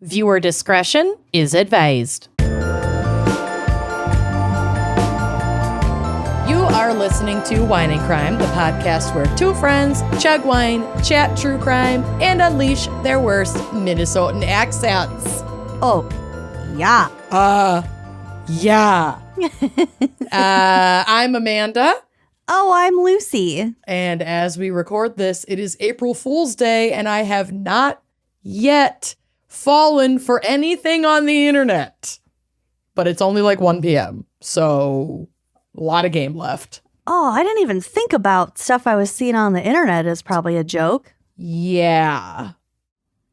Viewer discretion is advised. You are listening to Wine and Crime, the podcast where two friends chug wine, chat true crime, and unleash their worst Minnesotan accents. Oh, yeah. Yeah. I'm Amanda. Oh, I'm Lucy. And as we record this, it is April Fool's Day, and I have not yet fallen for anything on the internet. But it's only like 1 p.m., so a lot of game left. Oh, I didn't even think about stuff I was seeing on the internet as probably a joke. Yeah.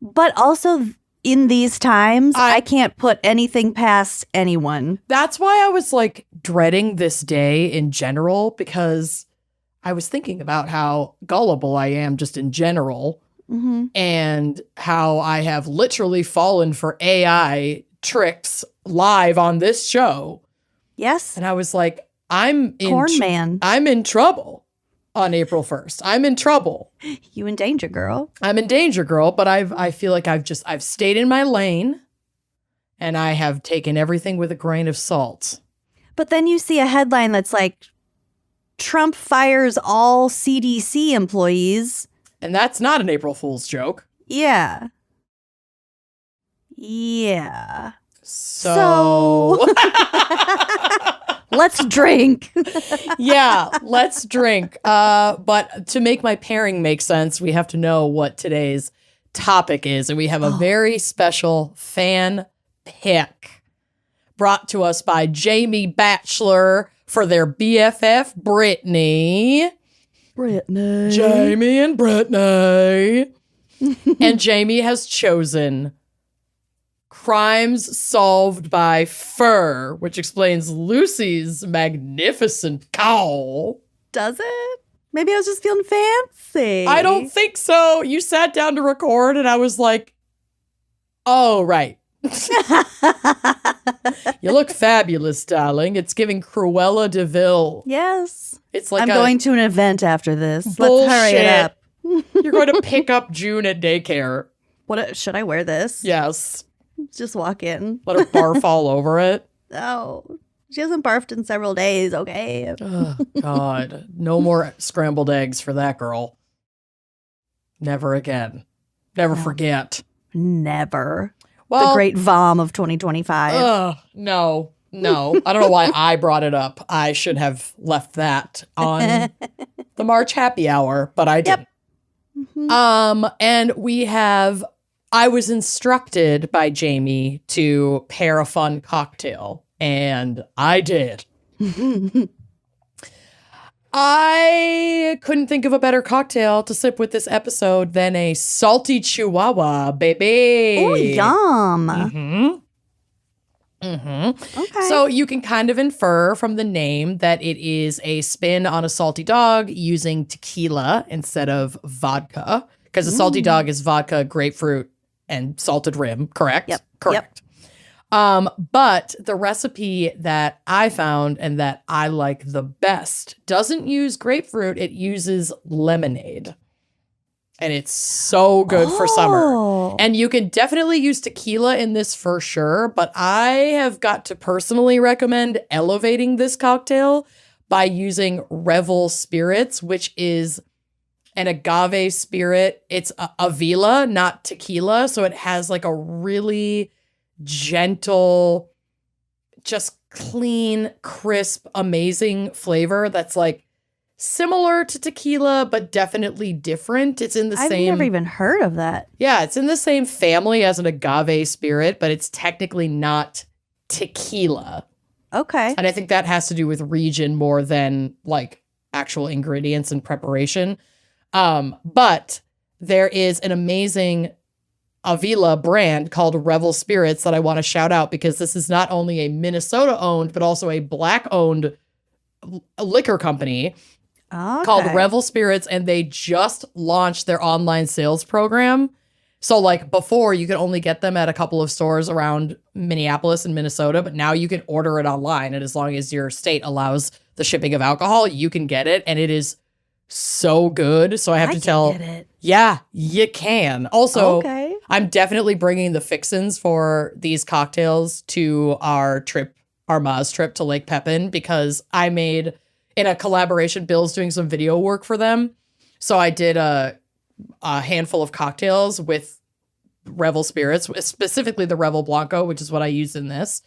But also, in these times, I can't put anything past anyone. That's why I was like dreading this day in general, because I was thinking about how gullible I am just in general. Mm-hmm. And how I have literally fallen for AI tricks live on this show. Yes. And I was like, I'm in trouble on April 1st. I'm in trouble. You in danger, girl. I'm in danger, girl. But I feel like I've stayed in my lane, and I have taken everything with a grain of salt. But then you see a headline that's like, Trump fires all CDC employees. And that's not an April Fool's joke. Yeah. Yeah. So. Let's drink. Yeah, let's drink. But to make my pairing make sense, we have to know what today's topic is. And we have a very special fan pick brought to us by Jamie Batchelor for their BFF, Brittany. Jamie and Brittany. And Jamie has chosen Crimes Solved by Fur, which explains Lucy's magnificent cowl. Does it? Maybe I was just feeling fancy. I don't think so. You sat down to record and I was like, oh, right. You look fabulous, darling. It's giving Cruella de Vil. Yes. It's like I'm going to an event after this. Bullshit. Let's hurry it up. You're going to pick up June at daycare. Should I wear this? Yes. Just walk in. Let her barf all over it. Oh, she hasn't barfed in several days, okay? Oh, God. No more scrambled eggs for that girl. Never again. Never forget. Never. Well, the great vom of 2025. No. I don't know why I brought it up. I should have left that on the March happy hour, but I didn't. Yep. Mm-hmm. And I was instructed by Jamie to pair a fun cocktail, and I did. I couldn't think of a better cocktail to sip with this episode than a Salty Chihuahua, baby. Oh, yum. Mm-hmm. Mm-hmm. Okay. So you can kind of infer from the name that it is a spin on a salty dog using tequila instead of vodka, because a salty dog is vodka, grapefruit, and salted rim, correct? Yep. Correct. Yep. But the recipe that I found and that I like the best doesn't use grapefruit, it uses lemonade. And it's so good for summer. And you can definitely use tequila in this for sure, but I have got to personally recommend elevating this cocktail by using Revel Spirits, which is an agave spirit. It's Avila, not tequila. So it has like a really gentle, just clean, crisp, amazing flavor that's like similar to tequila, but definitely different. It's in the I've never even heard of that. Yeah, it's in the same family as an agave spirit, but it's technically not tequila. Okay. And I think that has to do with region more than like actual ingredients and preparation. But there is an amazing Avila brand called Revel Spirits that I want to shout out, because this is not only a Minnesota owned, but also a Black owned liquor company called Revel Spirits. And they just launched their online sales program. So like before you could only get them at a couple of stores around Minneapolis and Minnesota, but now you can order it online. And as long as your state allows the shipping of alcohol, you can get it. And it is so good. So I have to tell, get it. Yeah, you can. Also, I'm definitely bringing the fixins for these cocktails to our Maz trip to Lake Pepin, because I made, in a collaboration, Bill's doing some video work for them. So I did a handful of cocktails with Revel spirits, specifically the Revel Blanco, which is what I used in this.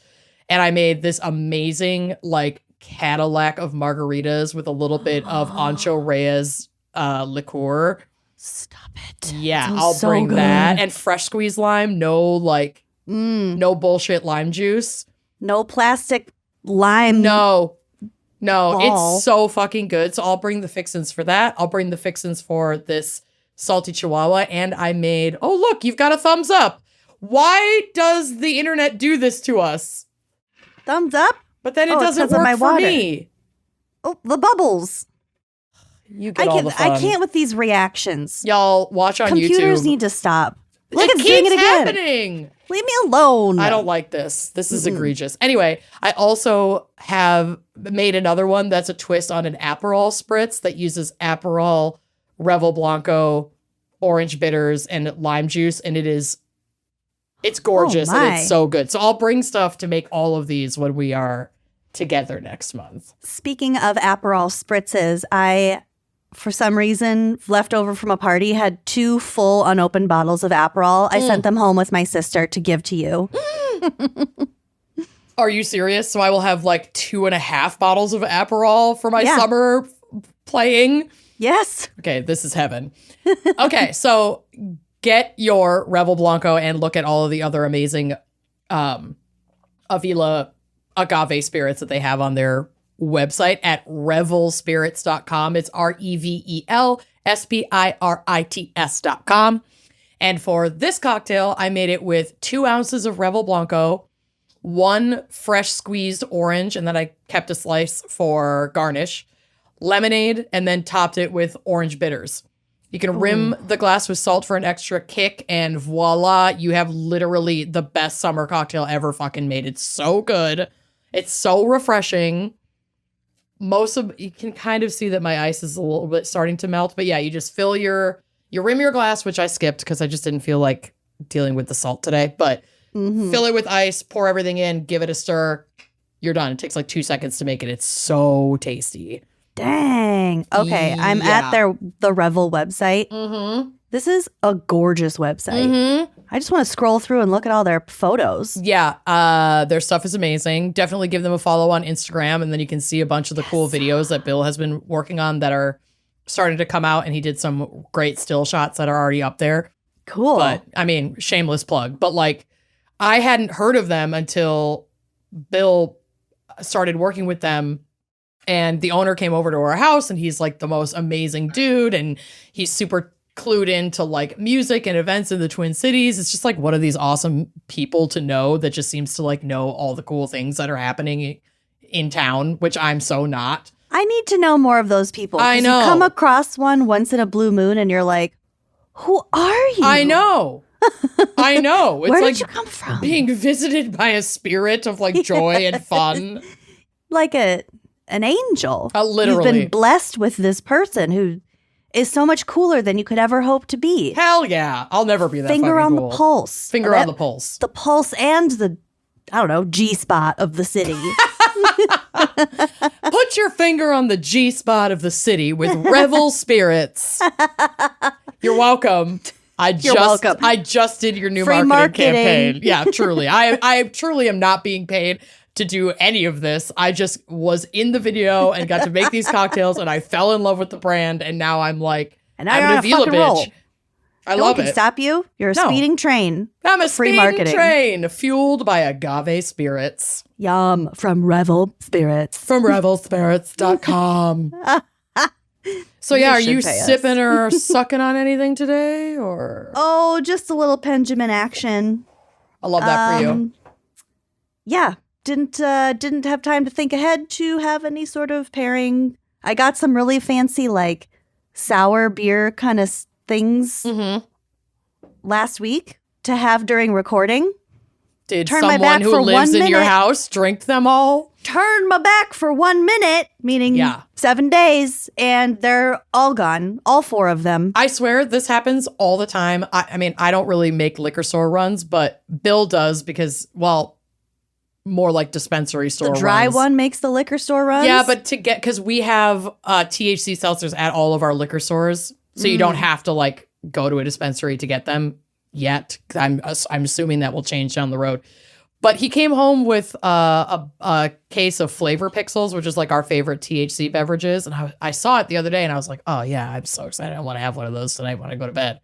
And I made this amazing, like, Cadillac of margaritas with a little bit of Ancho Reyes liqueur. Stop it. Yeah, I'll bring that. And fresh squeezed lime. No bullshit lime juice. No plastic lime. No, ball. It's so fucking good. So I'll bring the fixins for that. I'll bring the fixins for this Salty Chihuahua. And I made, oh, look, you've got a thumbs up. Why does the internet do this to us? Thumbs up? But then it doesn't work for me. Oh, the bubbles. You get all the fun. I can't with these reactions. Y'all watch on YouTube. Computers need to stop. Look, it it's doing it again. Happening. Leave me alone. I don't like this. This is egregious. Anyway, I also have made another one that's a twist on an Aperol spritz that uses Aperol, Revel Blanco, orange bitters, and lime juice. And it's gorgeous and it's so good. So I'll bring stuff to make all of these when we are together next month. Speaking of Aperol spritzes, I, for some reason, left over from a party, had 2 full unopened bottles of Aperol. I sent them home with my sister to give to you. Are you serious? So I will have like 2.5 bottles of Aperol for my summer playing? Yes. Okay, this is heaven. Okay, so get your Revel Blanco and look at all of the other amazing Avila agave spirits that they have on their website at revelspirits.com. It's REVELSPIRITS.com. And for this cocktail, I made it with 2 ounces of Revel Blanco, 1 fresh squeezed orange, and then I kept a slice for garnish, lemonade, and then topped it with orange bitters. You can rim the glass with salt for an extra kick, and voila, you have literally the best summer cocktail ever fucking made. It's so good. It's so refreshing. You can kind of see that my ice is a little bit starting to melt, but yeah, you just fill you rim your glass, which I skipped because I just didn't feel like dealing with the salt today, but fill it with ice, pour everything in, give it a stir. You're done. It takes like 2 seconds to make it. It's so tasty. Dang. Okay, I'm at the Revel website. This is a gorgeous website. I just want to scroll through and look at all their photos. Yeah, their stuff is amazing. Definitely give them a follow on Instagram, and then you can see a bunch of the cool videos that Bill has been working on that are starting to come out, and he did some great still shots that are already up there. Cool. But, I mean, shameless plug. But, like, I hadn't heard of them until Bill started working with them. And the owner came over to our house, and he's like the most amazing dude. And he's super clued into like music and events in the Twin Cities. It's just like one of these awesome people to know that just seems to like know all the cool things that are happening in town, which I'm so not. I need to know more of those people. I know. You come across one once in a blue moon and you're like, who are you? I know. I know. It's Where like did you come from? Being visited by a spirit of like joy and fun. Like an angel. Literally. You've been blessed with this person who is so much cooler than you could ever hope to be. Hell yeah. I'll never be that Finger fucking on cool. the pulse. Finger on the pulse. The pulse and the, I don't know, G-spot of the city. Put your finger on the G-spot of the city with Revel Spirits. You're welcome. You're welcome. I just did your new Free marketing marketing. campaign. Yeah, truly. I truly am not being paid to do any of this. I just was in the video and got to make these cocktails, and I fell in love with the brand, and now I'm like, and now you're on a fucking roll. I no love one can it. Stop you. You're a speeding train. I'm a free speeding marketing train fueled by agave spirits. Yum. From Revel Spirits. From revelspirits.com. So yeah, are you sipping or sucking on anything today, or? Oh, just a little Benjamin action. I love that for you. Yeah, didn't have time to think ahead to have any sort of pairing. I got some really fancy like sour beer kind of things last week to have during recording. Did turn my someone back who for lives 1 in your minute. house drink them all? Turn my back for 1 minute, meaning Yeah. 7 days, and they're all gone. All 4 of them. I swear this happens all the time. I mean, I don't really make liquor store runs, but Bill does because, well, more like dispensary store The dry runs. one makes the liquor store runs? Yeah, but because we have THC seltzers at all of our liquor stores, so you don't have to like go to a dispensary to get them yet. I'm assuming that will change down the road. But he came home with a case of Flavor Pixels, which is like our favorite THC beverages. And I saw it the other day and I was like, oh yeah, I'm so excited. I want to have one of those tonight when I go to bed.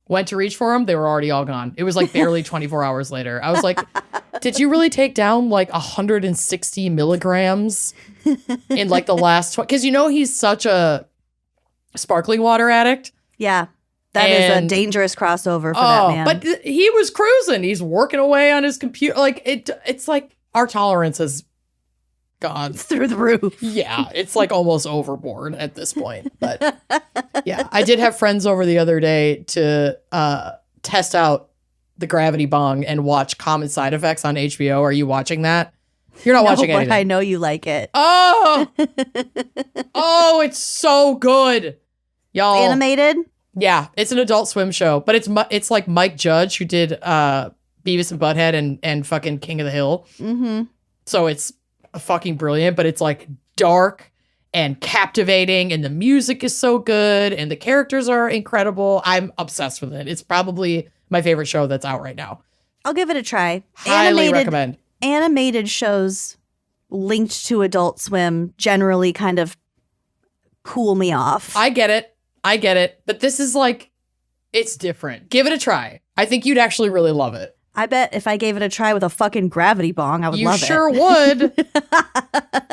Went to reach for them. They were already all gone. It was like barely 24 hours later. I was like, did you really take down like 160 milligrams in like the last 20? Because he's such a sparkling water addict. Yeah. That is a dangerous crossover for that man. But he was cruising. He's working away on his computer. Like it's like our tolerance has gone through the roof. Yeah, it's like almost overboard at this point. But yeah, I did have friends over the other day to test out the gravity bong and watch Common Side Effects on HBO. Are you watching that? You're not watching anything. But I know you like it. Oh, it's so good, y'all. Animated. Yeah, it's an Adult Swim show, but it's like Mike Judge who did Beavis and Butthead and fucking King of the Hill. Mm-hmm. So it's fucking brilliant, but it's like dark and captivating, and the music is so good, and the characters are incredible. I'm obsessed with it. It's probably my favorite show that's out right now. I'll give it a try. Highly recommend. Animated shows linked to Adult Swim generally kind of cool me off. I get it. But this is like, it's different. Give it a try. I think you'd actually really love it. I bet if I gave it a try with a fucking gravity bong, I would love it. You sure would.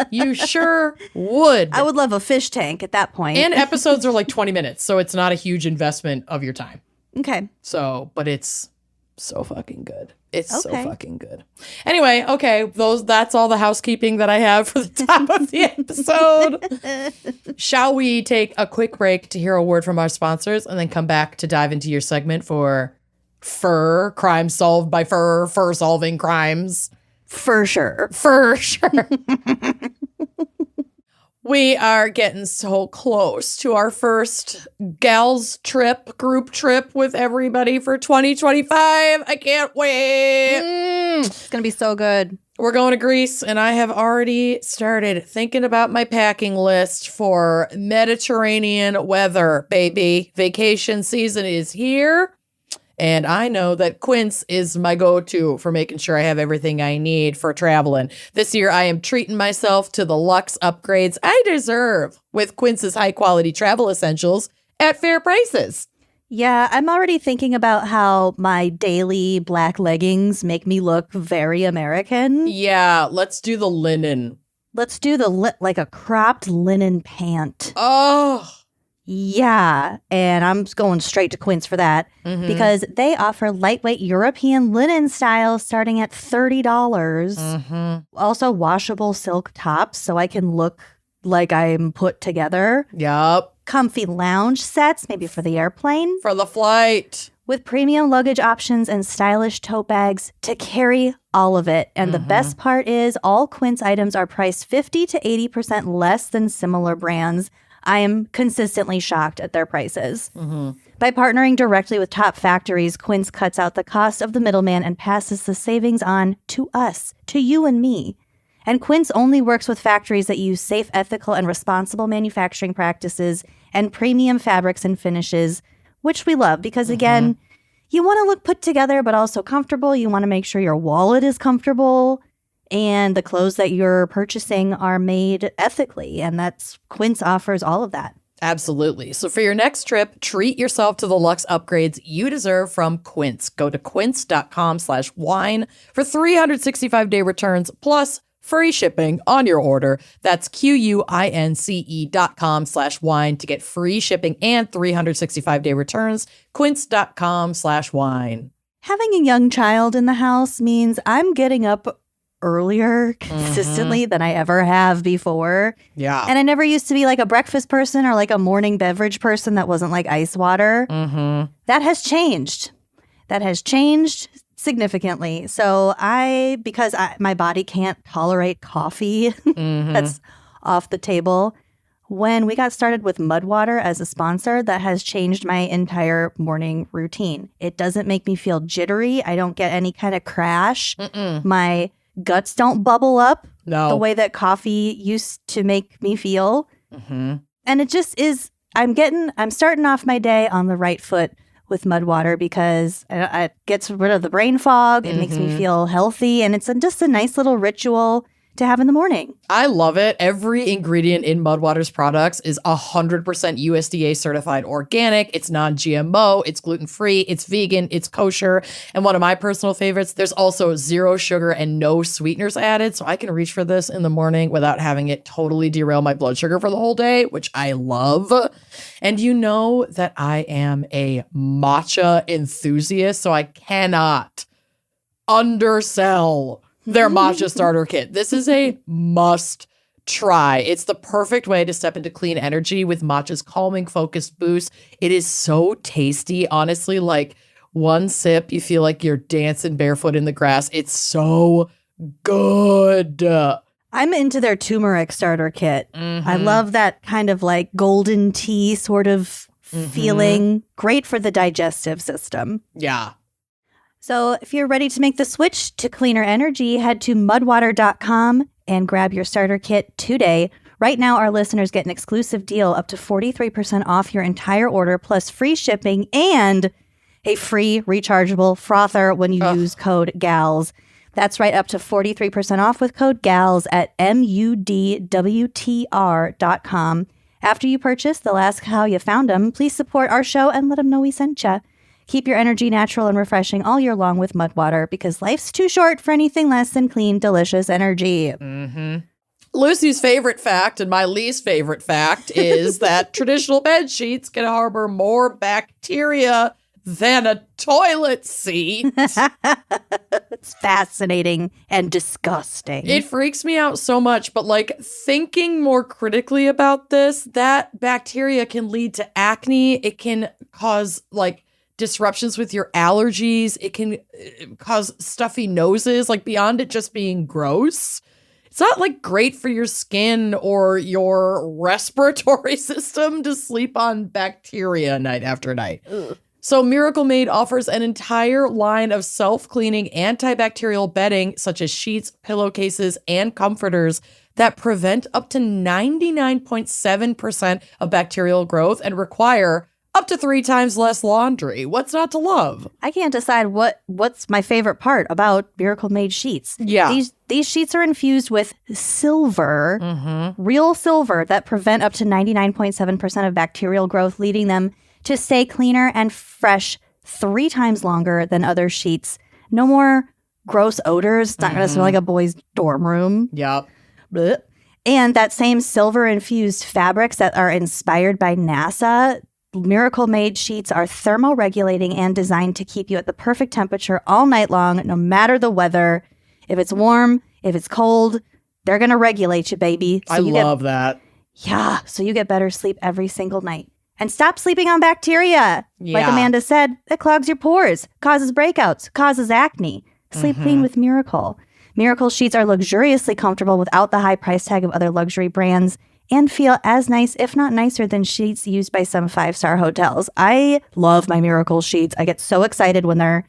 You sure would. I would love a fish tank at that point. And episodes are like 20 minutes, so it's not a huge investment of your time. Okay. So, but it's so fucking good. It's so Okay. fucking good. Anyway, okay, that's all the housekeeping that I have for the top of the episode. Shall we take a quick break to hear a word from our sponsors and then come back to dive into your segment for fur, crimes solved by fur solving crimes? For sure. For sure. We are getting so close to our first gals trip, group trip with everybody for 2025. I can't wait. It's going to be so good. We're going to Greece, and I have already started thinking about my packing list for Mediterranean weather, baby. Vacation season is here. And I know that Quince is my go-to for making sure I have everything I need for traveling. This year, I am treating myself to the luxe upgrades I deserve with Quince's high-quality travel essentials at fair prices. Yeah, I'm already thinking about how my daily black leggings make me look very American. Yeah, let's do the linen. Let's do like a cropped linen pant. Oh, Yeah, and I'm going straight to Quince for that because they offer lightweight European linen styles starting at $30. Also washable silk tops so I can look like I'm put together. yup. Comfy lounge sets, maybe for the airplane, For the flight. with premium luggage options and stylish tote bags to carry all of it. And the best part is all Quince items are priced 50 to 80% less than similar brands. I am consistently shocked at their prices. By partnering directly with top factories, Quince cuts out the cost of the middleman and passes the savings on to us, to you and me. And Quince only works with factories that use safe, ethical, and responsible manufacturing practices and premium fabrics and finishes, which we love because, again, you want to look put together but also comfortable. You want to make sure your wallet is comfortable. And the clothes that you're purchasing are made ethically. And Quince offers all of that. Absolutely. So for your next trip, treat yourself to the luxe upgrades you deserve from Quince. Go to quince.com/wine for 365-day returns plus free shipping on your order. That's QUINCE.com/wine to get free shipping and 365-day returns. Quince.com/wine. Having a young child in the house means I'm getting up earlier consistently than I ever have before. Yeah. And I never used to be like a breakfast person or like a morning beverage person that wasn't like ice water. That has changed. significantly. So because my body can't tolerate coffee, that's off the table. When we got started with Mudwater as a sponsor, that has changed my entire morning routine. It doesn't make me feel jittery. I don't get any kind of crash. My guts don't bubble up the way that coffee used to make me feel. And it just is, I'm starting off my day on the right foot with Mudwater because it gets rid of the brain fog. It makes me feel healthy. And it's just a nice little ritual to have in the morning. I love it. Every ingredient in Mudwater's products is 100% USDA certified organic. It's non-GMO. It's gluten-free. It's vegan. It's kosher. And one of my personal favorites, there's also 0 sugar and no sweeteners added. So I can reach for this in the morning without having it totally derail my blood sugar for the whole day, which I love. And you know that I am a matcha enthusiast, so I cannot undersell their matcha starter kit. This is a must try. It's the perfect way to step into clean energy with matcha's calming, focused boost. It is so tasty. Honestly, like one sip, you feel like you're dancing barefoot in the grass. It's so good. I'm into their turmeric starter kit. I love that kind of like golden tea sort of feeling. Great for the digestive system. Yeah. So if you're ready to make the switch to cleaner energy, head to mudwater.com and grab your starter kit today. Right now, our listeners get an exclusive deal up to 43% off your entire order, plus free shipping and a free rechargeable frother when you use code GALS. That's right, up to 43% off with code GALS at mudwtr.com. After you purchase, they'll ask how you found them. Please support our show and let them know we sent you. Keep your energy natural and refreshing all year long with Mudwater, because life's too short for anything less than clean, delicious energy. Lucy's favorite fact and my least favorite fact is that traditional bed sheets can harbor more bacteria than a toilet seat. It's fascinating and disgusting. It freaks me out so much, but like thinking more critically about this, that bacteria can lead to acne. It can cause like disruptions with your allergies. It can cause stuffy noses, like beyond it just being gross. It's not like great for your skin or your respiratory system to sleep on bacteria night after night. Ugh. So Miracle Made offers an entire line of self-cleaning antibacterial bedding, such as sheets, pillowcases, and comforters that prevent up to 99.7% of bacterial growth and require up to 3 times less laundry. What's not to love? I can't decide what's my favorite part about Miracle Made sheets. Yeah. These sheets are infused with silver, real silver, that prevent up to 99.7% of bacterial growth, leading them to stay cleaner and fresh 3 times longer than other sheets. No more gross odors. It's not going to smell like a boy's dorm room. Yep. Blech. And that same silver-infused fabrics that are inspired by NASA, Miracle Made sheets are thermoregulating and designed to keep you at the perfect temperature all night long, no matter the weather. If it's warm, if it's cold, they're going to regulate you, baby. So I love that. Yeah, so you get better sleep every single night. And stop sleeping on bacteria. Like Yeah. Amanda said, it clogs your pores, causes breakouts, causes acne. Sleep clean with Miracle. Miracle sheets are luxuriously comfortable without the high price tag of other luxury brands, and feel as nice, if not nicer, than sheets used by some 5-star hotels. I love my Miracle sheets. I get so excited when they're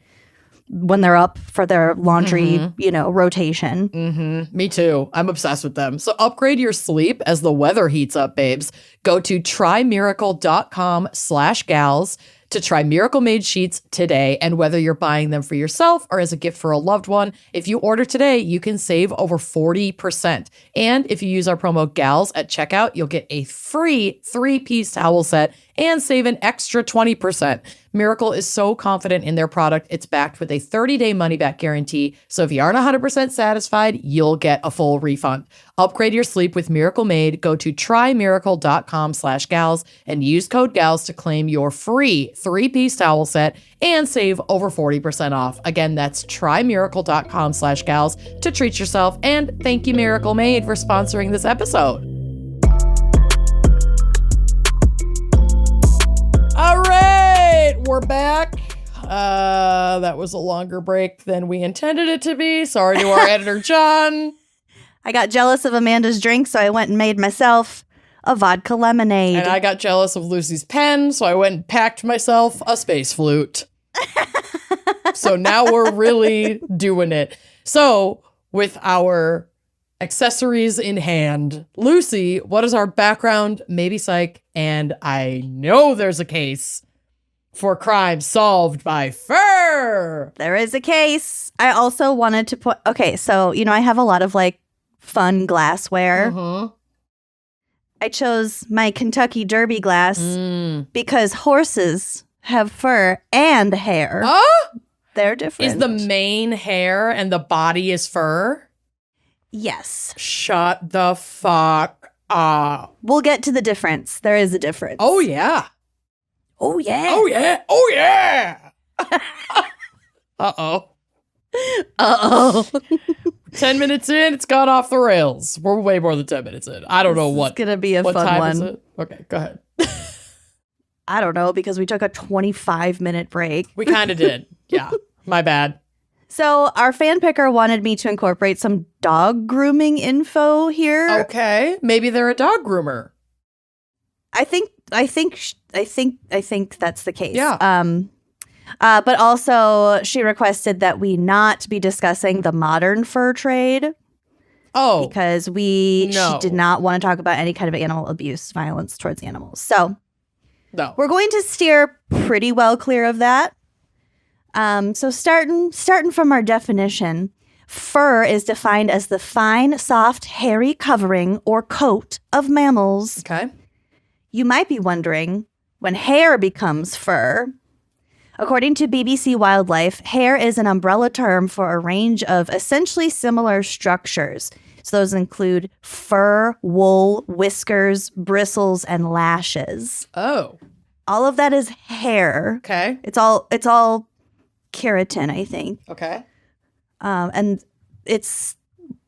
up for their laundry, rotation. Me too. I'm obsessed with them. So upgrade your sleep as the weather heats up, babes. Go to trymiracle.com/gals to try Miracle Made sheets today. And whether you're buying them for yourself or as a gift for a loved one, if you order today, you can save over 40%. And if you use our promo GALS at checkout, you'll get a free 3-piece towel set and save an extra 20%. Miracle is so confident in their product, it's backed with a 30-day money-back guarantee. So if you aren't 100% satisfied, you'll get a full refund. Upgrade your sleep with Miracle Made. Go to trymiracle.com/gals and use code GALS to claim your free 3-piece towel set and save over 40% off. Again, that's trymiracle.com/gals to treat yourself. And thank you, Miracle Made, for sponsoring this episode. All right, we're back. That was a longer break than we intended it to be. Sorry to our editor, John. I got jealous of Amanda's drink, so I went and made myself a vodka lemonade. And I got jealous of Lucy's pen, so I went and packed myself a space flute. So now we're really doing it. So with our accessories in hand, Lucy, what is our background? Maybe psych. And I know there's a case for crime solved by fur. There is a case. I also wanted to put, okay, so, I have a lot of fun glassware. Mm-hmm. I chose my Kentucky Derby glass because horses have fur and hair. Oh? They're different. Is the mane hair and the body is fur? Yes. Shut the fuck up. We'll get to the difference. There is a difference. Oh, yeah. Oh, yeah. Oh, yeah. Oh, yeah. Uh-oh. Uh-oh. 10 minutes in, it's gone off the rails. We're way more than 10 minutes in. I don't know what. It's going to be a what fun time one. is it? Okay, go ahead. I don't know, because we took a 25-minute break. We kind of did. Yeah, my bad. So our fan picker wanted me to incorporate some dog grooming info here. Okay, maybe they're a dog groomer. I think that's the case. Yeah. But also she requested that we not be discussing the modern fur trade. Oh, because she did not want to talk about any kind of animal abuse, violence towards animals. So no, we're going to steer pretty well clear of that. So starting from our definition, fur is defined as the fine, soft, hairy covering or coat of mammals. Okay. You might be wondering when hair becomes fur. According to BBC Wildlife, hair is an umbrella term for a range of essentially similar structures. So those include fur, wool, whiskers, bristles, and lashes. Oh. All of that is hair. Okay. It's all keratin, I think. Okay. And it's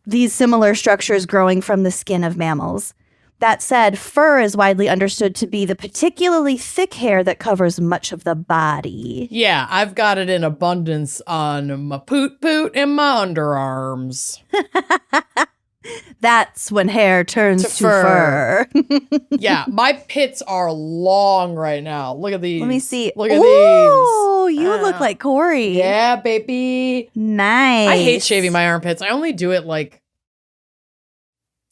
these similar structures growing from the skin of mammals. That said, fur is widely understood to be the particularly thick hair that covers much of the body. Yeah, I've got it in abundance on my poot and my underarms. That's when hair turns to fur. Yeah, my pits are long right now. Look at these. Let me see. Look at Oh, you look like Corey. Yeah, baby. Nice. I hate shaving my armpits. I only do it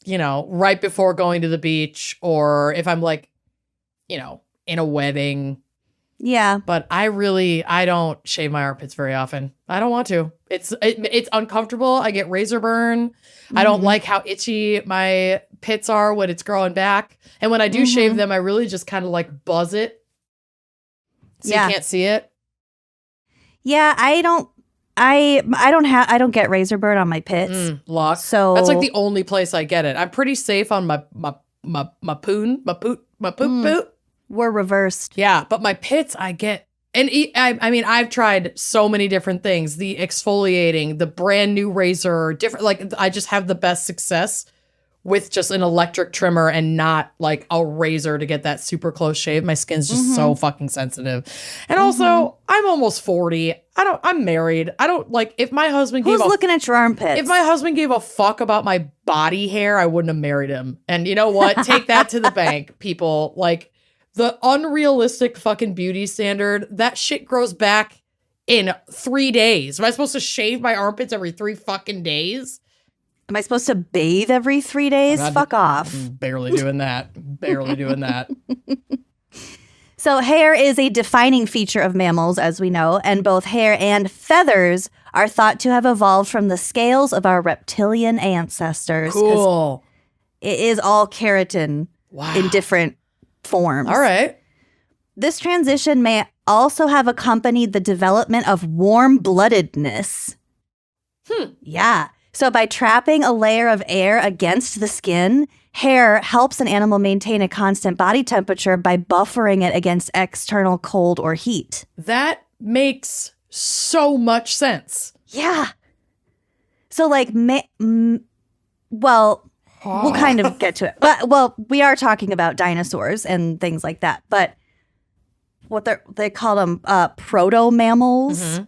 right before going to the beach or if I'm in a wedding. Yeah. But I don't shave my armpits very often. I don't want to. It's uncomfortable. I get razor burn. Mm-hmm. I don't like how itchy my pits are when it's growing back. And when I do shave them, I really just kind of buzz it. So you can't see it. Yeah, I don't get razor burn on my pits. Luck. So that's the only place I get it. I'm pretty safe on my poot. We're reversed. Yeah, but my pits I get, and I've tried so many different things. The exfoliating, the brand new razor, different. I just have the best success with just an electric trimmer and not a razor to get that super close shave. My skin's just so fucking sensitive. And also, I'm almost 40. I'm married. I don't if my husband Who's looking at your armpits? If my husband gave a fuck about my body hair, I wouldn't have married him. And you know what? Take that to the bank, people. The unrealistic fucking beauty standard, that shit grows back in 3 days. Am I supposed to shave my armpits every 3 fucking days? Am I supposed to bathe every 3 days? Fuck off. I'm barely doing that. Barely doing that. So hair is a defining feature of mammals, as we know, and both hair and feathers are thought to have evolved from the scales of our reptilian ancestors. Cool. It is all keratin in different forms. All right. This transition may also have accompanied the development of warm-bloodedness. Yeah. So by trapping a layer of air against the skin, hair helps an animal maintain a constant body temperature by buffering it against external cold or heat. That makes so much sense. Yeah. So we'll kind of get to it. But we are talking about dinosaurs and things like that. But they call them protomammals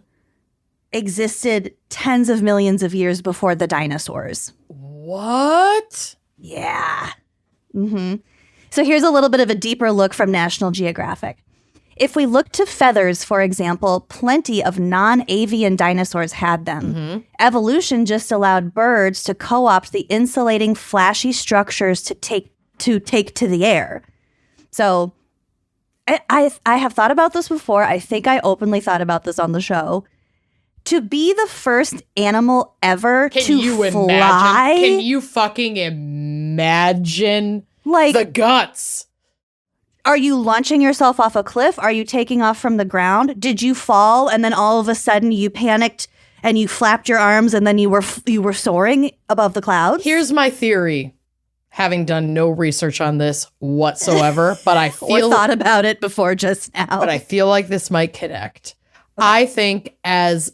existed tens of millions of years before the dinosaurs. What? Yeah. So here's a little bit of a deeper look from National Geographic. If we look to feathers, for example, plenty of non-avian dinosaurs had them. Evolution just allowed birds to co-opt the insulating, flashy structures to take to the air. So I have thought about this before. I think I openly thought about this on the show. To be the first animal ever to fly. Can you fucking imagine like the guts? Are you launching yourself off a cliff? Are you taking off from the ground? Did you fall and then all of a sudden you panicked and you flapped your arms and then you were soaring above the clouds? Here's my theory, having done no research on this whatsoever, but I feel or thought about it before just now. But I feel like this might connect. Okay. I think as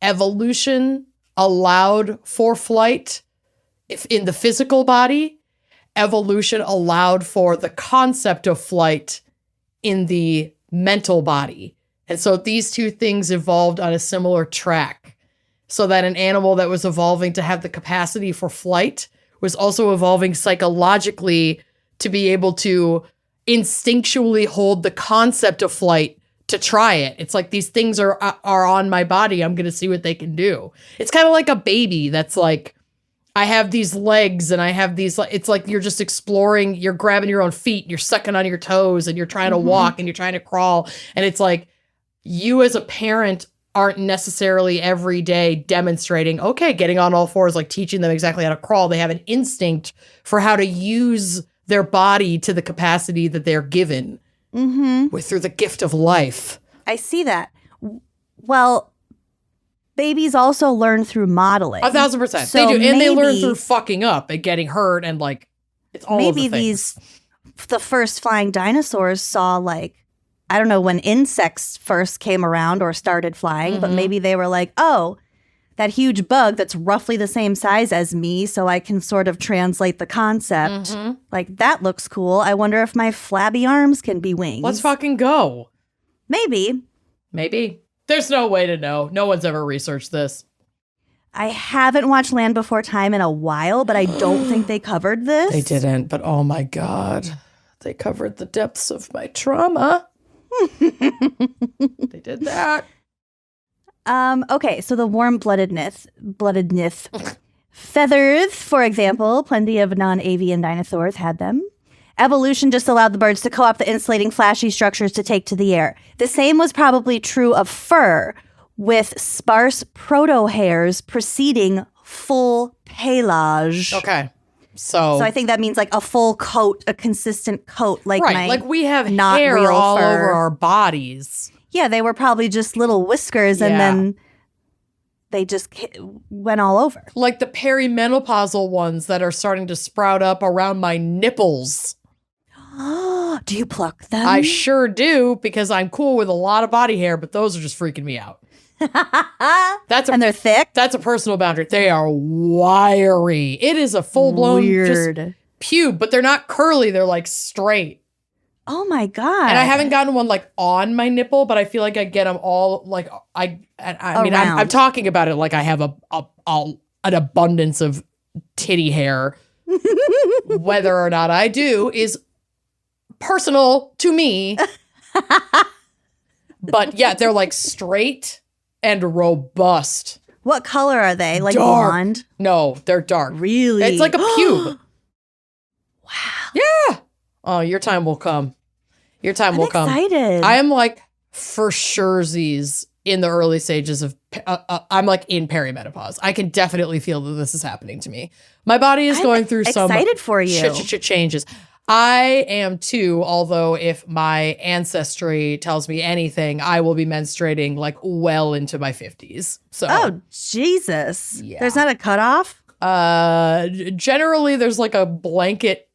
evolution allowed for flight if in the physical body, evolution allowed for the concept of flight in the mental body. And so these two things evolved on a similar track, so that an animal that was evolving to have the capacity for flight was also evolving psychologically to be able to instinctually hold the concept of flight to try it. It's like, these things are on my body. I'm going to see what they can do. It's kind of like a baby that's like, I have these legs and I have these, it's like you're just exploring, you're grabbing your own feet, you're sucking on your toes and you're trying to walk and you're trying to crawl. And it's like, you as a parent aren't necessarily every day demonstrating, okay, getting on all fours, like teaching them exactly how to crawl. They have an instinct for how to use their body to the capacity that they're given through the gift of life. I see that. Well, babies also learn through modeling. 1,000%. So they do. And they learn through fucking up and getting hurt and like, it's all of the things. The first flying dinosaurs saw like, I don't know when insects first came around or started flying, but maybe they were like, oh, that huge bug that's roughly the same size as me, so I can sort of translate the concept. Like, that looks cool. I wonder if my flabby arms can be wings. Let's fucking go. Maybe. There's no way to know. No one's ever researched this. I haven't watched Land Before Time in a while, but I don't think they covered this. They didn't, but oh my God. They covered the depths of my trauma. They did that. Okay, so the warm-bloodedness. Feathers, for example, plenty of non-avian dinosaurs had them. Evolution just allowed the birds to co-opt the insulating, flashy structures to take to the air. The same was probably true of fur, with sparse proto-hairs preceding full pelage. Okay. So I think that means like a full coat, a consistent coat. Like we have hair all over our bodies. Yeah, they were probably just little whiskers and then they just went all over. Like the perimenopausal ones that are starting to sprout up around my nipples. Do you pluck them? I sure do, because I'm cool with a lot of body hair, but those are just freaking me out. And they're thick? That's a personal boundary. They are wiry. It is a full-blown just pube, but they're not curly. They're like straight. Oh my God. And I haven't gotten one like on my nipple, but I feel like I get them all like I mean, I'm talking about it like I have an abundance of titty hair. Whether or not I do is personal to me. But yeah, they're like straight and robust. What color are they? Like dark. Blonde? No, they're dark. Really? It's like a pube. Wow. Yeah. Oh, your time will come. Your time will come. I'm excited. I am like for surezies in the early stages of, I'm like in perimenopause. I can definitely feel that this is happening to me. My body is going through some excited for you. Changes. I am too, although if my ancestry tells me anything, I will be menstruating like well into my 50s. So, oh, Jesus. Yeah. There's not a cutoff? Generally, there's like a blanket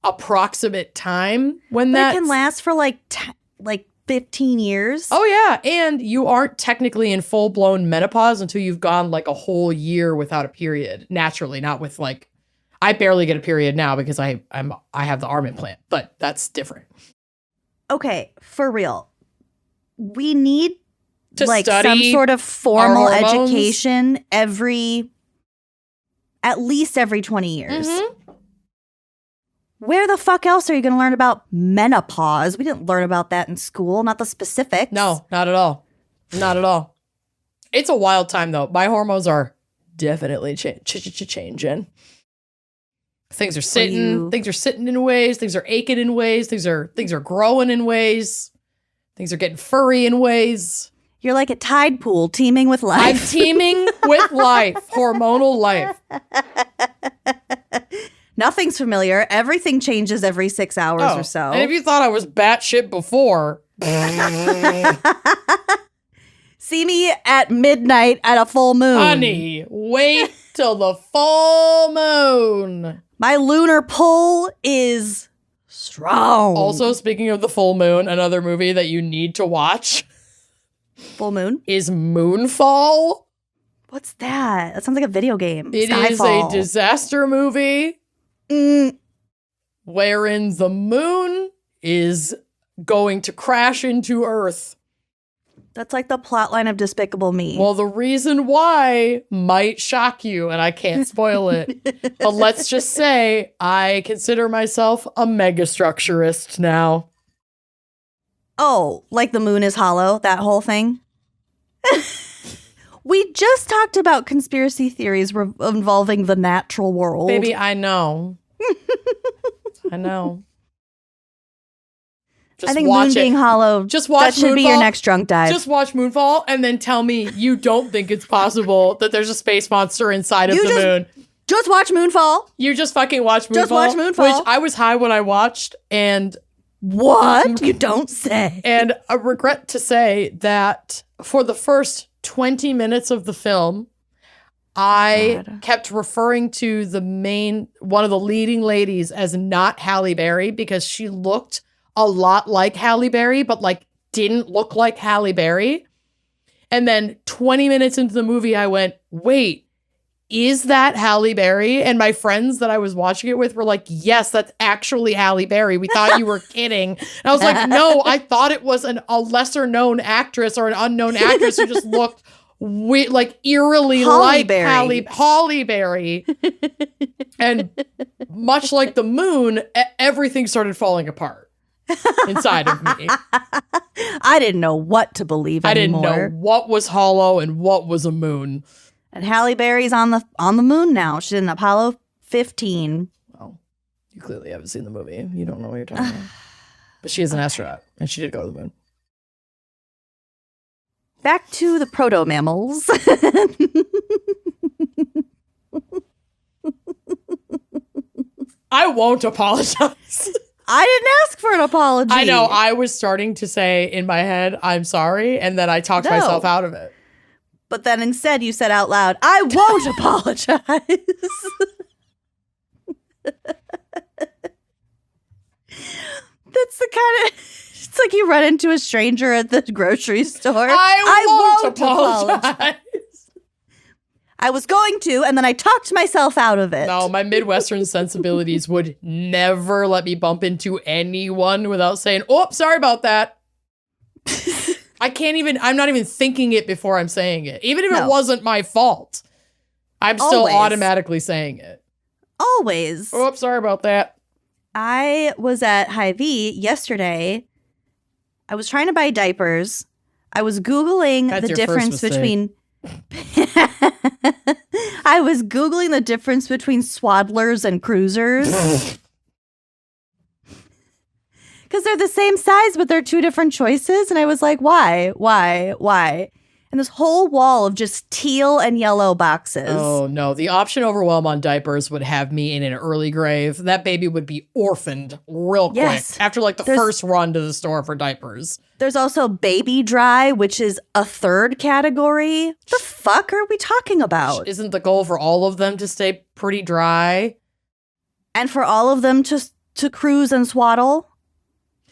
approximate time when that can last for like 15 years. Oh yeah, and you aren't technically in full-blown menopause until you've gone like a whole year without a period, naturally, not with like, I barely get a period now because I have the arm implant, but that's different. Okay, for real. we need To like study some sort of formal our hormones? education at least every 20 years. Mhm. Where the fuck else are you going to learn about menopause? We didn't learn about that in school, not the specifics. No, not at all. Not at all. It's a wild time, though. My hormones are definitely changing. Things are sitting. Things are sitting in ways. Things are aching in ways. Things are growing in ways. Things are getting furry in ways. You're like a tide pool teeming with I'm life. teeming with life, hormonal life. Nothing's familiar. Everything changes every 6 hours or so. And if you thought I was batshit before, see me at midnight at a full moon. honey, wait till the full moon. My lunar pull is strong. Also, speaking of the full moon, another movie that you need to watch full moon is Moonfall. What's that? That sounds like a video game. It is a disaster movie wherein the moon is going to crash into Earth. That's like the plotline of Despicable Me. Well, the reason why might shock you, and I can't spoil it, but let's just say I consider myself a megastructurist now. Oh, like the moon is hollow, that whole thing? We just talked about conspiracy theories involving the natural world. Baby, I know. I know. Just I think watch moon being hollow, just watch that should be Moonfall. your next drunk dive. Just watch Moonfall and then tell me you don't think it's possible that there's a space monster inside of the moon. Just watch Moonfall. You just fucking watch Moonfall. Just watch Moonfall. Which I was high when I watched, and what? You don't say. And I regret to say that for the first 20 minutes of the film, I kept referring to one of the leading ladies as not Halle Berry because she looked a lot like Halle Berry, but like didn't look like Halle Berry. And then 20 minutes into the movie, I went, wait, is that Halle Berry? And my friends that I was watching it with were like, yes, that's actually Halle Berry. We thought you were kidding. And I was like, no, I thought it was a lesser known actress or an unknown actress who just looked like eerily like Halle Berry. And much like the moon, everything started falling apart inside of me. I didn't know what to believe anymore. I didn't know what was hollow and what was a moon. And Halle Berry's on the moon now. She's in Apollo 15. Well, you clearly haven't seen the movie. You don't know what you're talking about. But she is an astronaut, and she did go to the moon. Back to the protomammals. I won't apologize. I didn't ask for an apology. I know. I was starting to say in my head, I'm sorry, and then I talked myself out of it. But then instead you said out loud, I won't apologize. That's the kind of, it's like you run into a stranger at the grocery store. I won't apologize. I was going to, and then I talked myself out of it. No, my Midwestern sensibilities would never let me bump into anyone without saying, oh, sorry about that. I'm not even thinking it before I'm saying it. Even if it wasn't my fault, I'm still automatically saying it. Always. Oh, sorry about that. I was at Hy-Vee yesterday. I was trying to buy diapers. I was Googling the difference between... I was Googling the difference between swaddlers and cruisers. Because they're the same size, but they're two different choices. And I was like, why? And this whole wall of just teal and yellow boxes. Oh, no. The option overwhelm on diapers would have me in an early grave. That baby would be orphaned real quick after like the first run to the store for diapers. There's also baby dry, which is a third category. The fuck are we talking about? Isn't the goal for all of them to stay pretty dry? And for all of them to cruise and swaddle?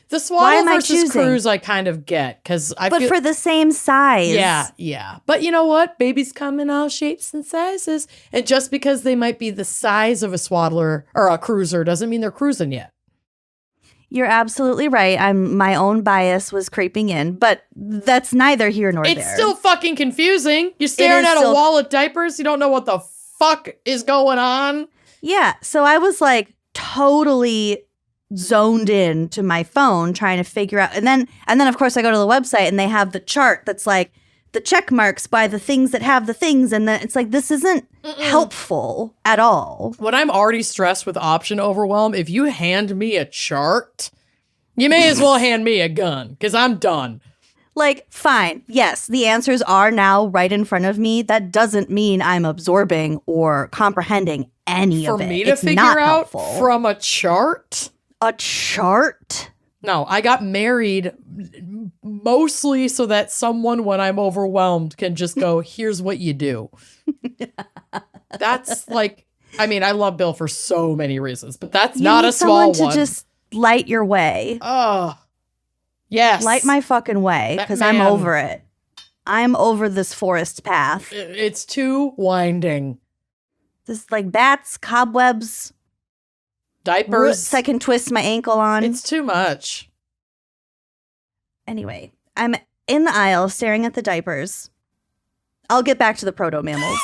The swaddle versus cruise I kind of get because I feel... But for the same size. Yeah. But you know what? Babies come in all shapes and sizes. And just because they might be the size of a swaddler or a cruiser doesn't mean they're cruising yet. You're absolutely right. My own bias was creeping in, but that's neither here nor there. It's still fucking confusing. You're staring at a wall of diapers. You don't know what the fuck is going on. Yeah. So I was like totally zoned in to my phone trying to figure out. And then of course I go to the website and they have the chart that's like the check marks by the things that have the things. And then it's like, this isn't helpful at all. When I'm already stressed with option overwhelm, if you hand me a chart, you may as well hand me a gun because I'm done. Like, fine. Yes, the answers are now right in front of me. That doesn't mean I'm absorbing or comprehending any of it. For me to figure out from a chart? A chart? No, I got married mostly so that someone, when I'm overwhelmed, can just go, here's what you do. That's like, I mean, I love Bill for so many reasons, but that's not a small one. You need someone to just light your way. Oh, yes. Light my fucking way, because I'm over it. I'm over this forest path. It's too winding. This like bats, cobwebs, diapers. Roots I can twist my ankle on. It's too much. Anyway, I'm in the aisle staring at the diapers. I'll get back to the proto-mammals.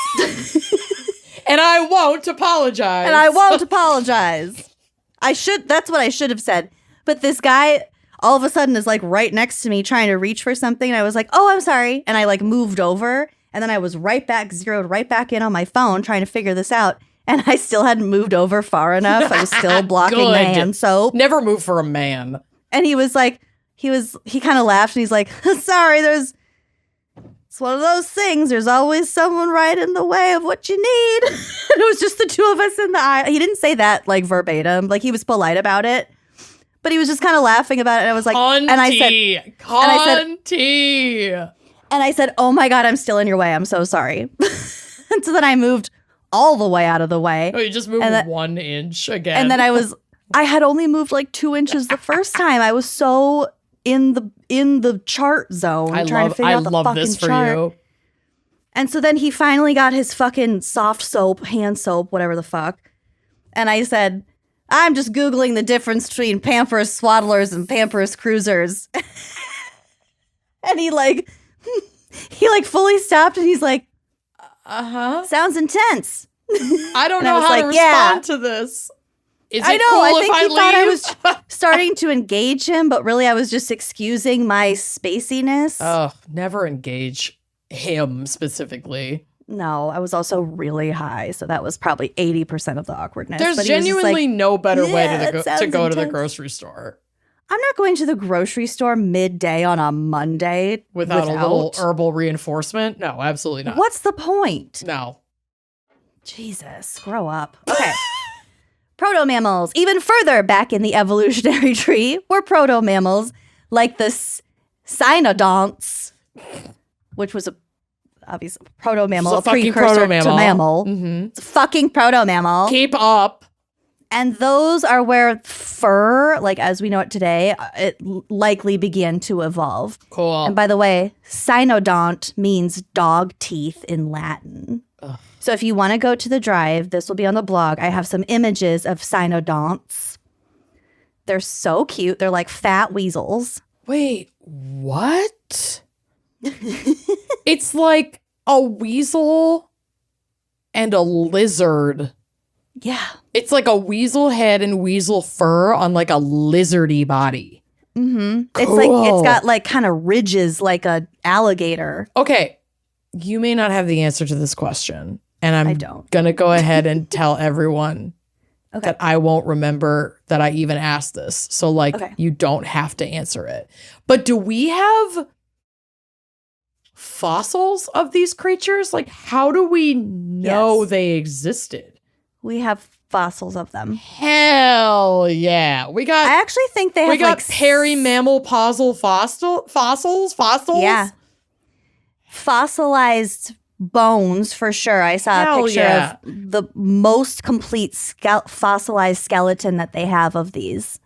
And I won't apologize. That's what I should have said. But this guy all of a sudden is like right next to me trying to reach for something. And I was like, oh, I'm sorry. And I like moved over. And then I was zeroed right back in on my phone trying to figure this out. And I still hadn't moved over far enough. I was still blocking the hand soap. Never move for a man. And he was like, he kind of laughed and he's like, sorry, it's one of those things. There's always someone right in the way of what you need. And it was just the two of us in the aisle. He didn't say that like verbatim. Like he was polite about it. But he was just kind of laughing about it. And I was like, and I said, oh my God, I'm still in your way. I'm so sorry. And so then I moved all the way out of the way. Oh, you just moved 1 inch again. And then I had only moved like 2 inches the first time. I was so in the chart zone trying to figure out the fucking this for chart. You. And so then he finally got his fucking soft soap, hand soap, whatever the fuck. And I said, I'm just Googling the difference between Pampers Swaddlers and Pampers Cruisers. And he fully stopped and he's like, sounds intense. I don't know how to respond to this. Is it cool I think he thought I was leave? starting to engage him, but really I was just excusing my spaciness. Oh, never engage him specifically. No, I was also really high, so that was probably 80% of the awkwardness. There's genuinely no better way to go to the grocery store. I'm not going to the grocery store midday on a Monday without a little herbal reinforcement. No, absolutely not. What's the point? No. Jesus, grow up. Okay. Proto-mammals. Even further back in the evolutionary tree were proto-mammals like the cynodonts, which was obviously proto-mammal, a precursor to mammal. Mm-hmm. It's a fucking proto-mammal. Keep up. And those are where fur, like as we know it today, it likely began to evolve. Cool. And by the way, cynodont means dog teeth in Latin. Ugh. So if you want to go to the drive, this will be on the blog. I have some images of cynodonts. They're so cute. They're like fat weasels. Wait, what? It's like a weasel and a lizard. Yeah. It's like a weasel head and weasel fur on like a lizardy body. Mm-hmm. Cool. It's like it's got like kind of ridges like a alligator. Okay. You may not have the answer to this question. And I'm don't. going to go ahead and tell everyone that I won't remember that I even asked this. So like you don't have to answer it. But do we have fossils of these creatures? Like how do we know they existed? We have fossils of them. Hell yeah. I actually think they have got perimammal fossils. Yeah. Fossilized bones for sure. I saw a picture of the most complete fossilized skeleton that they have of these.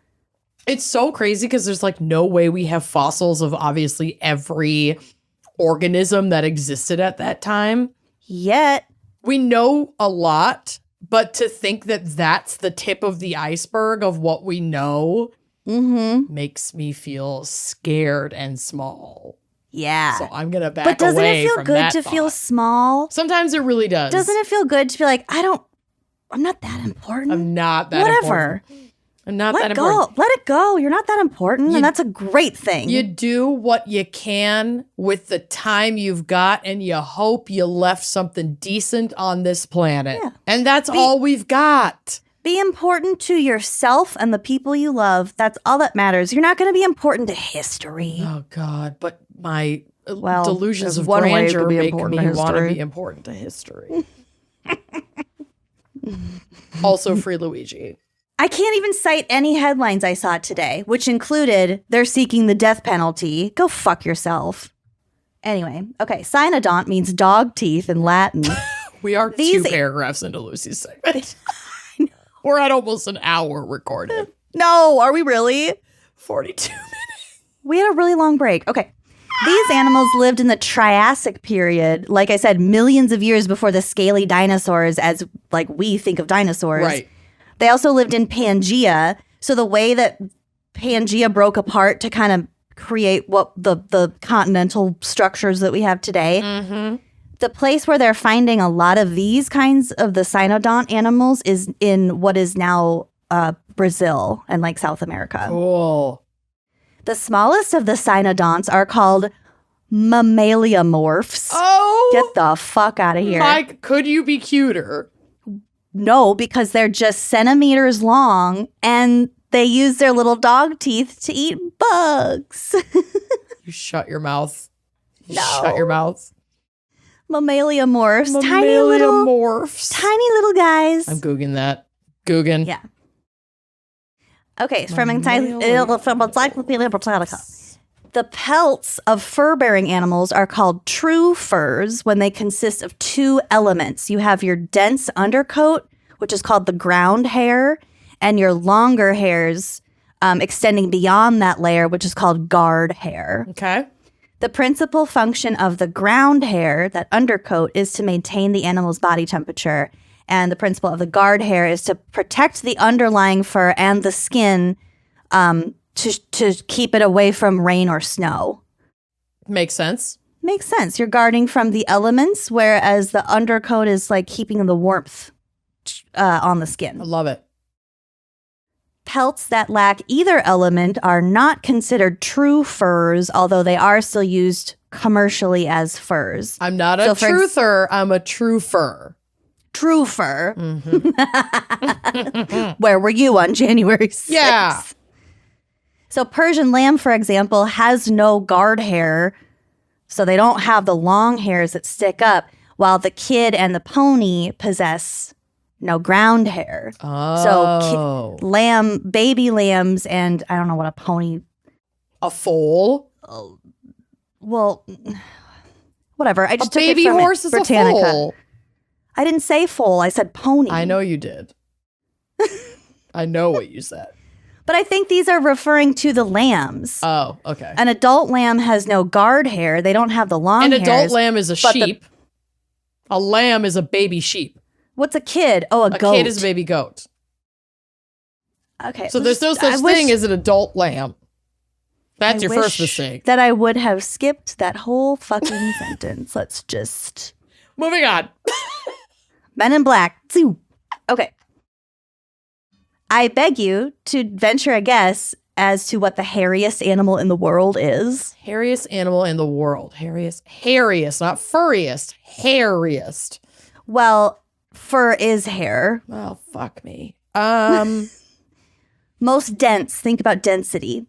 It's so crazy because there's like no way we have fossils of obviously every organism that existed at that time. Yet. We know a lot, but to think that that's the tip of the iceberg of what we know makes me feel scared and small. Yeah. So I'm going to back But doesn't away it feel from good that to thought. feel small? Sometimes it really does. Doesn't it feel good to be like, I'm not that important. I'm not that Whatever. important. I'm not Let that it go. important. Let it go. You're not that important. And that's a great thing. You do what you can with the time you've got, and you hope you left something decent on this planet. Yeah. And that's all we've got. Be important to yourself and the people you love. That's all that matters. You're not going to be important to history. Oh, God. But my Well, delusions there's of one way it grandeur could be make important me to want to history. be important to history. Also, Free Luigi. I can't even cite any headlines I saw today, which included they're seeking the death penalty. Go fuck yourself. Anyway, okay. Cynodont means dog teeth in Latin. We are These- 2 paragraphs into Lucy's segment. We're at almost an hour recorded. No, are we really? 42 minutes. We had a really long break. Okay. These animals lived in the Triassic period, like I said, millions of years before the scaly dinosaurs as like we think of dinosaurs. Right. They also lived in Pangea. So the way that Pangea broke apart to kind of create what the continental structures that we have today. Mm-hmm. The place where they're finding a lot of these kinds of the cynodont animals is in what is now Brazil and like South America. Cool. The smallest of the cynodonts are called mammaliomorphs. Oh. Get the fuck out of here. Mike, could you be cuter? No, because they're just centimeters long and they use their little dog teeth to eat bugs. You shut your mouth. No. Shut your mouth. Mammaliomorphs. Mammaliomorphs. Tiny little guys. I'm Googling that. Googling. Yeah. Okay, from Encyclopedia Britannica. The pelts of fur-bearing animals are called true furs when they consist of 2 elements. You have your dense undercoat, which is called the ground hair, and your longer hairs extending beyond that layer, which is called guard hair. Okay. The principal function of the ground hair, that undercoat, is to maintain the animal's body temperature. And the principle of the guard hair is to protect the underlying fur and the skin to keep it away from rain or snow. Makes sense. Makes sense. You're guarding from the elements, whereas the undercoat is like keeping the warmth on the I skin. love it. Pelts that lack either element are not considered true furs, although they are still used commercially as furs. I'm not a So for truther. I'm a true fur. True fur. Mm-hmm. Where were you on January 6th? Yeah. So Persian lamb, for example, has no guard hair, so they don't have the long hairs that stick up, while the kid and the pony possess no ground hair. Oh. So baby lambs, and I don't know what a pony. A foal. Well, whatever. I A just took baby it from horse is a Britannica. foal. I didn't say foal. I said pony. I know you did. I know what you said. But I think these are referring to the lambs. Oh, okay. An adult lamb has no guard hair. They don't have the long An hairs. adult lamb is a but the- sheep. A lamb is a baby sheep. What's a kid? Oh, a goat. A kid is a baby goat. Okay. So there's no such thing as an adult lamb. That's your first mistake. That I would have skipped that whole fucking sentence. Let's just... Moving on. Men in Black. Zoo. Okay. I beg you to venture a guess as to what the hairiest animal in the world is. Hairiest animal in the world. Hairiest, not furriest. Hairiest. Well, fur is hair. Oh, fuck me. Most dense. Think about density.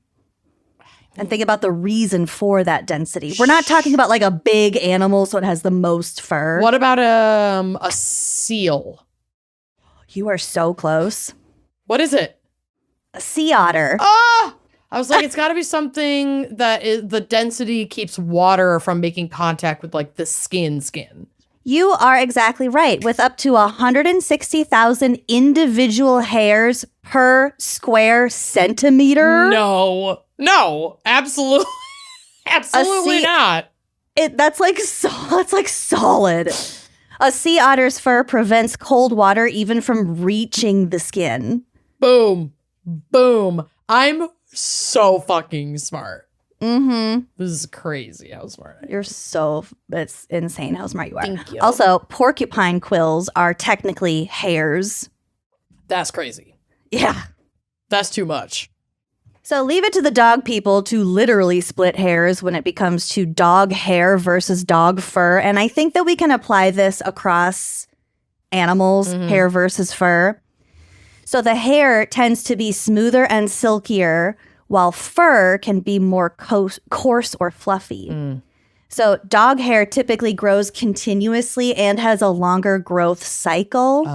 And think about the reason for that density. We're not talking about like a big animal so it has the most fur. What about a seal? You are so close. What is it? A sea otter. Ah! I was like, it's got to be something that the density keeps water from making contact with like the skin. You are exactly right. With up to 160,000 individual hairs per square centimeter. No, absolutely not. That's like solid. A sea otter's fur prevents cold water even from reaching the skin. Boom. I'm so fucking smart. Mm-hmm. This is crazy how smart I am. It's insane how smart you are. Thank you. Also, porcupine quills are technically hairs. That's crazy. Yeah. That's too much. So leave it to the dog people to literally split hairs when it becomes to dog hair versus dog fur. And I think that we can apply this across animals, hair versus fur. So the hair tends to be smoother and silkier, while fur can be more coarse or fluffy. So dog hair typically grows continuously and has a longer growth cycle,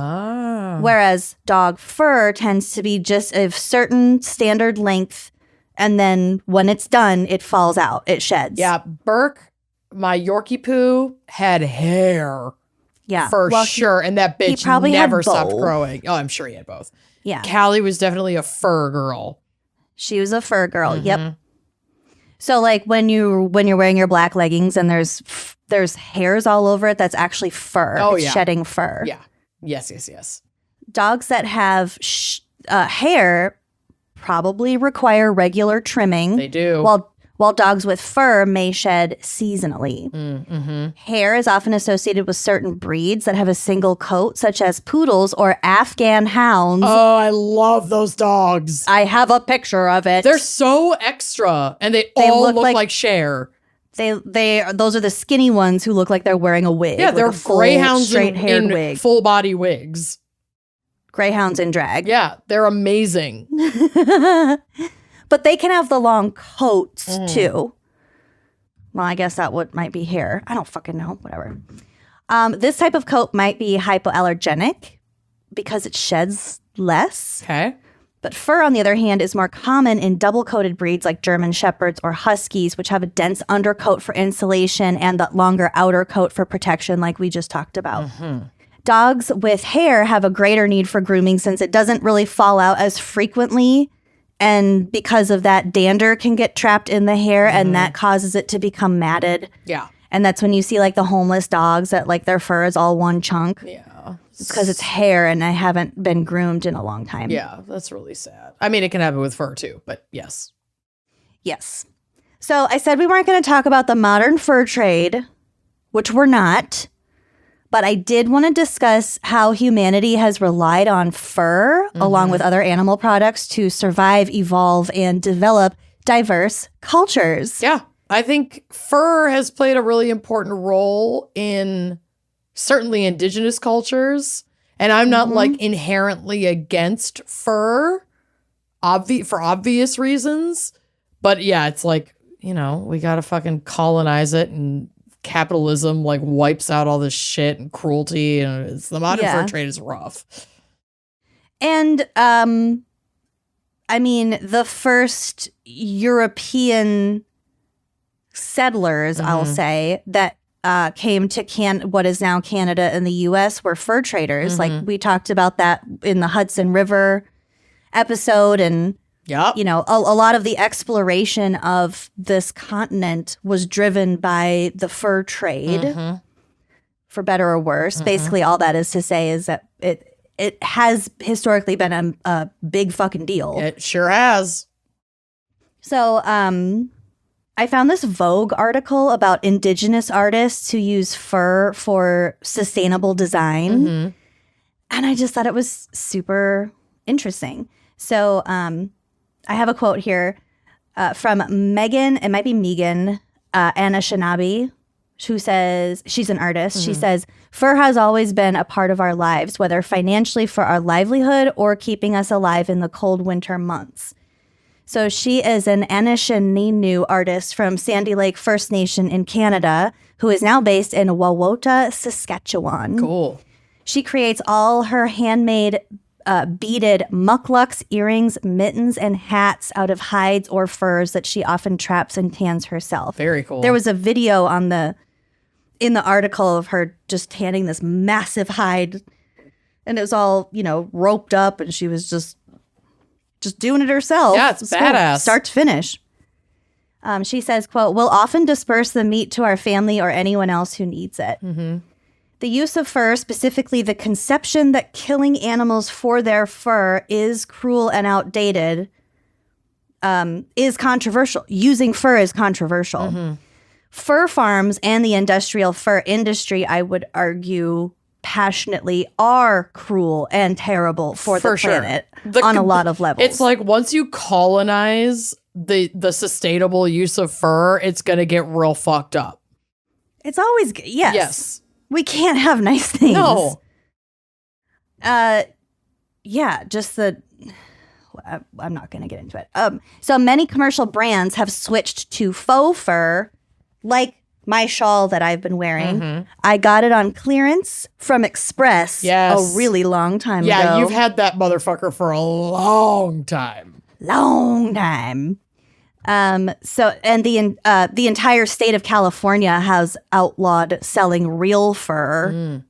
whereas dog fur tends to be just a certain standard length, and then when it's done, it falls out, it sheds. Yeah, Burke, my Yorkie poo, had hair. Yeah, for sure, and that bitch probably never had both. stopped growing. Oh, I'm sure he had both. Yeah, Callie was definitely a fur girl. She was a fur girl. Yep. So like when you're wearing your black leggings and there's hairs all over it, that's actually fur. Oh, it's shedding fur. Yeah. Yes. Dogs that have hair probably require regular trimming. They do. While dogs with fur may shed seasonally. Hair is often associated with certain breeds that have a single coat, such as poodles or Afghan hounds. Oh, I love those dogs. I have a picture of it. They're so extra, and they all look like Cher. Those are the skinny ones who look like they're wearing a wig. Yeah, they're greyhounds straight-haired in wig. full body wigs. Greyhounds in drag. Yeah, they're amazing. But they can have the long coats too. Well, I guess that might be hair. I don't fucking know. Whatever. This type of coat might be hypoallergenic because it sheds less. Okay. But fur, on the other hand, is more common in double-coated breeds like German Shepherds or Huskies, which have a dense undercoat for insulation and the longer outer coat for protection, like we just talked about. Dogs with hair have a greater need for grooming since it doesn't really fall out as frequently. And because of that, dander can get trapped in the hair and that causes it to become matted. Yeah. And that's when you see like the homeless dogs that like their fur is all one chunk. Yeah. It's because it's hair and I haven't been groomed in a long time. Yeah, that's really sad. I mean, it can happen with fur too, but yes. Yes. So I said we weren't going to talk about the modern fur trade, which we're not. But I did want to discuss how humanity has relied on fur along with other animal products to survive, evolve, and develop diverse cultures. Yeah. I think fur has played a really important role in certainly indigenous cultures. And I'm not like inherently against fur for obvious reasons. But yeah, it's like, we got to fucking colonize it, and capitalism like wipes out all this shit and cruelty, and the modern fur trade is rough. And I mean, the first European settlers, I'll say, that came to what is now Canada and the US were fur traders. Like we talked about that in the Hudson River episode, and a lot of the exploration of this continent was driven by the fur trade, for better or worse. Basically, all that is to say is that it has historically been a big fucking deal. It sure has. So, I found this Vogue article about indigenous artists who use fur for sustainable design, and I just thought it was super interesting. So, I have a quote here from Megan, it might be Megan, Anishinabe, who says, she's an artist. She says, fur has always been a part of our lives, whether financially for our livelihood or keeping us alive in the cold winter months. So she is an Anishinaabe artist from Sandy Lake First Nation in Canada, who is now based in Wawota, Saskatchewan. Cool. She creates all her handmade beaded mucklucks, earrings, mittens, and hats out of hides or furs that she often traps and tans herself. Very cool. There was a video in the article of her just tanning this massive hide, and it was all, roped up, and she was just doing it herself. Yeah, it's badass. Cool. Start to finish. She says, quote, "We'll often disperse the meat to our family or anyone else who needs it." The use of fur, specifically the conception that killing animals for their fur is cruel and outdated, is controversial. Using fur is controversial. Fur farms and the industrial fur industry, I would argue passionately, are cruel and terrible for the planet on a lot of levels. It's like once you colonize the sustainable use of fur, it's going to get real fucked up. It's always, yes. We can't have nice things. No. Yeah, just I'm not going to get into it. So many commercial brands have switched to faux fur, like my shawl that I've been wearing. I got it on clearance from Express a really long time ago. Yeah, you've had that motherfucker for a long time. So the entire state of California has outlawed selling real fur.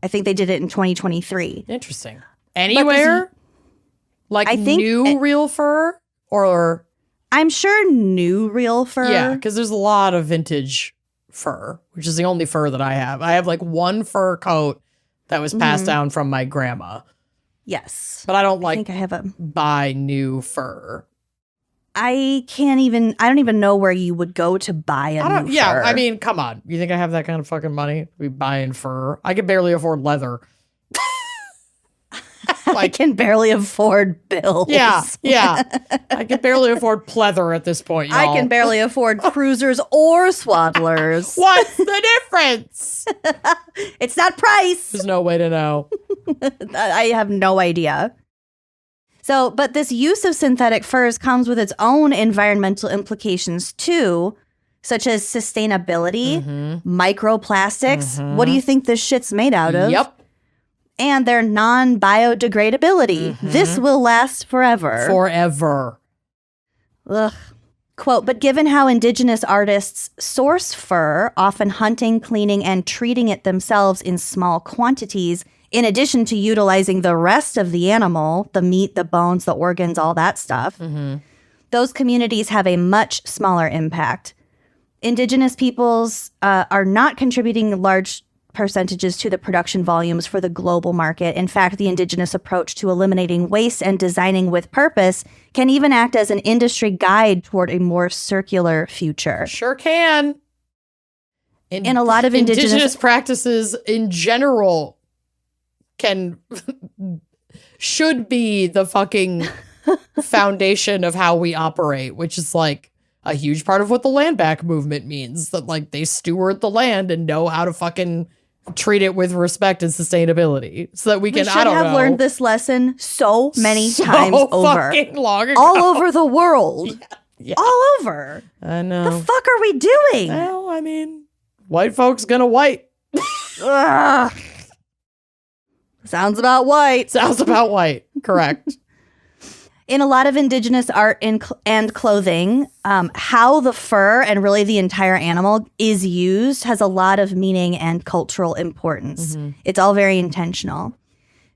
I think they did it in 2023. Interesting. Anywhere? I think new real fur? Or I'm sure new real fur. Yeah, because there's a lot of vintage fur, which is the only fur that I have. I have like one fur coat that was passed down from my grandma. Yes. But I don't buy new fur. I don't even know where you would go to buy new fur. Yeah, I mean, come on. You think I have that kind of fucking money to be buying fur? I can barely afford leather. I can barely afford bills. Yeah. I can barely afford pleather at this point, y'all. I can barely afford cruisers or swaddlers. What's the difference? It's not price. There's no way to know. I have no idea. So, but this use of synthetic furs comes with its own environmental implications too, such as sustainability, microplastics. What do you think this shit's made out of? Yep. And their non-biodegradability. This will last forever. Ugh. Quote, but given how indigenous artists source fur, often hunting, cleaning, and treating it themselves in small quantities, in addition to utilizing the rest of the animal, the meat, the bones, the organs, all that stuff, those communities have a much smaller impact. Indigenous peoples are not contributing large percentages to the production volumes for the global market. In fact, the indigenous approach to eliminating waste and designing with purpose can even act as an industry guide toward a more circular future. Sure can. In a lot of indigenous practices in general should be the fucking foundation of how we operate, which is like a huge part of what the land back movement means, that like they steward the land and know how to fucking treat it with respect and sustamovability, so that we can, I don't know, learned this lesson so many times over. Fucking long ago. All over the world. Yeah. All over. I know. The fuck are we doing? Well, I mean, white folks gonna white. Sounds about white. Sounds about white. Correct. In a lot of indigenous art and clothing, how the fur and really the entire animal is used has a lot of meaning and cultural importance. It's all very intentional.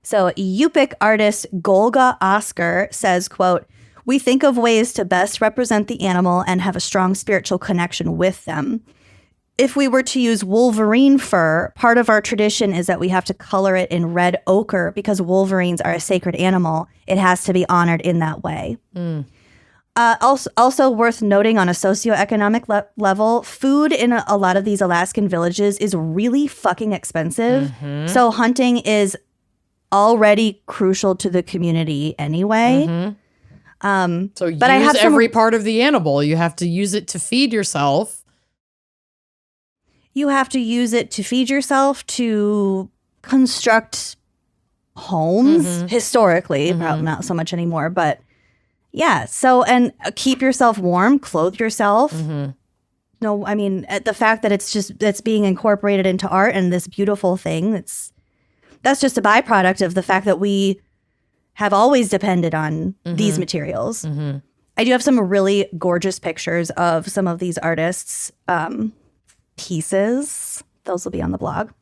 So Yupik artist Golga Oscar says, quote, we think of ways to best represent the animal and have a strong spiritual connection with them. If we were to use wolverine fur, part of our tradition is that we have to color it in red ochre because wolverines are a sacred animal. It has to be honored in that way. Also worth noting on a socioeconomic level, food in a lot of these Alaskan villages is really fucking expensive. So hunting is already crucial to the community anyway. So use every part of the animal. You have to use it to feed yourself. You have to use it to feed yourself, to construct homes, historically, probably not so much anymore, but yeah. So, and keep yourself warm, clothe yourself. No, I mean, the fact that it's being incorporated into art and this beautiful thing, that's just a byproduct of the fact that we have always depended on these materials. I do have some really gorgeous pictures of some of these artists' pieces. Those will be on the blog.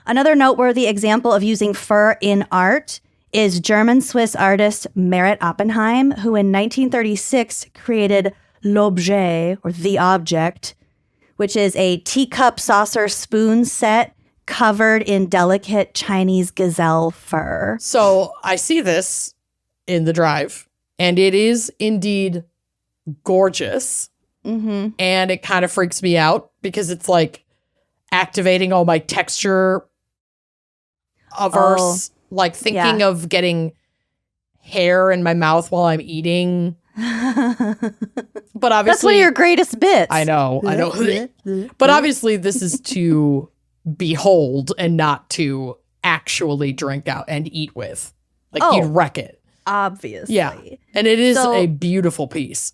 Another noteworthy example of using fur in art is German-Swiss artist Merit Oppenheim, who in 1936 created L'Objet, or The Object, which is a teacup saucer spoon set covered in delicate Chinese gazelle fur. So I see this in the drive, and it is indeed gorgeous. Mm-hmm. And it kind of freaks me out because it's like activating all my texture averse, like thinking of getting hair in my mouth while I'm eating. But obviously that's one of your greatest bits. I know. But obviously this is to behold and not to actually drink out and eat with. Like you'd wreck it. Obviously. Yeah. And it is a beautiful piece.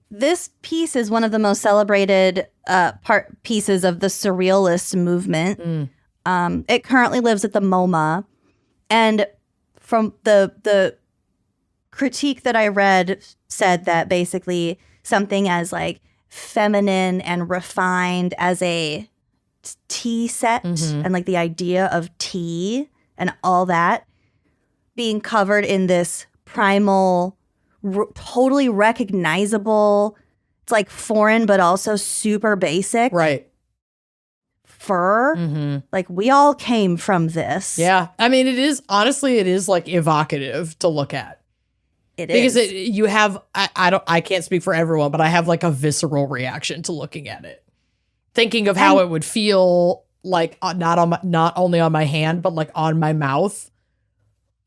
This piece is one of the most celebrated pieces of the Surrealist movement. It currently lives at the MoMA. And from the critique that I read said that basically something as like feminine and refined as a tea set and like the idea of tea and all that being covered in this primal, totally recognizable, it's like foreign but also super basic fur. Like we all came from this. Yeah. I mean, it is like evocative to look at. It is. Because you have, I can't speak for everyone, but I have like a visceral reaction to looking at it. Thinking of how it would feel like not only on my hand, but like on my mouth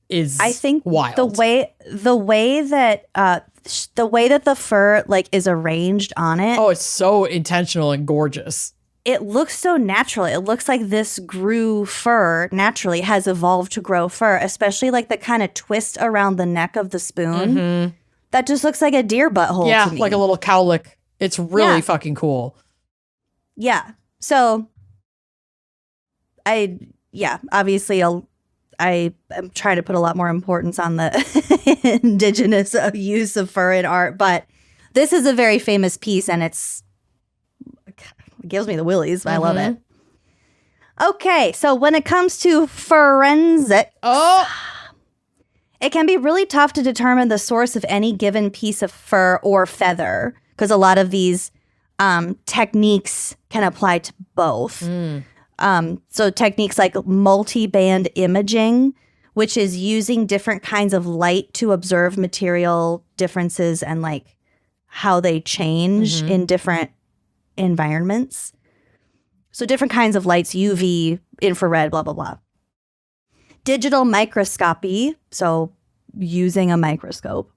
is I think wild. The way that the fur like is arranged on it. Oh, it's so intentional and gorgeous. It looks so natural. It looks like this grew fur naturally, has evolved to grow fur, especially like the kind of twist around the neck of the spoon. That just looks like a deer butthole to me. Like a little cowlick. It's really fucking cool. Yeah. So obviously I am trying to put a lot more importance on the indigenous use of fur in art, but this is a very famous piece and it gives me the willies. I love it. Okay, so when it comes to forensics, it can be really tough to determine the source of any given piece of fur or feather because a lot of these techniques can apply to both. So techniques like multi-band imaging, which is using different kinds of light to observe material differences and like how they change in different environments. So different kinds of lights, UV, infrared, blah, blah, blah. Digital microscopy, so using a microscope.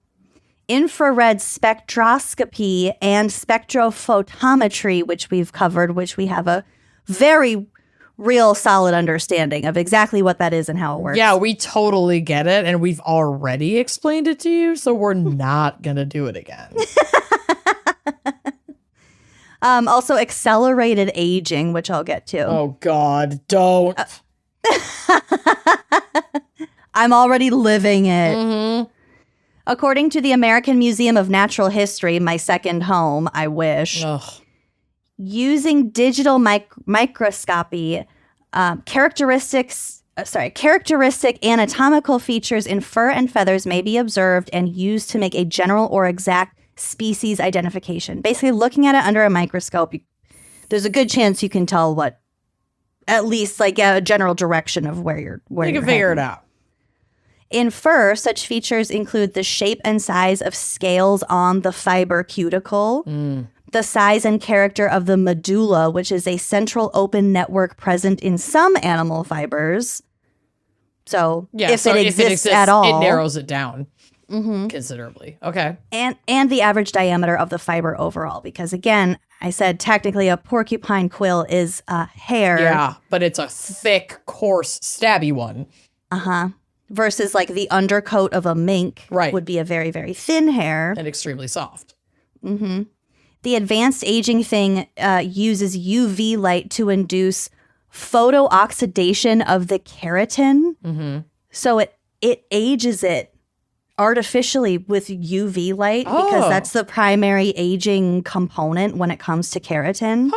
Infrared spectroscopy and spectrophotometry, which we've covered, which we have a very real solid understanding of exactly what that is and how it works. Yeah, we totally get it, and we've already explained it to you, so we're not going to do it again. Also accelerated aging, which I'll get to. Oh, God, don't. I'm already living it. According to the American Museum of Natural History, my second home, I wish, using digital microscopy, characteristic anatomical features in fur and feathers may be observed and used to make a general or exact species identification. Basically, looking at it under a microscope, there's a good chance you can tell what, at least like a general direction of where you're You can figure it out. In fur, such features include the shape and size of scales on the fiber cuticle, the size and character of the medulla, which is a central open network present in some animal fibers. So, if it exists at all, it narrows it down considerably. Okay. And the average diameter of the fiber overall, because again, I said technically a porcupine quill is a hair. Yeah, but it's a thick, coarse, stabby one. Versus like the undercoat of a mink would be a very, very thin hair. And extremely soft. The advanced aging thing uses UV light to induce photooxidation of the keratin. So it ages it artificially with UV light because that's the primary aging component when it comes to keratin.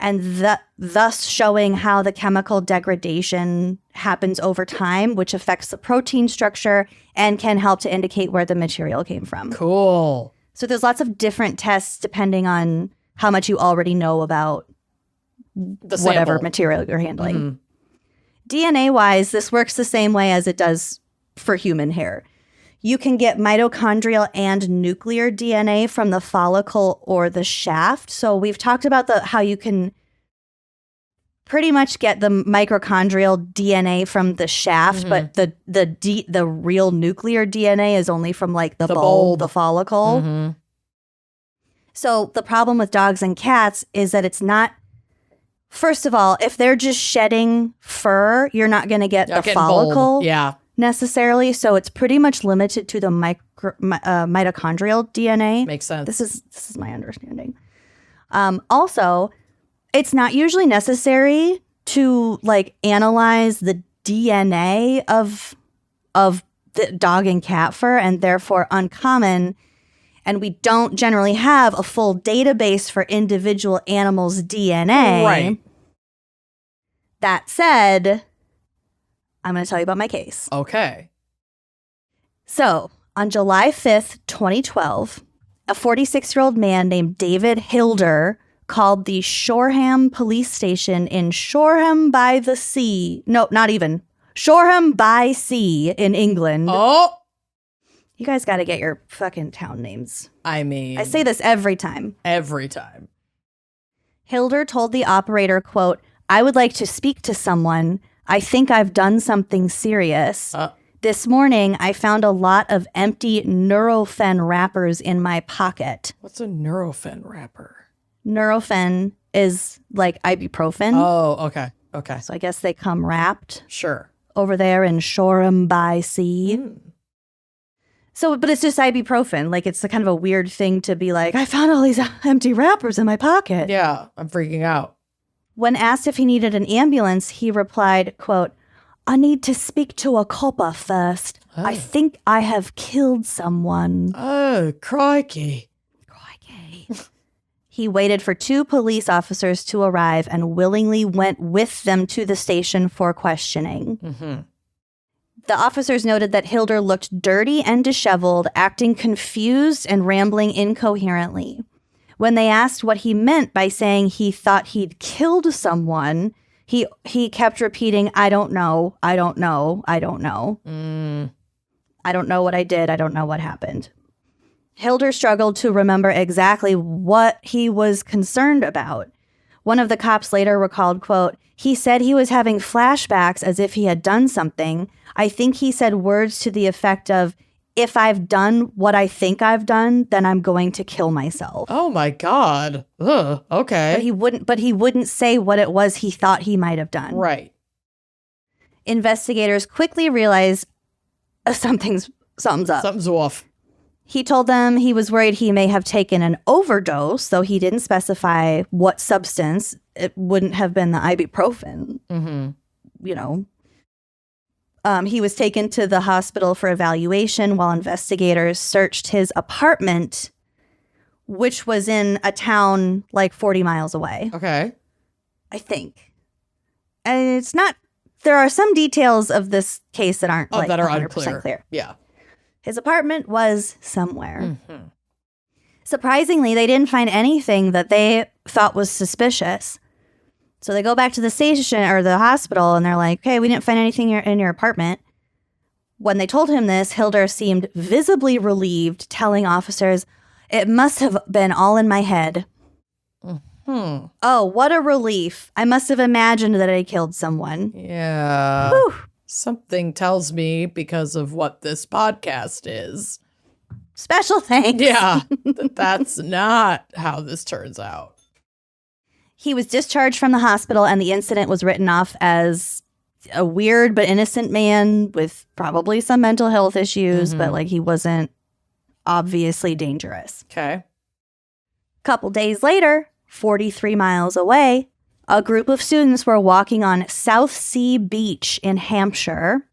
And thus showing how the chemical degradation happens over time, which affects the protein structure and can help to indicate where the material came from. Cool. So there's lots of different tests depending on how much you already know about whatever material you're handling. DNA-wise, this works the same way as it does for human hair. You can get mitochondrial and nuclear DNA from the follicle or the shaft. So we've talked about how you can pretty much get the mitochondrial DNA from the shaft, but the real nuclear DNA is only from like the bulb, the follicle. So the problem with dogs and cats is that it's not. First of all, if they're just shedding fur, you're not going to get the follicle. Yeah. Necessarily, so it's pretty much limited to the mitochondrial DNA. Makes sense. This is my understanding. Also, it's not usually necessary to like analyze the DNA of the dog and cat fur, and therefore uncommon. And we don't generally have a full database for individual animals' DNA. Right. That said, I'm going to tell you about my case. Okay. So, on July 5th, 2012, a 46-year-old man named David Hilder called the Shoreham police station in Shoreham-by-the-Sea. No, not even. Shoreham-by-Sea in England. Oh! You guys got to get your fucking town names. I mean... I say this every time. Every time. Hilder told the operator, quote, "I would like to speak to someone. I think I've done something serious. This morning, I found a lot of empty Nurofen wrappers in my pocket." What's a Nurofen wrapper? Nurofen is like ibuprofen. Oh, okay. Okay. So I guess they come wrapped. Sure. Over there in Shoreham-by-Sea. So, but it's just ibuprofen. Like, it's a kind of a weird thing to be like, I found all these empty wrappers in my pocket. Yeah, I'm freaking out. When asked if he needed an ambulance, he replied, quote, "I need to speak to a copper first. I think I have killed someone." Oh, crikey. Crikey. He waited for 2 police officers to arrive and willingly went with them to the station for questioning. The officers noted that Hilder looked dirty and disheveled, acting confused and rambling incoherently. When they asked what he meant by saying he thought he'd killed someone, he kept repeating, "I don't know, I don't know, I don't know. I don't know what I did, I don't know what happened." Hilder struggled to remember exactly what he was concerned about. One of the cops later recalled, quote, "He said he was having flashbacks as if he had done something. I think he said words to the effect of, 'If I've done what I think I've done, then I'm going to kill myself.'" Oh my God. Ugh, okay. But he wouldn't say what it was he thought he might have done. Right. Investigators quickly realized something's up. Something's off. He told them he was worried he may have taken an overdose, though he didn't specify what substance. It wouldn't have been the ibuprofen. You know. He was taken to the hospital for evaluation while investigators searched his apartment, which was in a town like 40 miles away. Okay. I think. And it's not, there are some details of this case that aren't like that are 100% unclear. clear. Yeah. His apartment was somewhere. Surprisingly, they didn't find anything that they thought was suspicious. So they go back to the station or the hospital and they're like, "Okay, we didn't find anything in your apartment." When they told him this, Hilder seemed visibly relieved, telling officers, "It must have been all in my head." Oh, what a relief. I must have imagined that I killed someone. Yeah. Whew. Something tells me, because of what this podcast is. Special thanks. Yeah. That's not how this turns out. He was discharged from the hospital and the incident was written off as a weird but innocent man with probably some mental health issues, but like he wasn't obviously dangerous. Okay. Couple days later, 43 miles away, a group of students were walking on South Sea Beach in Hampshire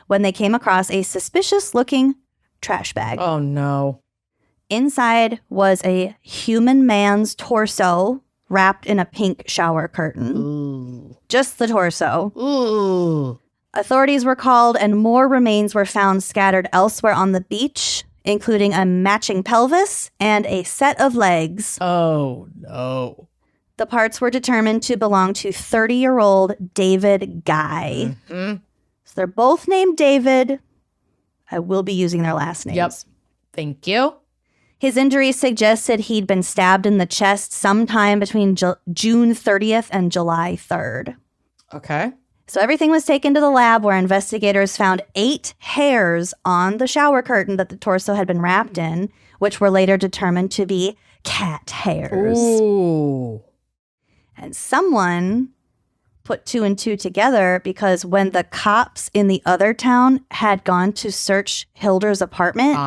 when they came across a suspicious-looking trash bag. Oh, no. Inside was a human man's torso wrapped in a pink shower curtain. Ooh. Just the torso. Ooh. Authorities were called and more remains were found scattered elsewhere on the beach, including a matching pelvis and a set of legs. Oh, no. The parts were determined to belong to 30-year-old David Guy. So they're both named David. I will be using their last names. Yep. Thank you. His injuries suggested he'd been stabbed in the chest sometime between June 30th and July 3rd. Okay. So everything was taken to the lab where investigators found 8 hairs on the shower curtain that the torso had been wrapped in, which were later determined to be cat hairs. Ooh. And someone put 2 and 2 together because when the cops in the other town had gone to search Hilder's apartment,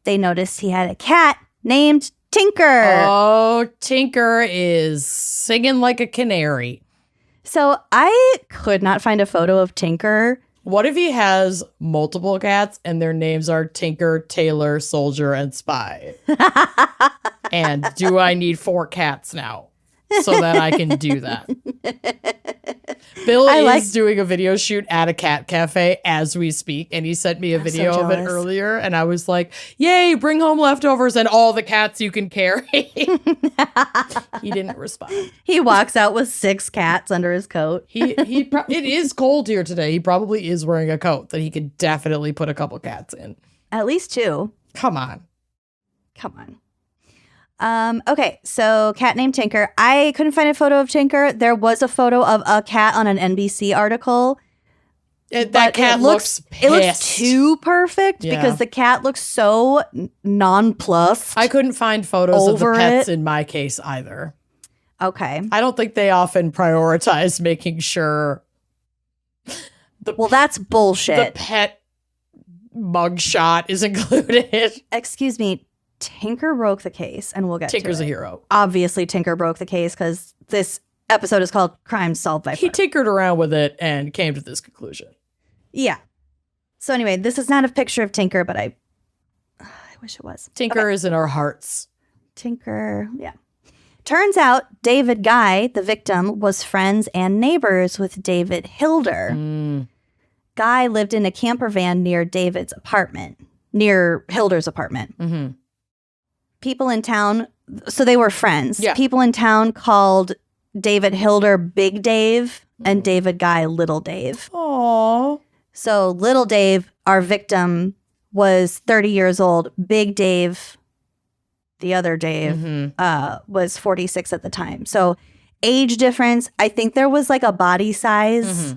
they noticed he had a cat named Tinker. Oh, Tinker is singing like a canary. So I could not find a photo of Tinker. What if he has multiple cats and their names are Tinker, Tailor, Soldier, and Spy? And do I need 4 cats now so that I can do that? Bill is doing a video shoot at a cat cafe as we speak, and he sent me a video of it earlier, and I was like, yay, bring home leftovers and all the cats you can carry. He didn't respond. He walks out with 6 cats under his coat. It is cold here today. He probably is wearing a coat that he could definitely put a couple cats in. At least 2. Come on. Okay, so cat named Tinker. I couldn't find a photo of Tinker. There was a photo of a cat on an NBC article. That cat looks pissed. It looks too perfect because the cat looks so nonplussed. I couldn't find photos of the pets in my case either. Okay. I don't think they often prioritize making sure. Well, that's bullshit. The pet mugshot is included. Excuse me. Tinker broke the case, and we'll get to it. Tinker's a hero. Obviously, Tinker broke the case because this episode is called Crimes Solved by Fur. He tinkered around with it and came to this conclusion. Yeah. So anyway, this is not a picture of Tinker, but I wish it was. Tinker is in our hearts. Tinker, yeah. Turns out David Guy, the victim, was friends and neighbors with David Hilder. Guy lived in a camper van near Hilder's apartment. Mm-hmm. People in town, so they were friends. Yeah. People in town called David Hilder Big Dave and David Guy Little Dave. Aww. So Little Dave, our victim, was 30 years old. Big Dave, the other Dave, was 46 at the time. So age difference, I think there was like a body size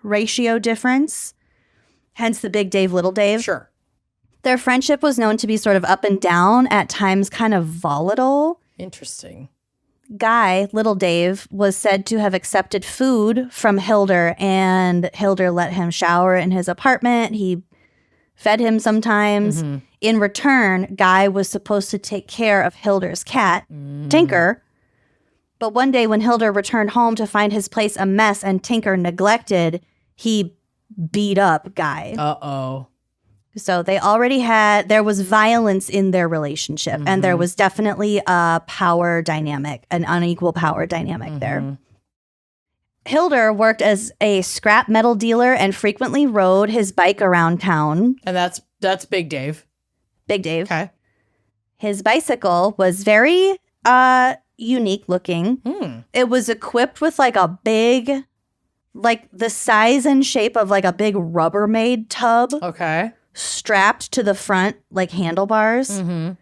ratio difference. Hence the Big Dave, Little Dave. Sure. Their friendship was known to be sort of up and down, at times kind of volatile. Interesting. Guy, Little Dave, was said to have accepted food from Hilder, and Hilder let him shower in his apartment. He fed him sometimes. In return, Guy was supposed to take care of Hilder's cat, Tinker. But one day when Hilder returned home to find his place a mess and Tinker neglected, he beat up Guy. Uh-oh. So they already there was violence in their relationship, and there was definitely a power dynamic, an unequal power dynamic there. Hilder worked as a scrap metal dealer and frequently rode his bike around town. And that's Big Dave. Big Dave. Okay. His bicycle was very unique looking. It was equipped with like a big, like the size and shape of like a big Rubbermaid tub. Okay. Strapped to the front like handlebars. And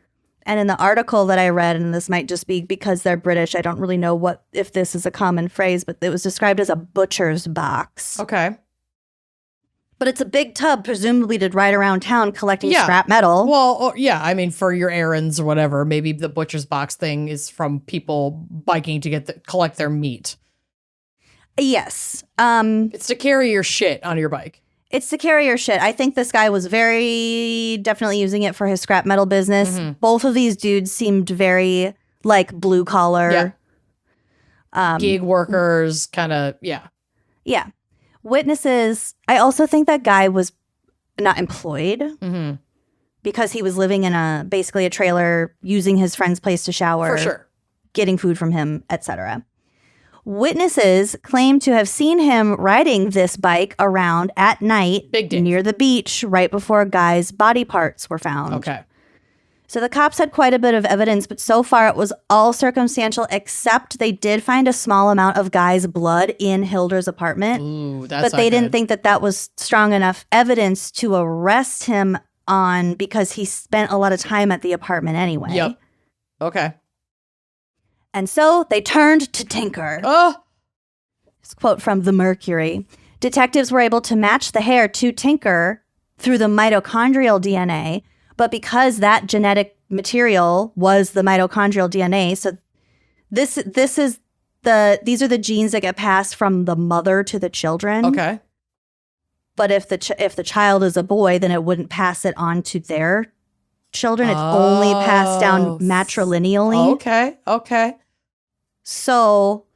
in the article that I read, and this might just be because they're British, I don't really know if this is a common phrase, but it was described as a butcher's box. Okay. But it's a big tub, presumably to ride around town collecting scrap metal. Well, I mean, for your errands or whatever, maybe the butcher's box thing is from people biking to collect their meat. Yes. It's to carry your shit on your bike. It's to carry your shit. I think this guy was very definitely using it for his scrap metal business. Both of these dudes seemed very like blue collar. Gig workers, kind of, yeah. Witnesses, I also think that guy was not employed because he was living in basically a trailer, using his friend's place to shower. For sure. Getting food from him, etc. Witnesses claim to have seen him riding this bike around at night near the beach right before Guy's body parts were found. Okay. So the cops had quite a bit of evidence, but so far it was all circumstantial, except they did find a small amount of Guy's blood in Hilder's apartment. Ooh, that's but they didn't think that was strong enough evidence to arrest him on, because he spent a lot of time at the apartment anyway. Yep. Okay. And so they turned to Tinker. Oh. This quote from the Mercury. Detectives were able to match the hair to Tinker through the mitochondrial DNA, but because that genetic material was the mitochondrial DNA, so these are the genes that get passed from the mother to the children. Okay. But if the child is a boy, then it wouldn't pass it on to their children. It's only passed down matrilineally. Okay. So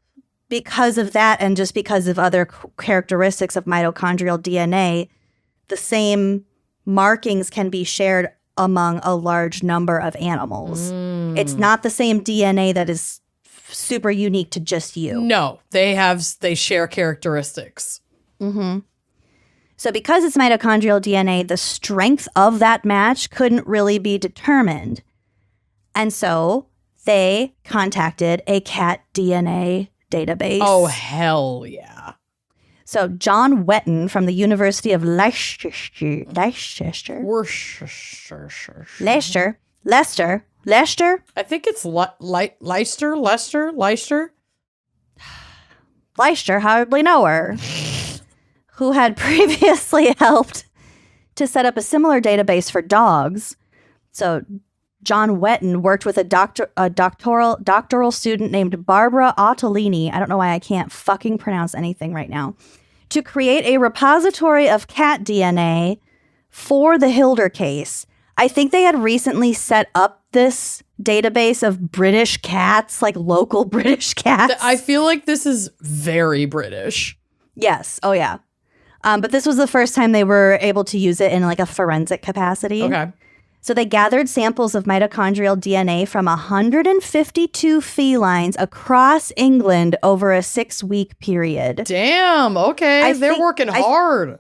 because of that, and just because of other characteristics of mitochondrial DNA, the same markings can be shared among a large number of animals. It's not the same DNA that is super unique to just you. No, they share characteristics. Mm-hmm. So because it's mitochondrial DNA, the strength of that match couldn't really be determined. And so they contacted a cat DNA database. Oh, hell yeah. So John Wetton from the University of Leicester. I think it's Leicester. Leicester, hardly know her. Who had previously helped to set up a similar database for dogs. So John Wetton worked with a doctoral student named Barbara Ottolini. I don't know why I can't fucking pronounce anything right now. To create a repository of cat DNA for the Hilder case. I think they had recently set up this database of British cats, like local British cats. I feel like this is very British. Yes. Oh, yeah. But this was the first time they were able to use it in like a forensic capacity. Okay. So they gathered samples of mitochondrial DNA from 152 felines across England over a 6-week period. Damn. Okay. They're working hard.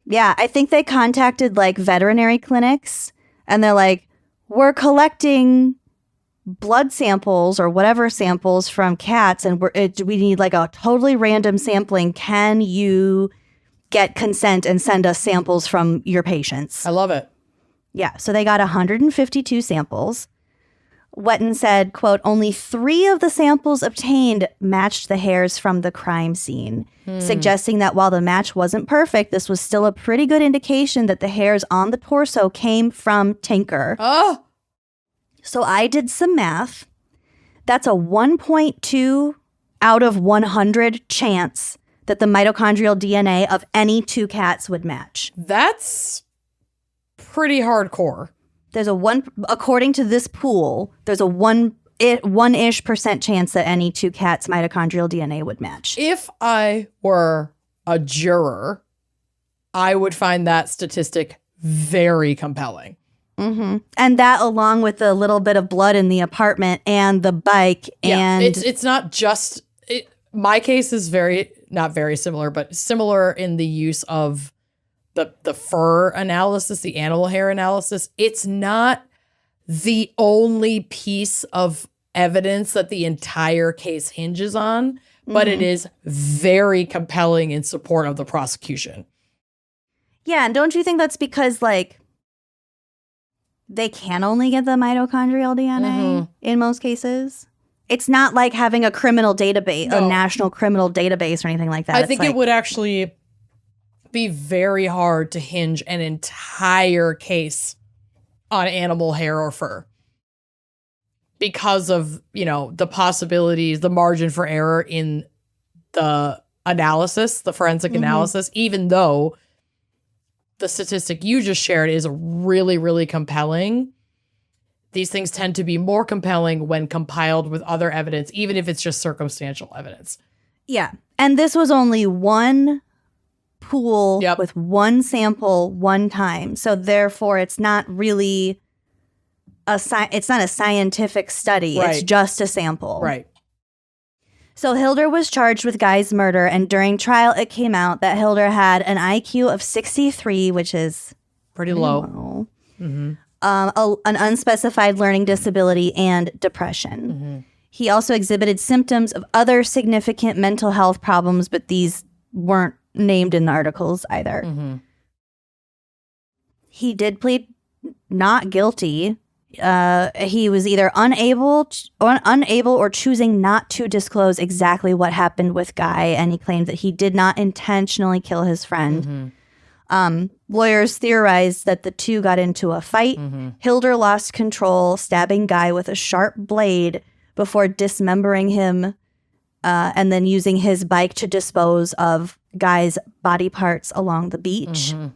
Yeah. I think they contacted like veterinary clinics and they're like, we're collecting blood samples or whatever samples from cats and we need like a totally random sampling. Can you get consent and send us samples from your patients? I love it. Yeah, so they got 152 samples. Wetton said, quote, only 3 of the samples obtained matched the hairs from the crime scene, suggesting that while the match wasn't perfect, this was still a pretty good indication that the hairs on the torso came from Tinker. Oh! So I did some math. That's a 1.2 out of 100 chance that the mitochondrial DNA of any 2 cats would match. That's pretty hardcore. There's according to this pool, there's a 1-ish% chance that any 2 cats' mitochondrial DNA would match. If I were a juror, I would find that statistic very compelling. Mm-hmm. And that, along with the little bit of blood in the apartment and the bike, and it's not just my case is not very similar, but similar in the use of the fur analysis, the animal hair analysis. It's not the only piece of evidence that the entire case hinges on, but it is very compelling in support of the prosecution. Yeah, and don't you think that's because, like, they can only get the mitochondrial DNA in most cases? It's not like having a criminal database, a national criminal database or anything like that. I think it would actually be very hard to hinge an entire case on animal hair or fur because of, the possibilities, the margin for error in the analysis, the forensic analysis, even though the statistic you just shared is really, really compelling. These things tend to be more compelling when compiled with other evidence, even if it's just circumstantial evidence. Yeah. And this was only one pool with one sample one time. So therefore it's not really it's not a scientific study. Right. It's just a sample. Right. So Hilder was charged with Guy's murder, and during trial it came out that Hilder had an IQ of 63, which is pretty low. an unspecified learning disability, and depression. Mm-hmm. He also exhibited symptoms of other significant mental health problems, but these weren't named in the articles either. Mm-hmm. He did plead not guilty. He was either unable or choosing not to disclose exactly what happened with Guy, and he claimed that he did not intentionally kill his friend. Mm-hmm. Lawyers theorized that the two got into a fight. Mm-hmm. Hilder lost control, stabbing Guy with a sharp blade before dismembering him, and then using his bike to dispose of Guy's body parts along the beach. Mm-hmm.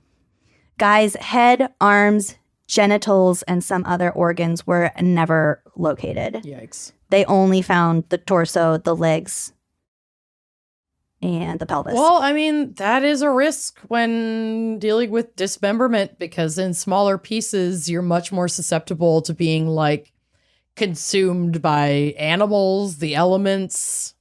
Guy's head, arms, genitals, and some other organs were never located. Yikes. They only found the torso, the legs, and the pelvis. Well, I mean, that is a risk when dealing with dismemberment, because in smaller pieces, you're much more susceptible to being like consumed by animals, the elements,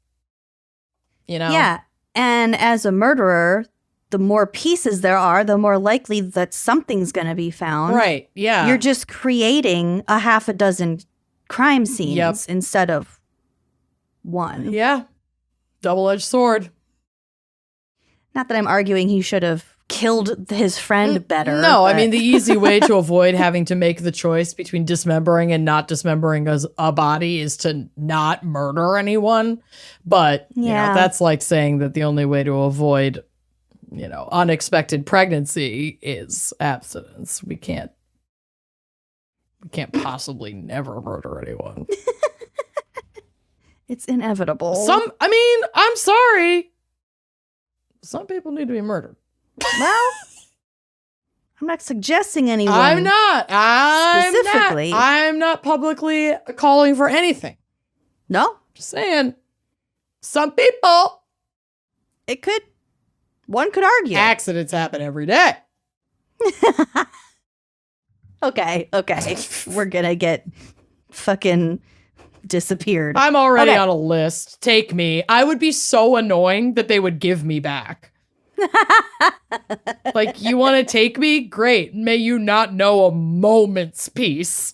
you know? Yeah. And as a murderer, the more pieces there are, the more likely that something's going to be found. Right. Yeah. You're just creating a half a dozen crime scenes instead of one. Yeah. Double-edged sword. Not that I'm arguing he should have killed his friend better. No, I mean, the easy way to avoid having to make the choice between dismembering and not dismembering as a body is to not murder anyone. But, you know, that's like saying that the only way to avoid, you know, unexpected pregnancy is abstinence. We can't possibly never murder anyone. It's inevitable. I'm sorry. Some people need to be murdered. Well, I'm not suggesting anyone. I'm not publicly calling for anything. No. Just saying. Some people. One could argue. Accidents happen every day. Okay. We're gonna get fucking disappeared. I'm already on a list. Take me. I would be so annoying that they would give me back. Like, you want to take me? Great. May you not know a moment's peace.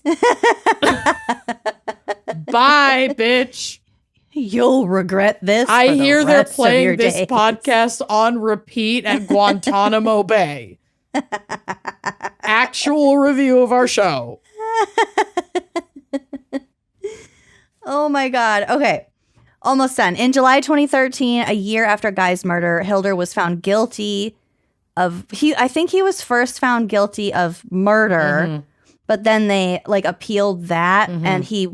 Bye, bitch. You'll regret this. I hear they're playing this podcast on repeat at Guantanamo Bay. Actual review of our show. Oh my God. Okay. Almost done. In July 2013, a year after Guy's murder, Hilder was found guilty of, I think he was first found guilty of murder, but then they like appealed that, and he,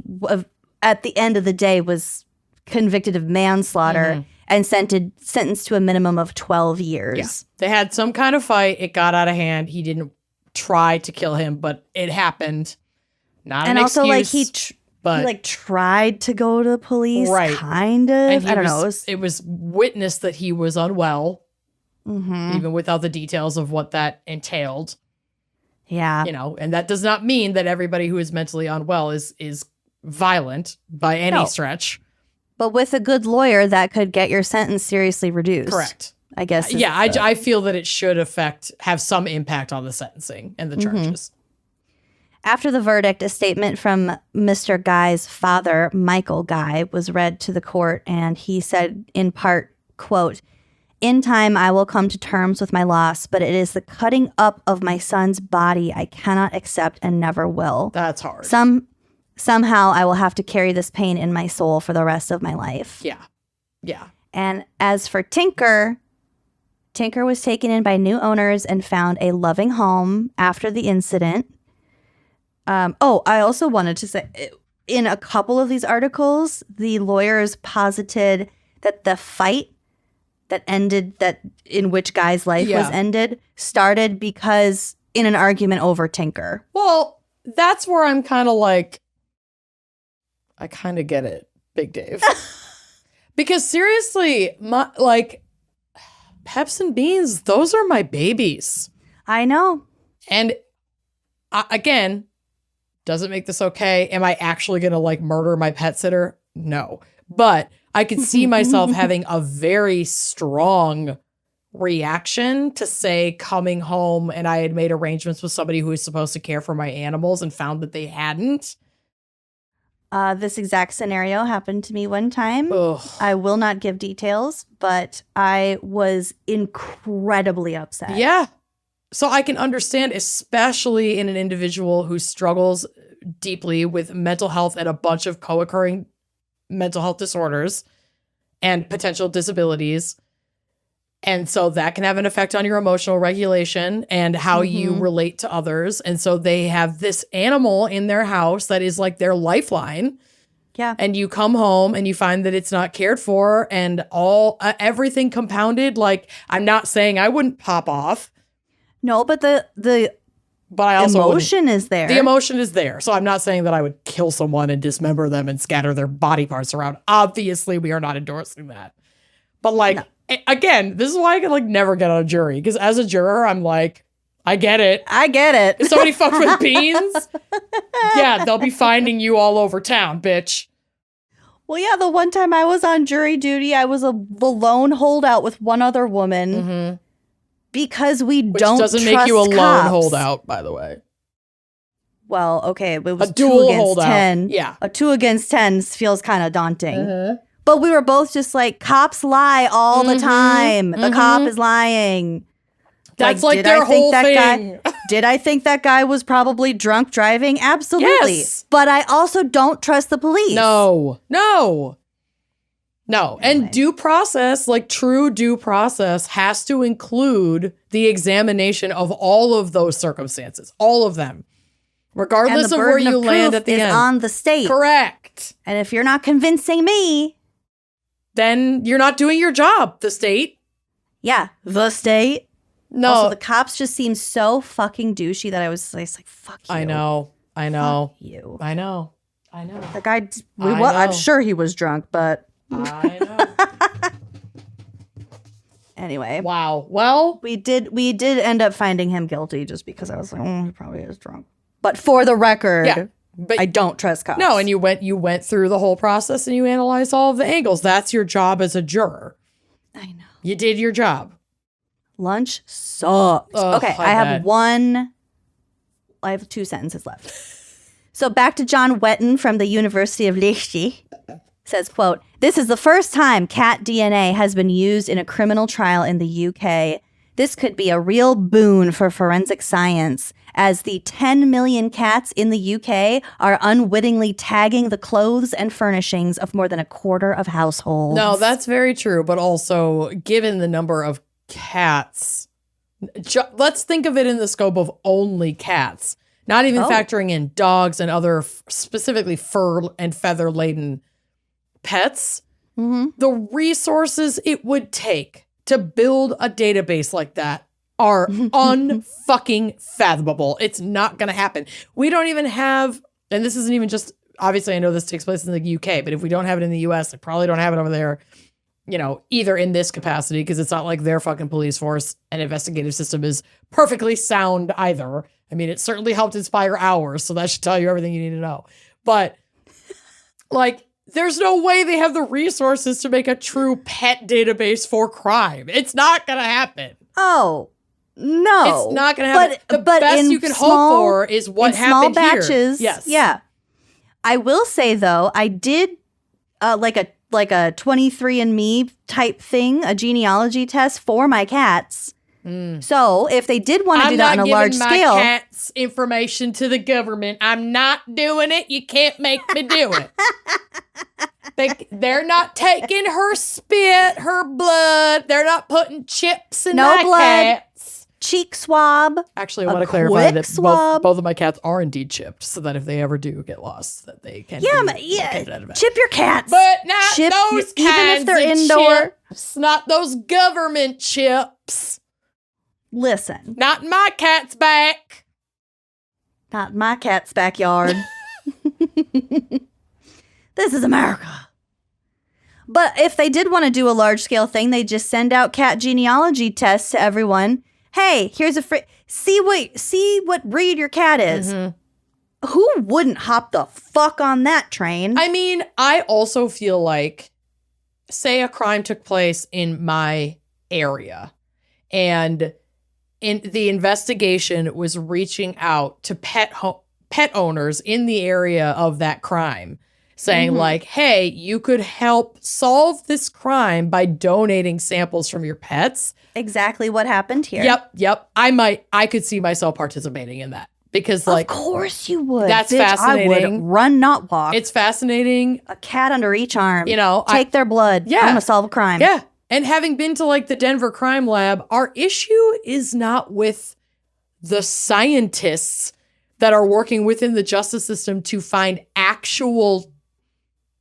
at the end of the day, was convicted of manslaughter and sentenced to a minimum of 12 years. Yeah. They had some kind of fight. It got out of hand. He didn't try to kill him, but it happened. Not an excuse. And also, like, he tried to go to the police, right? Kind of. I don't know. It was witnessed that he was unwell, even without the details of what that entailed. Yeah, you know, and that does not mean that everybody who is mentally unwell is violent by any stretch. But with a good lawyer, that could get your sentence seriously reduced. Correct. I guess. Yeah, I feel that it should have some impact on the sentencing and the charges. After the verdict, a statement from Mr. Guy's father, Michael Guy, was read to the court, and he said in part, quote, "In time, I will come to terms with my loss, but it is the cutting up of my son's body I cannot accept and never will. That's hard. Somehow I will have to carry this pain in my soul for the rest of my life." Yeah. Yeah. And as for Tinker was taken in by new owners and found a loving home after the incident. I also wanted to say, in a couple of these articles, the lawyers posited that the fight in which Guy's life was ended started because in an argument over Tinker. Well, that's where I'm kind of like, I kind of get it, Big Dave. Because seriously, Peps and Beans, those are my babies. I know. And again, doesn't make this okay. Am I actually going to like murder my pet sitter? No. But I could see myself having a very strong reaction to say coming home and I had made arrangements with somebody who was supposed to care for my animals and found that they hadn't. This exact scenario happened to me one time. Ugh. I will not give details, but I was incredibly upset. Yeah. So I can understand, especially in an individual who struggles deeply with mental health and a bunch of co-occurring mental health disorders and potential disabilities. And so that can have an effect on your emotional regulation and how you relate to others. And so they have this animal in their house that is like their lifeline. Yeah. And you come home and you find that it's not cared for and everything compounded. Like, I'm not saying I wouldn't pop off. No, but the But I also emotion is there. The emotion is there. So I'm not saying that I would kill someone and dismember them and scatter their body parts around. Obviously, we are not endorsing that. But like, again, this is why I could like never get on a jury. Because as a juror, I'm like, I get it. If somebody fucked with beans, yeah, they'll be finding you all over town, bitch. Well, yeah, the one time I was on jury duty, I was the lone holdout with one other woman because we don't trust Which doesn't make you a lone cops. holdout, by the way. Well, okay, it was A dual 2 against holdout. 10. Yeah. A 2 against 10 feels kind of daunting. But we were both just like, cops lie all the time. The cop is lying. That's like their whole thing. Did I think that guy was probably drunk driving? Absolutely. Yes. But I also don't trust the police. No. And due process, like true due process, has to include the examination of all of those circumstances, all of them, regardless of where you land at the end. Is on the state. Correct. And if you're not convincing me, then you're not doing your job, the state. Yeah, the state. No. Also, the cops just seem so fucking douchey that I was like fuck you. I know. Fuck you. I know. The guy, I'm sure he was drunk, but. I know. Anyway. Wow. Well, we did end up finding him guilty just because I was like, he probably is drunk. But for the record, but I don't trust cops. No, and you went through the whole process and you analyzed all of the angles. That's your job as a juror. I know. You did your job. Lunch sucked. Oh, okay, I have 2 sentences left. So back to John Wetton from the University of Leicester. Says, quote, "This is the first time cat DNA has been used in a criminal trial in the UK. This could be a real boon for forensic science, as the 10 million cats in the UK are unwittingly tagging the clothes and furnishings of more than a quarter of households." No, that's very true. But also, given the number of cats, let's think of it in the scope of only cats, not even factoring in dogs and other specifically fur and feather laden pets. The resources it would take to build a database like that are unfucking fathomable. It's not going to happen. We don't even have, and this isn't even just, obviously I know this takes place in the UK, but if we don't have it in the US, I probably don't have it over there, you know, either in this capacity, because it's not like their fucking police force and investigative system is perfectly sound either. I mean, it certainly helped inspire ours, so that should tell you everything you need to know. But like, there's no way they have the resources to make a true pet database for crime. It's not going to happen. Oh, no. It's not going to happen. The but best you can hope for is what happened small batches, here. Yes. Yeah. I will say, though, I did like a 23andMe type thing, a genealogy test for my cats. So if they did want to do that on a large scale. I'm not giving my cats information to the government. I'm not doing it. You can't make me do it. They're not taking her spit, her blood. They're not putting chips in my cats. Cheek swab. Actually, I want to clarify that both of my cats are indeed chipped, so that if they ever do get lost, that they can chip your cats. But not those kinds even if they're indoor. Chips, not those government chips. Listen. Not in my cat's back. Not in my cat's backyard. This is America. But if they did want to do a large scale thing, they just send out cat genealogy tests to everyone. Hey, here's see what breed your cat is. Who wouldn't hop the fuck on that train? I mean, I also feel like, say a crime took place in my area, And the investigation was reaching out to pet owners in the area of that crime, saying like, hey, you could help solve this crime by donating samples from your pets. Exactly what happened here. Yep. I could see myself participating in that because like, of course you would. That's Bitch, fascinating. I would run, not walk. It's fascinating. A cat under each arm. You know, take their blood. Yeah. I'm going to solve a crime. Yeah. And having been to like the Denver crime lab, our issue is not with the scientists that are working within the justice system to find actual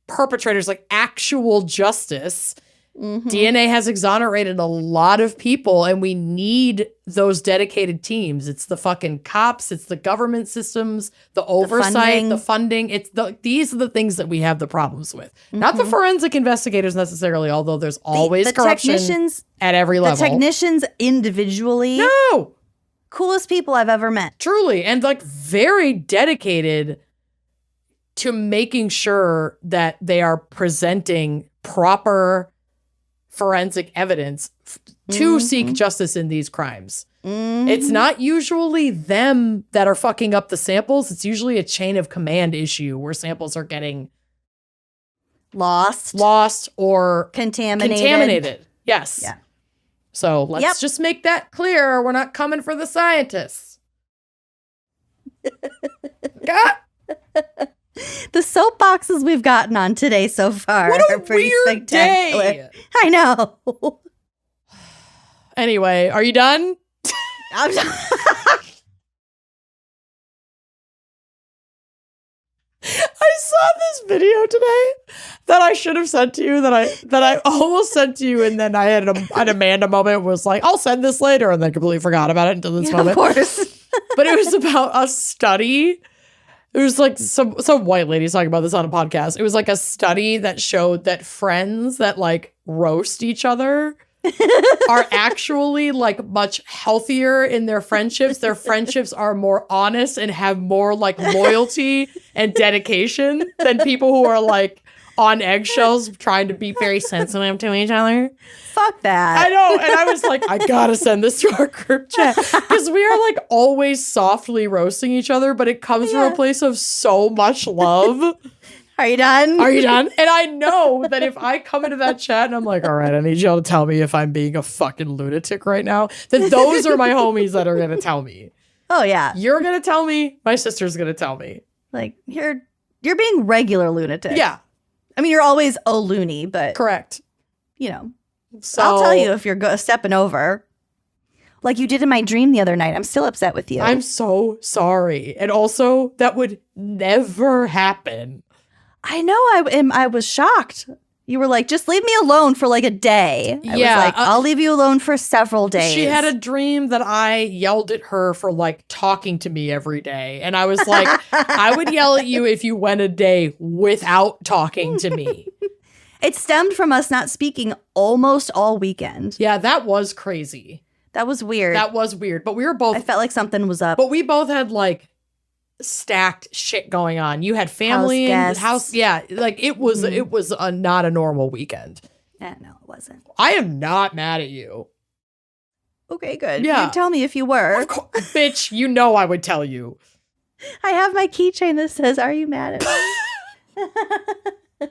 perpetrators, like actual justice. DNA has exonerated a lot of people, and we need those dedicated teams. It's the fucking cops, it's the government systems, the oversight, the funding. These are the things that we have the problems with. Not the forensic investigators necessarily, although there's always the corruption technicians at every level. The technicians individually. No. Coolest people I've ever met. Truly. And like very dedicated to making sure that they are presenting proper forensic evidence to seek justice in these crimes. It's not usually them that are fucking up the samples. It's usually a chain of command issue where samples are getting lost or contaminated. Yes. Yeah. So let's just make that clear. We're not coming for the scientists. The soapboxes we've gotten on today so far are pretty spectacular. Day. I know. Anyway, are you done? I'm done. I saw this video today that I should have sent to you that I almost sent to you, and then I had an Amanda moment, was like, I'll send this later, and then completely forgot about it until this moment. Of course. But it was about a study. It was like some white ladies talking about this on a podcast. It was like a study that showed that friends that like roast each other are actually like much healthier in their friendships. Their friendships are more honest and have more like loyalty and dedication than people who are like on eggshells trying to be very sensitive to each other. Fuck that. I know. And I was like, I gotta send this to our group chat. Because we are like always softly roasting each other, but it comes from a place of so much love. Are you done? Are you done? And I know that if I come into that chat and I'm like, all right, I need y'all to tell me if I'm being a fucking lunatic right now, that those are my homies that are going to tell me. Oh, yeah. You're going to tell me. My sister's going to tell me. Like, you're being regular lunatic. Yeah. I mean, you're always a loony, but. Correct. You know. So, I'll tell you if you're stepping over. Like you did in my dream the other night. I'm still upset with you. I'm so sorry. And also, that would never happen. I know. I was shocked. You were like, just leave me alone for like a day. I was like, I'll leave you alone for several days. She had a dream that I yelled at her for like talking to me every day. And I was like, I would yell at you if you went a day without talking to me. It stemmed from us not speaking almost all weekend. Yeah, that was crazy. That was weird. But we were both. I felt like something was up. But we both had like stacked shit going on. You had family and house. Yeah, like it was. It was not a normal weekend. No, it wasn't. I am not mad at you. Okay, good. Yeah. You'd tell me if you were. Bitch, you know I would tell you. I have my keychain that says, "Are you mad at me?"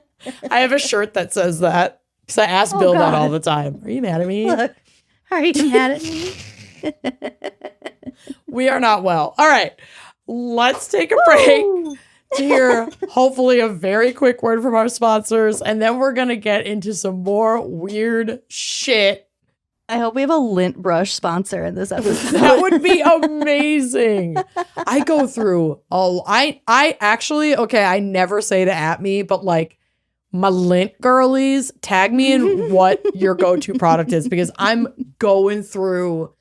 I have a shirt that says that because I ask Bill that all the time. Are you mad at me? Look, are you mad at me? We are not well. All right. Let's take a break to hear hopefully a very quick word from our sponsors, and then we're going to get into some more weird shit. I hope we have a lint brush sponsor in this episode. That would be amazing. I go through I actually, okay, I never say to at me, but like my lint girlies, tag me in what your go-to product is, because I'm going through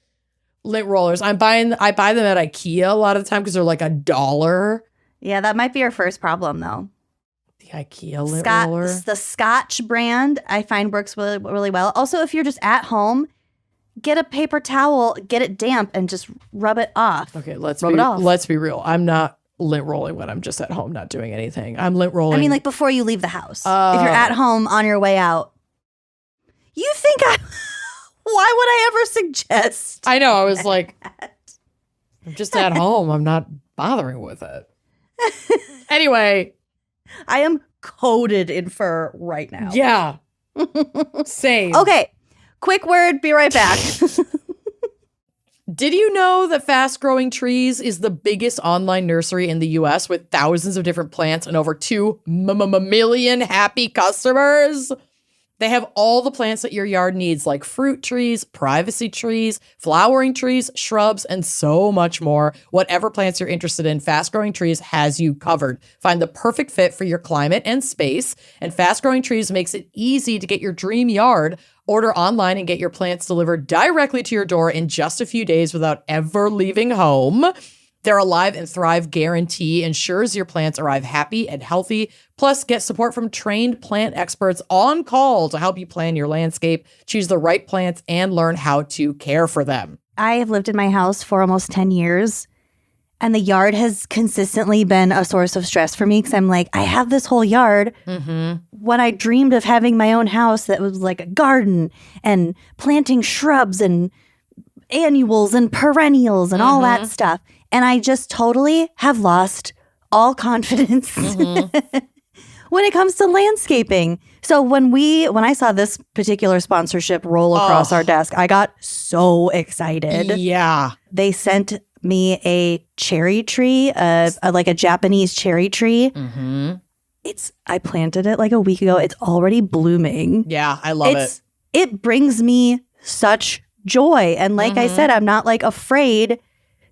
lint rollers. I buy them at IKEA a lot of the time because they're like $1. Yeah, that might be our first problem, though. The IKEA lint roller. The Scotch brand, I find works really, really well. Also, if you're just at home, get a paper towel, get it damp, and just rub it off. Okay, let's be real. I'm not lint rolling when I'm just at home, not doing anything. I'm lint rolling. I mean, like before you leave the house. If you're at home on your way out. You think Why would I ever suggest? I know. I was like, I'm just at home. I'm not bothering with it. Anyway. I am coated in fur right now. Yeah. Same. Okay. Quick word. Be right back. Did you know that Fast Growing Trees is the biggest online nursery in the US with thousands of different plants and over 2 million happy customers? They have all the plants that your yard needs, like fruit trees, privacy trees, flowering trees, shrubs, and so much more. Whatever plants you're interested in, Fast Growing Trees has you covered. Find the perfect fit for your climate and space. And Fast Growing Trees makes it easy to get your dream yard. Order online and get your plants delivered directly to your door in just a few days without ever leaving home. Their Alive and Thrive guarantee ensures your plants arrive happy and healthy. Plus, get support from trained plant experts on call to help you plan your landscape, choose the right plants, and learn how to care for them. I have lived in my house for almost 10 years, and the yard has consistently been a source of stress for me because I'm like, I have this whole yard. Mm-hmm. When I dreamed of having my own house that was like a garden and planting shrubs and annuals and perennials and all that stuff. And I just totally have lost all confidence when it comes to landscaping. So when I saw this particular sponsorship roll across our desk, I got so excited. Yeah. They sent me a cherry tree, like a Japanese cherry tree. Mm-hmm. I planted it like a week ago. It's already blooming. Yeah, I love it. It brings me such joy. And like I said, I'm not like afraid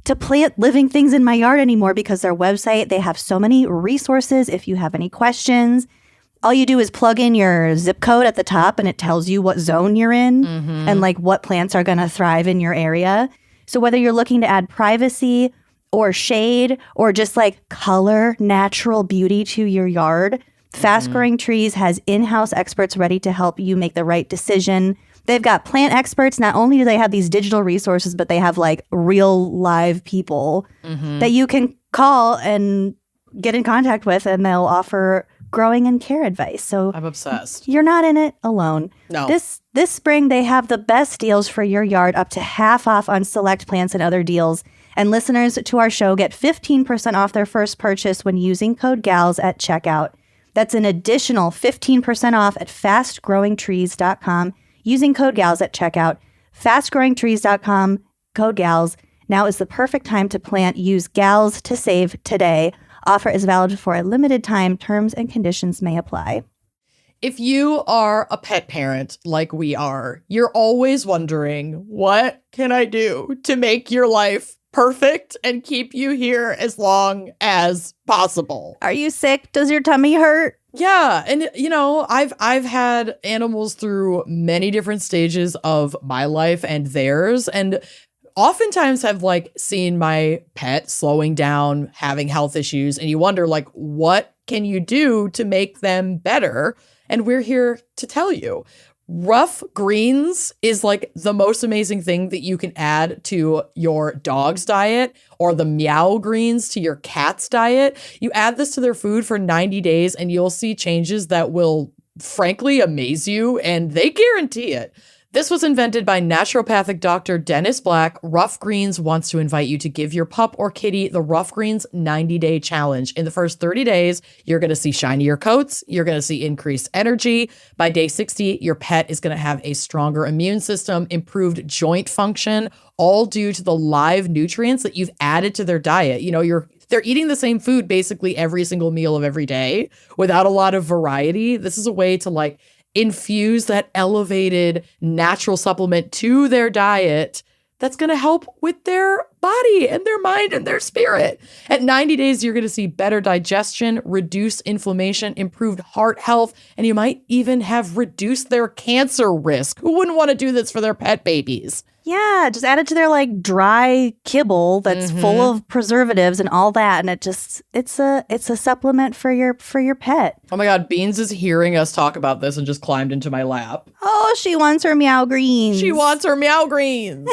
to plant living things in my yard anymore because their website, they have so many resources. If you have any questions, all you do is plug in your zip code at the top and it tells you what zone you're in and like what plants are going to thrive in your area. So whether you're looking to add privacy or shade or just like color, natural beauty to your yard, Fast Growing Trees has in-house experts ready to help you make the right decision. They've got plant experts. Not only do they have these digital resources, but they have like real live people that you can call and get in contact with, and they'll offer growing and care advice. So I'm obsessed. You're not in it alone. No. This spring, they have the best deals for your yard, up to half off on select plants and other deals. And listeners to our show get 15% off their first purchase when using code GALS at checkout. That's an additional 15% off at fastgrowingtrees.com. Using code GALS at checkout. Fastgrowingtrees.com, code GALS. Now is the perfect time to plant. Use GALS to save today. Offer is valid for a limited time. Terms and conditions may apply. If you are a pet parent like we are, you're always wondering, what can I do to make your life perfect and keep you here as long as possible? Are you sick? Does your tummy hurt? Yeah. And, you know, I've had animals through many different stages of my life and theirs. And oftentimes have like seen my pet slowing down, having health issues. And you wonder, like, what can you do to make them better? And we're here to tell you. Rough greens is like the most amazing thing that you can add to your dog's diet, or the meow greens to your cat's diet. You add this to their food for 90 days and you'll see changes that will frankly amaze you, and they guarantee it. This was invented by naturopathic Dr. Dennis Black. Rough Greens wants to invite you to give your pup or kitty the Rough Greens 90-day challenge. In the first 30 days, you're going to see shinier coats. You're going to see increased energy. By day 60, your pet is going to have a stronger immune system, improved joint function, all due to the live nutrients that you've added to their diet. You know, they're eating the same food basically every single meal of every day without a lot of variety. This is a way to like infuse that elevated natural supplement to their diet that's going to help with their body and their mind and their spirit. At 90 days, you're going to see better digestion, reduced inflammation, improved heart health, and you might even have reduced their cancer risk. Who wouldn't want to do this for their pet babies? Yeah, just add it to their like dry kibble that's full of preservatives and all that, and it's a supplement for your pet. Oh my God, Beans is hearing us talk about this and just climbed into my lap. Oh, she wants her meow greens. She wants her meow greens.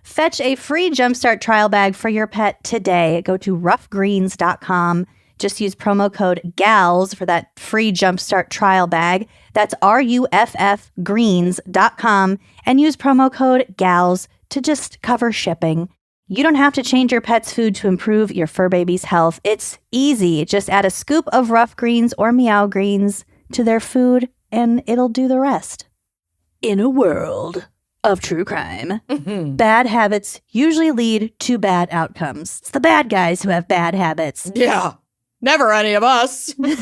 Fetch a free Jumpstart trial bag for your pet today. Go to roughgreens.com Just use promo code GALS for that free Jumpstart trial bag. That's ruffgreens.com and use promo code GALS to just cover shipping. You don't have to change your pet's food to improve your fur baby's health. It's easy. Just add a scoop of Rough Greens or Meow Greens to their food and it'll do the rest. In a world of true crime, bad habits usually lead to bad outcomes. It's the bad guys who have bad habits. Yeah. Never any of us. But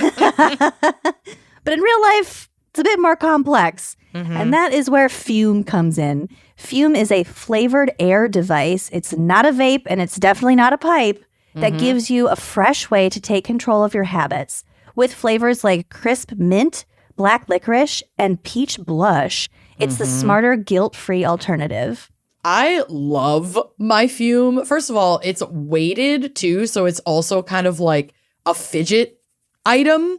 in real life, it's a bit more complex. And that is where Fume comes in. Fume is a flavored air device. It's not a vape and it's definitely not a pipe that gives you a fresh way to take control of your habits. With flavors like crisp mint, black licorice, and peach blush, it's the smarter, guilt-free alternative. I love my Fume. First of all, it's weighted too, so it's also kind of like a fidget item,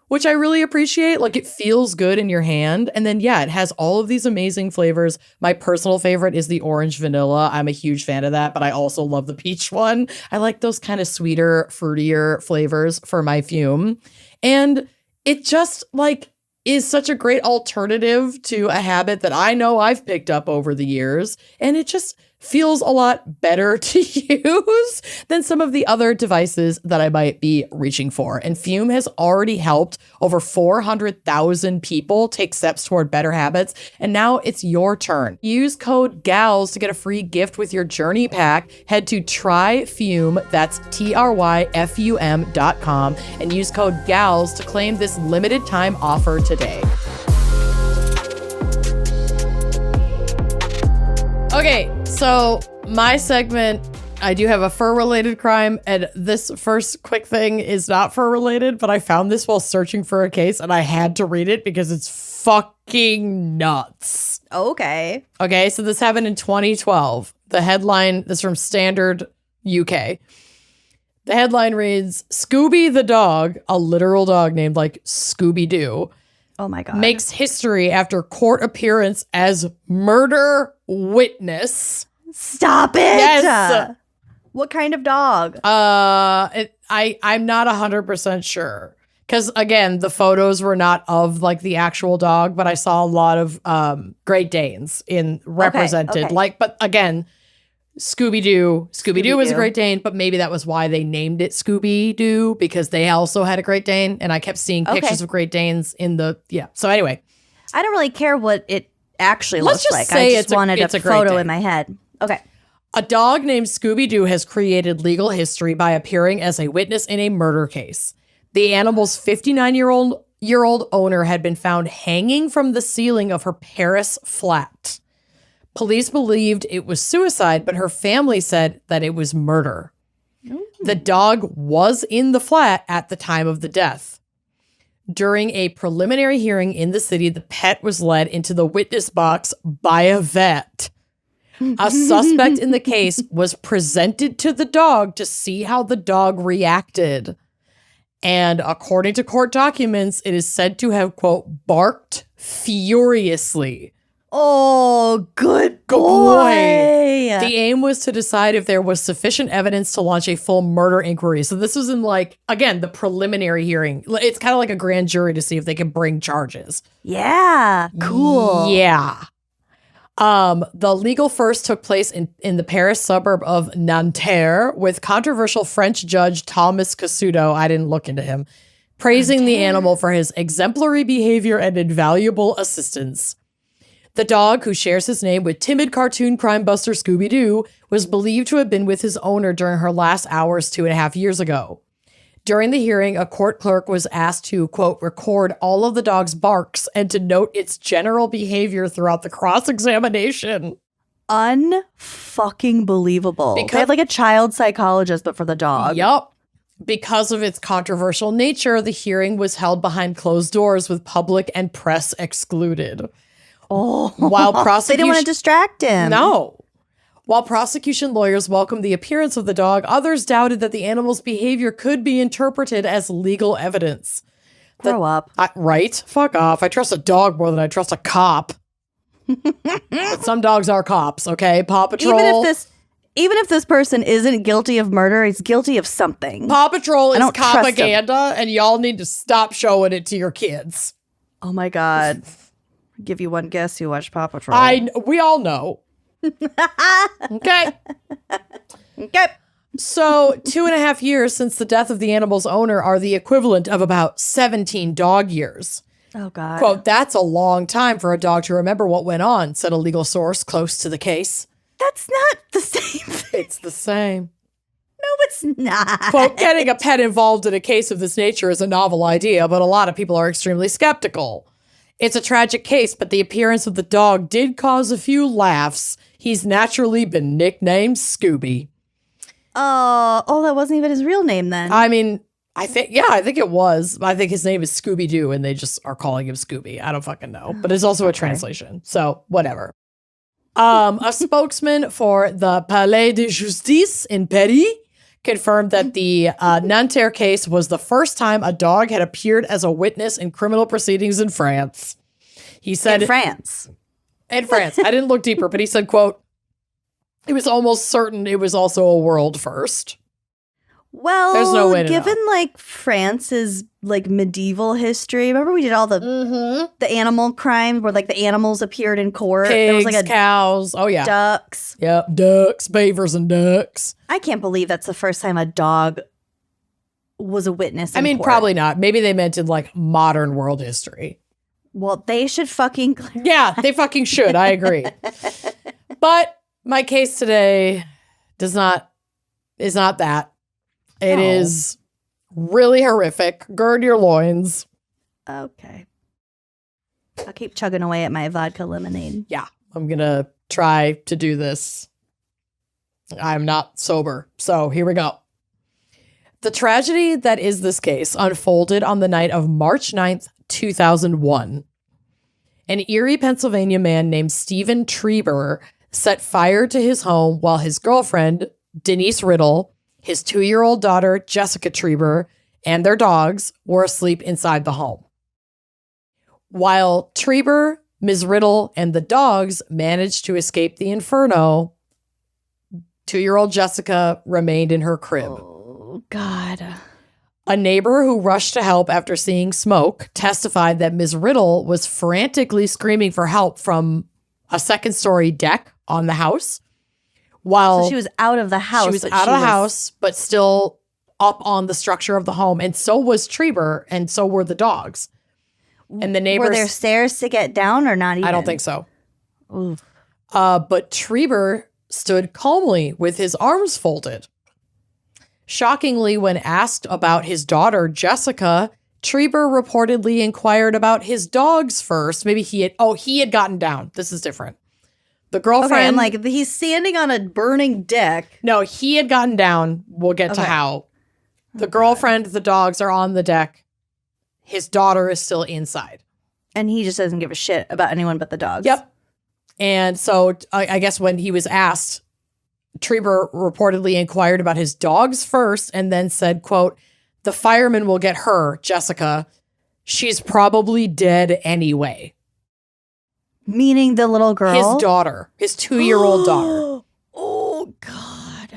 which I really appreciate. Like, it feels good in your hand. And then, yeah, it has all of these amazing flavors. My personal favorite is the orange vanilla. I'm a huge fan of that, but I also love the peach one. I like those kind of sweeter, fruitier flavors for my Fume. And it just, like, is such a great alternative to a habit that I know I've picked up over the years. And it just feels a lot better to use than some of the other devices that I might be reaching for. And Fume has already helped over 400,000 people take steps toward better habits. And now it's your turn. Use code GALS to get a free gift with your journey pack. Head to tryfume, that's tryfum.com, and use code GALS to claim this limited time offer today. Okay, so my segment, I do have a fur-related crime, and this first quick thing is not fur-related, but I found this while searching for a case, and I had to read it because it's fucking nuts. Okay. Okay, so this happened in 2012. The headline, this is from Standard UK. The headline reads, Scooby the dog, a literal dog named like Scooby-Doo, Oh my God. makes history after court appearance as murder witness. Stop it! Yes. What kind of dog? I'm not 100% sure. Because again, the photos were not of like the actual dog, but I saw a lot of Great Danes in represented. Okay. Like, but again, Scooby-Doo was a Great Dane, but maybe that was why they named it Scooby-Doo, because they also had a Great Dane, and I kept seeing pictures of Great Danes in the, So anyway. I don't really care what it actually Let's looks just like. say I just wanted it's a a Great photo Dane. in my head. Okay. A dog named Scooby-Doo has created legal history by appearing as a witness in a murder case. The animal's 59-year-old owner had been found hanging from the ceiling of her Paris flat. Police believed it was suicide, but her family said that it was murder. Ooh. The dog was in the flat at the time of the death. During a preliminary hearing in the city, the pet was led into the witness box by a vet. A suspect in the case was presented to the dog to see how the dog reacted. And according to court documents, it is said to have, quote, barked furiously. Oh, good boy. The aim was to decide if there was sufficient evidence to launch a full murder inquiry. So this was in like, again, the preliminary hearing. It's kind of like a grand jury to see if they can bring charges. Yeah, cool. Yeah. The legal first took place in the Paris suburb of Nanterre with controversial French judge Thomas Cassuto, I didn't look into him, praising the animal for his exemplary behavior and invaluable assistance. The dog, who shares his name with timid cartoon crime buster Scooby-Doo, was believed to have been with his owner during her last hours 2.5 years ago. During the hearing, a court clerk was asked to, quote, record all of the dog's barks and to note its general behavior throughout the cross-examination. Unfucking believable. They had like a child psychologist, but for the dog. Yup. Because of its controversial nature, the hearing was held behind closed doors with public and press excluded. Oh, while prosecution, they didn't want to distract him. No. While prosecution lawyers welcomed the appearance of the dog, others doubted that the animal's behavior could be interpreted as legal evidence. Grow up. Right? Fuck off. I trust a dog more than I trust a cop. But some dogs are cops, okay? Paw Patrol. even if this person isn't guilty of murder, he's guilty of something. Paw Patrol is don't trust him. propaganda, and y'all need to stop showing it to your kids. Oh my God. I'll give you one guess who watched Paw Patrol. We all know. Okay. Okay. So 2.5 years since the death of the animal's owner are the equivalent of about 17 dog years. Oh, God. Quote, that's a long time for a dog to remember what went on, said a legal source close to the case. That's not the same thing. It's the same. No, it's not. Quote, getting a pet involved in a case of this nature is a novel idea, but a lot of people are extremely skeptical. It's a tragic case, but the appearance of the dog did cause a few laughs. He's naturally been nicknamed Scooby. Oh, that wasn't even his real name then. I mean, I think it was. I think his name is Scooby-Doo, and they just are calling him Scooby. I don't fucking know. But it's also a translation, so whatever. A spokesman for the Palais de Justice in Paris confirmed that the Nanterre case was the first time a dog had appeared as a witness in criminal proceedings in France. He said... In France. I didn't look deeper, but he said, quote, it was almost certain it was also a world first. Well, there's no way to given know. Like France's like medieval history, remember we did all the animal crimes where like the animals appeared in court. Pigs, there was like cows. Oh yeah, ducks. Yep, ducks, beavers, and ducks. I can't believe that's the first time a dog was a witness. I mean, court. probably not. Maybe they meant in like modern world history. Well, they should fucking. Yeah, they fucking should. I agree. But my case today is not that. It is really horrific. Gird your loins. Okay. I'll keep chugging away at my vodka lemonade. Yeah, I'm going to try to do this. I'm not sober, so here we go. The tragedy that is this case unfolded on the night of March 9th, 2001. An Erie, Pennsylvania man named Stephen Treiber set fire to his home while his girlfriend, Denise Riddle, his 2-year-old daughter, Jessica Treiber, and their dogs were asleep inside the home. While Treiber, Ms. Riddle, and the dogs managed to escape the inferno, 2-year-old Jessica remained in her crib. Oh, God. A neighbor who rushed to help after seeing smoke testified that Ms. Riddle was frantically screaming for help from a second-story deck on the house. While so she was out of the house. She was out of the house, but still up on the structure of the home. And so was Treiber, and so were the dogs. And the neighbors... Were there stairs to get down or not even? I don't think so. Oof. But Treiber stood calmly with his arms folded. Shockingly, when asked about his daughter, Jessica, Treiber reportedly inquired about his dogs first. Maybe he had gotten down. This is different. The girlfriend... Okay, I'm like, he's standing on a burning deck. No, he had gotten down. We'll get to how. The girlfriend, the dogs are on the deck. His daughter is still inside. And he just doesn't give a shit about anyone but the dogs. Yep. And so I guess when he was asked, Treiber reportedly inquired about his dogs first and then said, quote, the firemen will get her, Jessica. She's probably dead anyway. Meaning the little girl? His daughter. His 2-year-old daughter. Oh, God.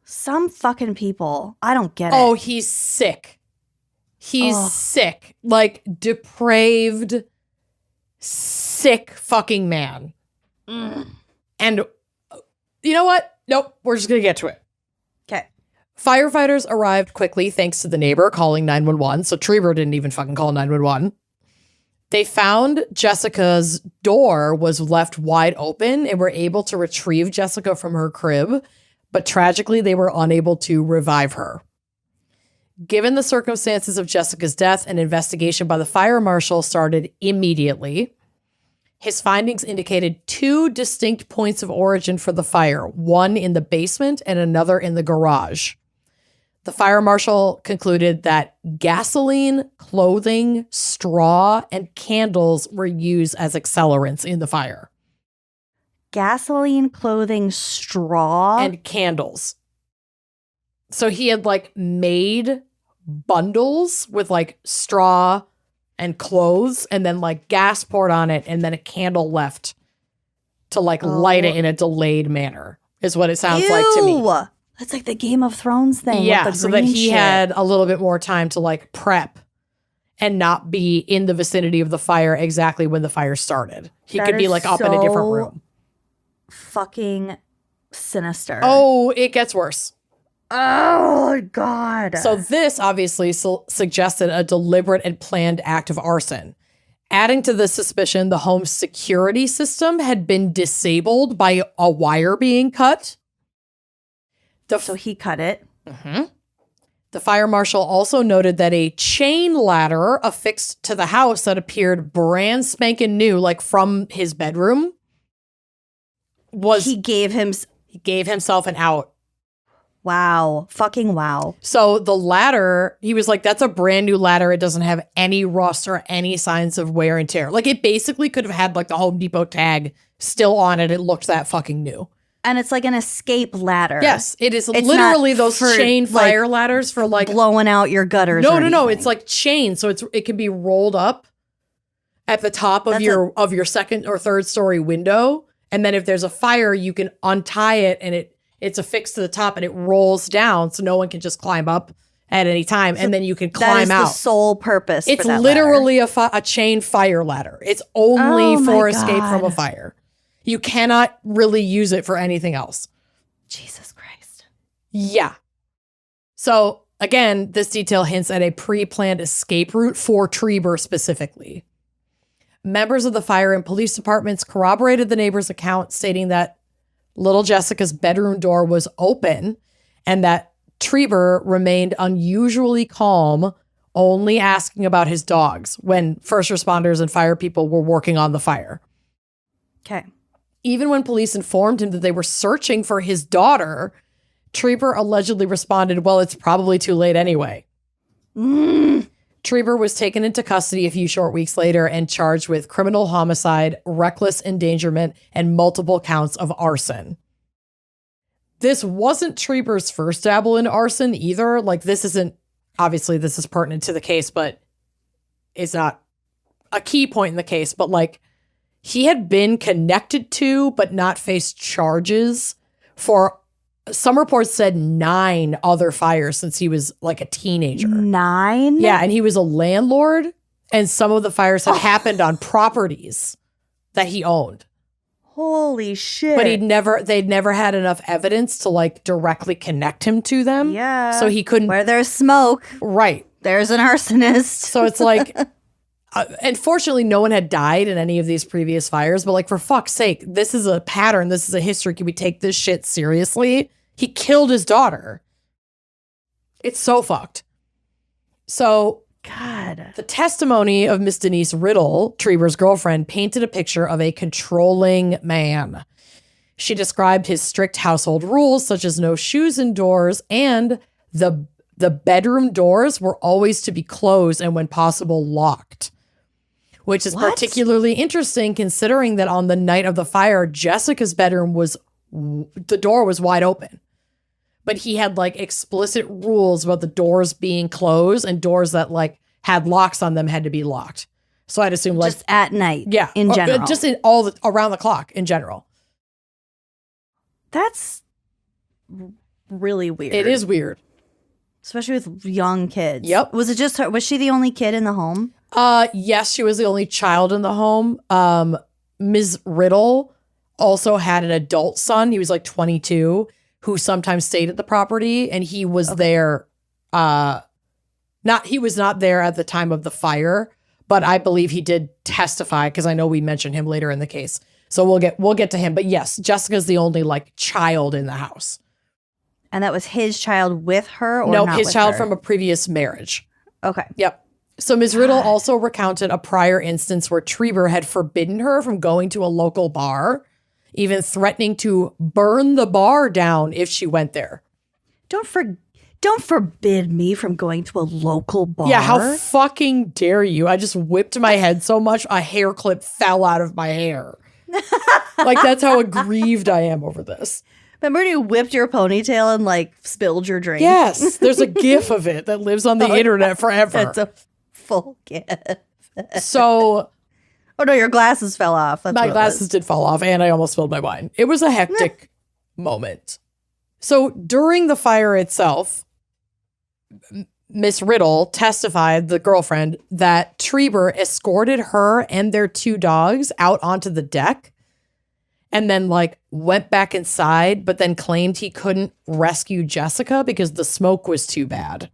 Some fucking people. I don't get it. Oh, he's sick. He's sick. Like, depraved, sick fucking man. And you know what? Nope. We're just going to get to it. Okay. Firefighters arrived quickly thanks to the neighbor calling 911. So Treiber didn't even fucking call 911. They found Jessica's door was left wide open and were able to retrieve Jessica from her crib, but tragically they were unable to revive her. Given the circumstances of Jessica's death, an investigation by the fire marshal started immediately. His findings indicated 2 distinct points of origin for the fire, one in the basement and another in the garage. The fire marshal concluded that gasoline, clothing, straw, and candles were used as accelerants in the fire. Gasoline, clothing, straw, and candles. So he had like made bundles with like straw and clothes and then like gas poured on it and then a candle left to like light it in a delayed manner. is what it sounds like to me. That's like the Game of Thrones thing. Yeah, with the so that he shit. had a little bit more time to like prep and not be in the vicinity of the fire exactly when the fire started. He could be like up in a different room. Fucking sinister. Oh, it gets worse. Oh, God. So this obviously suggested a deliberate and planned act of arson. Adding to the suspicion, the home's security system had been disabled by a wire being cut. So he cut it. Mm-hmm. The fire marshal also noted that a chain ladder affixed to the house that appeared brand spanking new, like from his bedroom, was... He gave himself an out. Wow. Fucking wow. So the ladder, he was like, that's a brand new ladder. It doesn't have any rust or any signs of wear and tear. Like, it basically could have had like the Home Depot tag still on it. It looked that fucking new. And it's like an escape ladder. Yes, it's literally those chain fire ladders for like blowing out your gutters. No. It's like chain, so it can be rolled up at the top of your second or third story window, and then if there's a fire, you can untie it, and it's affixed to the top, and it rolls down, so no one can just climb up at any time, and then you can climb out. That is the sole purpose. It's for that literally a chain fire ladder. It's only for escape from a fire. You cannot really use it for anything else. Jesus Christ. Yeah. So, again, this detail hints at a pre-planned escape route for Treiber specifically. Members of the fire and police departments corroborated the neighbor's account, stating that little Jessica's bedroom door was open and that Treiber remained unusually calm, only asking about his dogs when first responders and fire people were working on the fire. Okay. Even when police informed him that they were searching for his daughter, Treiber allegedly responded, well, it's probably too late anyway. Treiber was taken into custody a few short weeks later and charged with criminal homicide, reckless endangerment, and multiple counts of arson. This wasn't Treiber's first dabble in arson either. Like, this isn't, obviously this is pertinent to the case, but it's not a key point in the case, but like, he had been connected to, but not faced charges for, some reports said 9 other fires since he was like a teenager. 9? Yeah, and he was a landlord, and some of the fires had happened on properties that he owned. Holy shit. But they'd never had enough evidence to like directly connect him to them. Yeah. So he couldn't. Where there's smoke. Right. There's an arsonist. So it's like... and fortunately, no one had died in any of these previous fires. But like, for fuck's sake, this is a pattern. This is a history. Can we take this shit seriously? He killed his daughter. It's so fucked. So, God. The testimony of Miss Denise Riddle, Treiber's girlfriend, painted a picture of a controlling man. She described his strict household rules, such as no shoes indoors, and the bedroom doors were always to be closed and, when possible, locked. Which is particularly interesting considering that on the night of the fire, Jessica's bedroom the door was wide open. But he had like explicit rules about the doors being closed, and doors that like had locks on them had to be locked. So I'd assume like... Just at night. Yeah. In general. Just around the clock in general. That's really weird. It is weird. Especially with young kids. Yep. Was it just her? Was she the only kid in the home? Yes, she was the only child in the home. Ms. Riddle also had an adult son. He was like 22, who sometimes stayed at the property, and he was there. He was not there at the time of the fire, but I believe he did testify because I know we mentioned him later in the case. So we'll get to him. But yes, Jessica's the only like child in the house. And that was his child with her? Or no, not his with child her? from a previous marriage. Okay. Yep. So Ms. Riddle also recounted a prior instance where Treiber had forbidden her from going to a local bar, even threatening to burn the bar down if she went there. Don't forbid me from going to a local bar. Yeah, how fucking dare you? I just whipped my head so much a hair clip fell out of my hair. Like, that's how aggrieved I am over this. Remember when you whipped your ponytail and like spilled your drink? Yes, there's a gif of it that lives on the internet forever. That's a full gif. So... Oh no, your glasses fell off. My glasses did fall off, and I almost spilled my wine. It was a hectic moment. So during the fire itself, Miss Riddle testified, the girlfriend, that Treiber escorted her and their 2 dogs out onto the deck and then like went back inside, but then claimed he couldn't rescue Jessica because the smoke was too bad.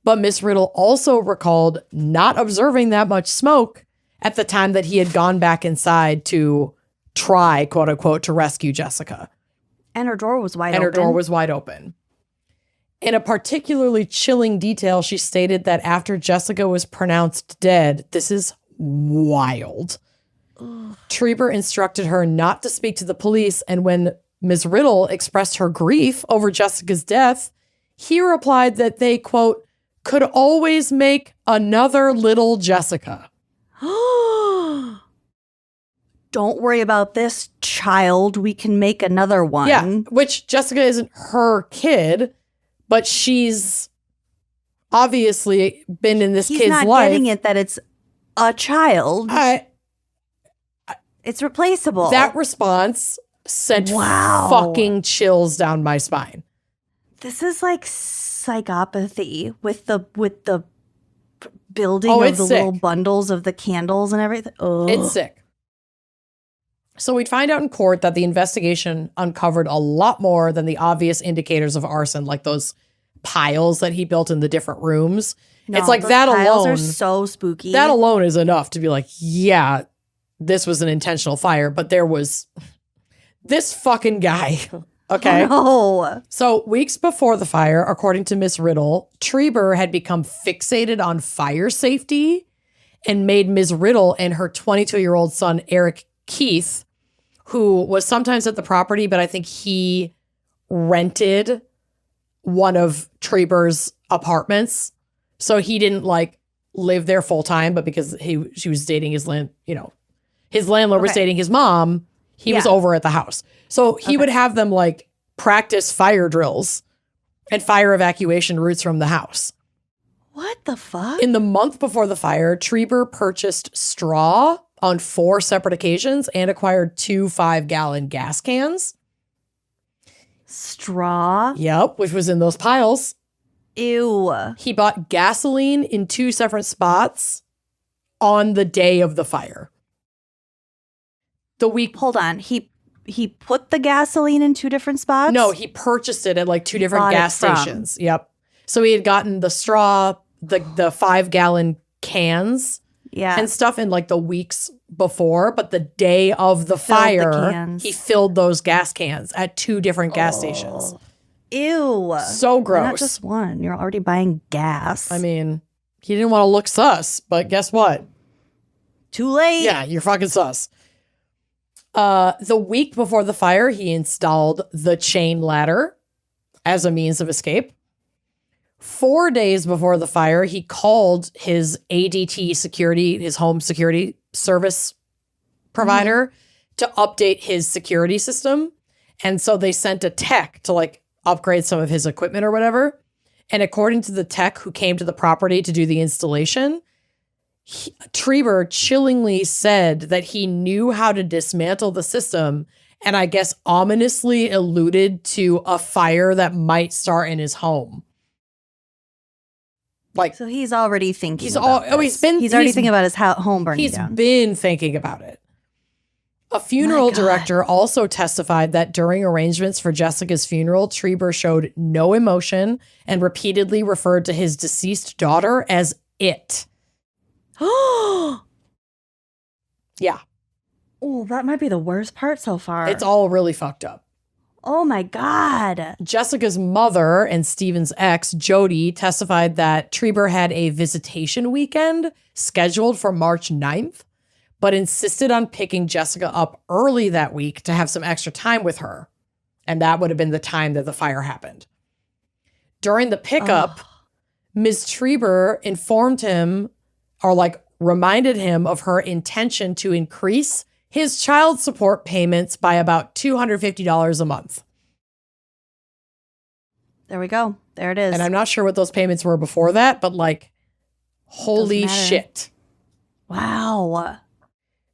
But Miss Riddle also recalled not observing that much smoke at the time that he had gone back inside to try, quote unquote, to rescue Jessica. And her door was wide open. And her door was wide open. In a particularly chilling detail, she stated that after Jessica was pronounced dead, this is wild. Treiber instructed her not to speak to the police, and when Ms. Riddle expressed her grief over Jessica's death, he replied that they, quote, could always make another little Jessica. Don't worry about this, child. We can make another one. Yeah, which Jessica isn't her kid, but she's obviously been in this He's kid's not life. getting it that it's a child. It's replaceable. That response sent fucking chills down my spine. This is like psychopathy with the building of the sick. little bundles of the candles and everything. Ugh. It's sick. So we'd find out in court that the investigation uncovered a lot more than the obvious indicators of arson, like those piles that he built in the different rooms. No, it's like those that piles alone. are so spooky. That alone is enough to be like, yeah, this was an intentional fire, but there was this fucking guy. Okay. Oh, no. So weeks before the fire, according to Miss Riddle, Treiber had become fixated on fire safety and made Ms. Riddle and her 22-year-old son, Eric Keith, who was sometimes at the property, but I think he rented one of Treiber's apartments. So he didn't like live there full time, but because she was dating his his landlord was dating his mom, he was over at the house. So he would have them like practice fire drills and fire evacuation routes from the house. What the fuck? In the month before the fire, Treiber purchased straw on 4 separate occasions and acquired 2 5-gallon gas cans. Straw? Yep, which was in those piles. Ew. He bought gasoline in 2 separate spots on the day of the fire. Hold on. He put the gasoline in 2 different spots? No, he purchased it at like 2 different gas stations. Yep. So he had gotten the straw, the 5-gallon cans and stuff in like the weeks before, but the day of the fire, he filled those gas cans at 2 different gas stations. Ew. So gross. Not just one. You're already buying gas. I mean, he didn't want to look sus, but guess what? Too late. Yeah, you're fucking sus. The week before the fire, he installed the chain ladder as a means of escape. 4 days before the fire, he called his ADT security, his home security service provider, to update his security system. And so they sent a tech to like upgrade some of his equipment or whatever. And according to the tech who came to the property to do the installation, Treiber chillingly said that he knew how to dismantle the system and I guess ominously alluded to a fire that might start in his home. Like, so he's already thinking he's already thinking about his home burning down. He's been thinking about it. A funeral director also testified that during arrangements for Jessica's funeral, Treiber showed no emotion and repeatedly referred to his deceased daughter as it. Yeah. Oh, that might be the worst part so far. It's all really fucked up. Oh my God. Jessica's mother and Stephen's ex, Jody, testified that Treiber had a visitation weekend scheduled for March 9th, but insisted on picking Jessica up early that week to have some extra time with her. And that would have been the time that the fire happened. During the pickup, Ms. Treiber informed him or like reminded him of her intention to increase his child support payments by about $250 a month. There we go. There it is. And I'm not sure what those payments were before that, but like, holy shit. Wow.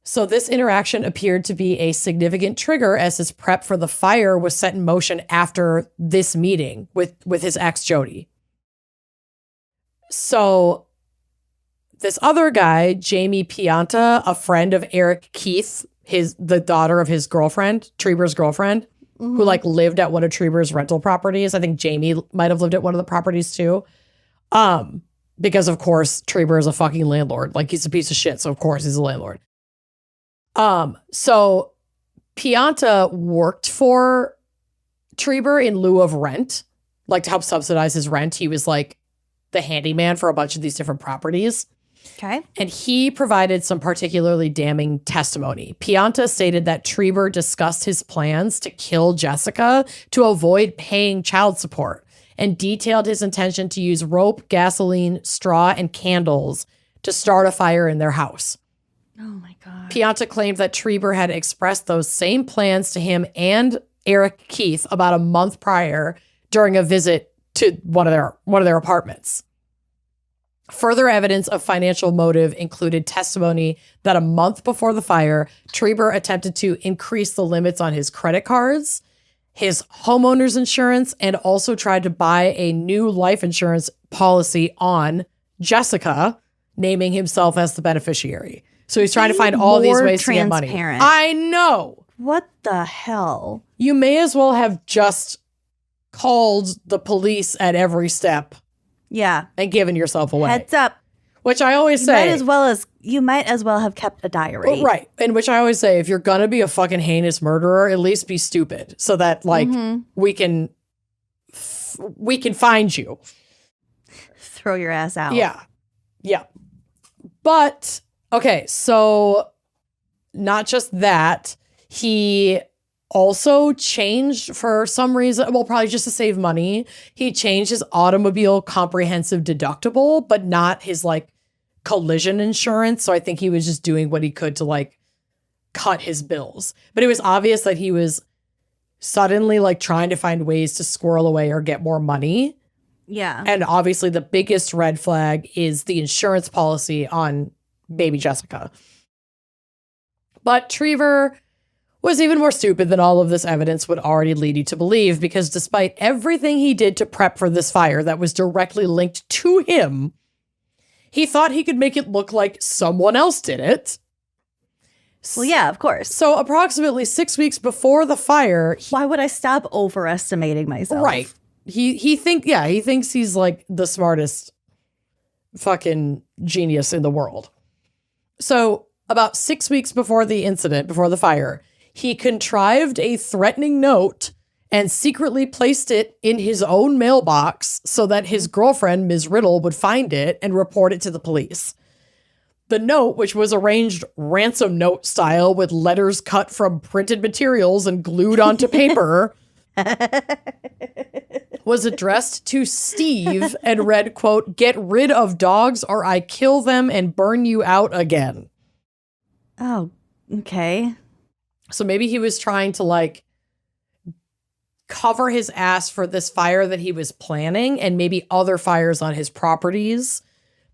So this interaction appeared to be a significant trigger as his prep for the fire was set in motion after this meeting with his ex, Jody. So this other guy, Jamie Pianta, a friend of Eric Keith, the daughter of his girlfriend, Treiber's girlfriend, who like lived at one of Treiber's rental properties. I think Jamie might have lived at one of the properties too. Because of course Treiber is a fucking landlord. Like he's a piece of shit. So of course he's a landlord. So Pianta worked for Treiber in lieu of rent, like to help subsidize his rent. He was like the handyman for a bunch of these different properties. Okay. And he provided some particularly damning testimony. Pianta stated that Treiber discussed his plans to kill Jessica to avoid paying child support and detailed his intention to use rope, gasoline, straw, and candles to start a fire in their house. Oh my God. Pianta claimed that Treiber had expressed those same plans to him and Eric Keith about a month prior during a visit to one of their apartments. Further evidence of financial motive included testimony that a month before the fire, Treiber attempted to increase the limits on his credit cards, his homeowner's insurance, and also tried to buy a new life insurance policy on Jessica, naming himself as the beneficiary. So he's trying to find all these ways to get money. I know. What the hell? You may as well have just called the police at every step. Yeah. And given yourself away. Heads up. Which I always say. You might as well have kept a diary. Well, right. And which I always say, if you're going to be a fucking heinous murderer, at least be stupid so that like we can find you. Throw your ass out. Yeah. Yeah. But okay, so not just that, he also changed for some reason, well, probably just to save money. He changed his automobile comprehensive deductible, but not his like collision insurance. So I think he was just doing what he could to like cut his bills. But it was obvious that he was suddenly like trying to find ways to squirrel away or get more money. Yeah. And obviously the biggest red flag is the insurance policy on baby Jessica. But Treiber was even more stupid than all of this evidence would already lead you to believe, because despite everything he did to prep for this fire that was directly linked to him, he thought he could make it look like someone else did it. Well, yeah, of course. So approximately 6 weeks before the fire... Why would I stop overestimating myself? Right. He thinks he's like the smartest fucking genius in the world. So about 6 weeks before the incident, before the fire, he contrived a threatening note and secretly placed it in his own mailbox so that his girlfriend, Ms. Riddle, would find it and report it to the police. The note, which was arranged ransom note style with letters cut from printed materials and glued onto paper, was addressed to Steve and read, quote, "Get rid of dogs or I kill them and burn you out again." Oh, okay. So maybe he was trying to like cover his ass for this fire that he was planning and maybe other fires on his properties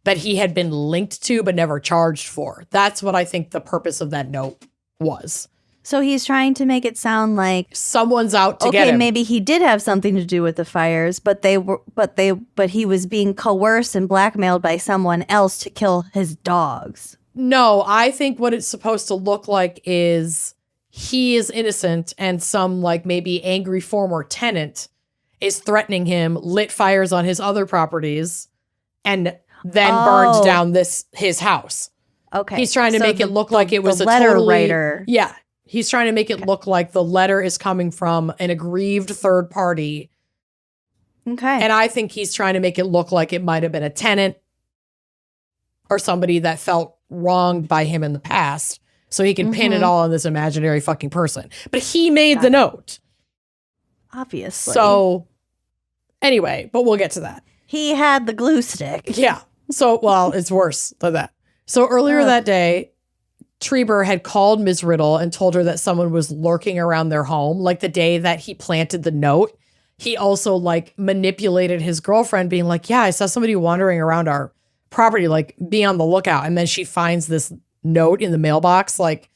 that he had been linked to but never charged for. That's what I think the purpose of that note was. So he's trying to make it sound like someone's out to get him. Okay, maybe he did have something to do with the fires, but he was being coerced and blackmailed by someone else to kill his dogs. No, I think what it's supposed to look like is he is innocent and some like maybe angry former tenant is threatening him, lit fires on his other properties, and then burned down his house. Okay. He's trying to make it look like it was a letter totally, writer. Yeah. He's trying to make it look like the letter is coming from an aggrieved third party. Okay. And I think he's trying to make it look like it might have been a tenant or somebody that felt wronged by him in the past. So he can pin it all on this imaginary fucking person. But he made the note. Obviously. So anyway, but we'll get to that. He had the glue stick. Yeah. So, well, it's worse than that. So earlier that day, Treiber had called Ms. Riddle and told her that someone was lurking around their home. Like the day that he planted the note, he also like manipulated his girlfriend being like, yeah, I saw somebody wandering around our property, like be on the lookout. And then she finds this note in the mailbox. Like,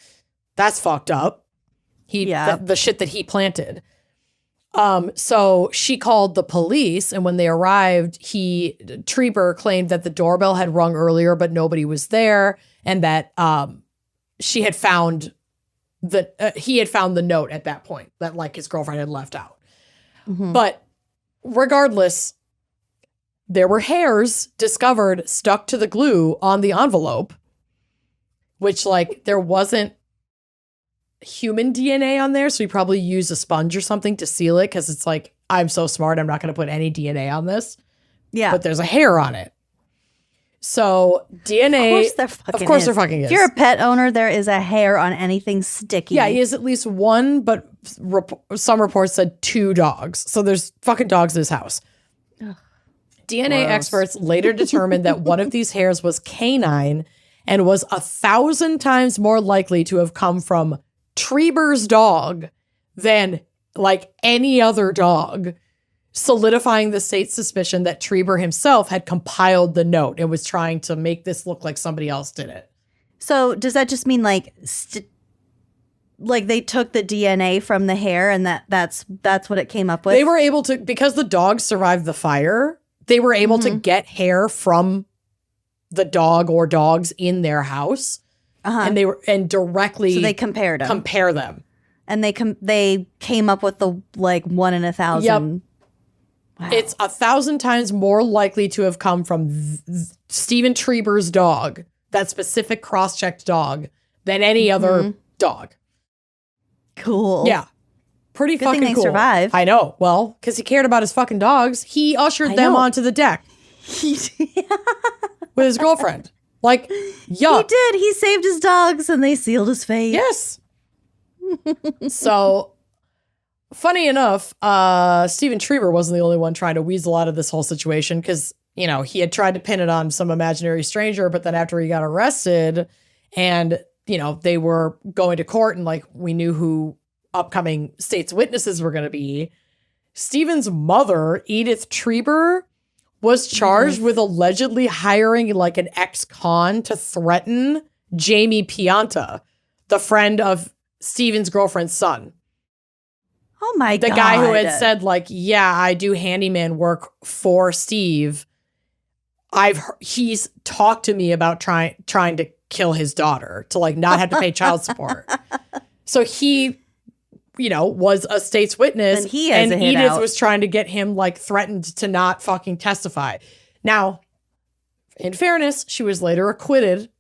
that's fucked up. Yeah. The shit that he planted. So she called the police, and when they arrived, Treiber claimed that the doorbell had rung earlier, but nobody was there, and that he had found the note at that point that like his girlfriend had left out. Mm-hmm. But regardless, there were hairs discovered stuck to the glue on the envelope, which like there wasn't human DNA on there, so he probably used a sponge or something to seal it, because it's like, I'm so smart, I'm not going to put any DNA on this. Yeah. But there's a hair on it. So DNA, of course there fucking is. If you're a pet owner, there is a hair on anything sticky. Yeah, he has at least one, but some reports said 2 dogs. So there's fucking dogs in his house. Ugh, DNA experts later determined that one of these hairs was canine and was 1,000 times more likely to have come from Treiber's dog than like any other dog, solidifying the state's suspicion that Treiber himself had compiled the note and was trying to make this look like somebody else did it. So does that just mean like they took the DNA from the hair and that's what it came up with? They were able to, because the dogs survived the fire, they were able to get hair from the dog or dogs in their house. And directly so they compare them. And they came up with the like 1 in 1,000. Yep. Wow. It's 1,000 times more likely to have come from Stephen Treiber's dog, that specific cross-checked dog, than any other dog. Cool. Yeah. Pretty Good fucking thing they cool. survived. I know. Well, because he cared about his fucking dogs. He ushered them onto the deck with his girlfriend. Like, yuck. He did. He saved his dogs and they sealed his fate. Yes. So, funny enough, Stephen Treiber wasn't the only one trying to weasel out of this whole situation, because, you know, he had tried to pin it on some imaginary stranger, but then after he got arrested and, you know, they were going to court and like we knew who upcoming state's witnesses were going to be, Stephen's mother, Edith Treiber, was charged with allegedly hiring like an ex-con to threaten Jamie Pianta, the friend of Stephen's girlfriend's son. Oh my God. The guy who had said like, yeah, I do handyman work for Steve. He's talked to me about trying to kill his daughter to like not have to pay child support. So he, you know, was a state's witness, and Edith was trying to get him like threatened to not fucking testify. Now, in fairness, she was later acquitted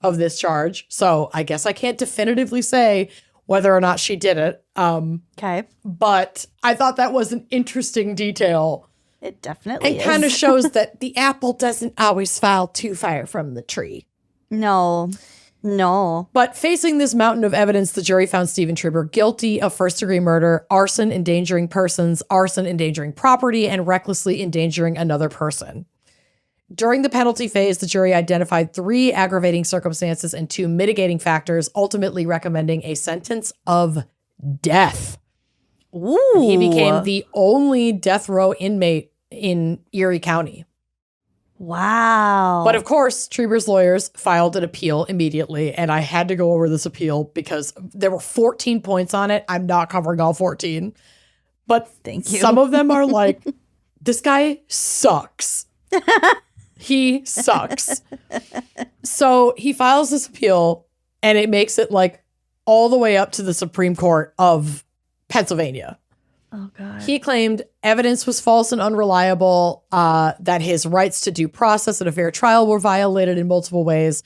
of this charge. So I guess I can't definitively say whether or not she did it. Okay. But I thought that was an interesting detail. It definitely is. It kind of shows that the apple doesn't always fall too far from the tree. No. But facing this mountain of evidence, the jury found Stephen Treiber guilty of first-degree murder, arson, endangering persons, arson, endangering property, and recklessly endangering another person. During the penalty phase, the jury identified 3 aggravating circumstances and 2 mitigating factors, ultimately recommending a sentence of death. Ooh. And he became the only death row inmate in Erie County. Wow. But of course, Treiber's lawyers filed an appeal immediately, and I had to go over this appeal because there were 14 points on it. I'm not covering all 14. But thank you. Some of them are like, this guy sucks. He sucks. So he files this appeal, and it makes it like all the way up to the Supreme Court of Pennsylvania. Oh, God. He claimed evidence was false and unreliable, that his rights to due process and a fair trial were violated in multiple ways.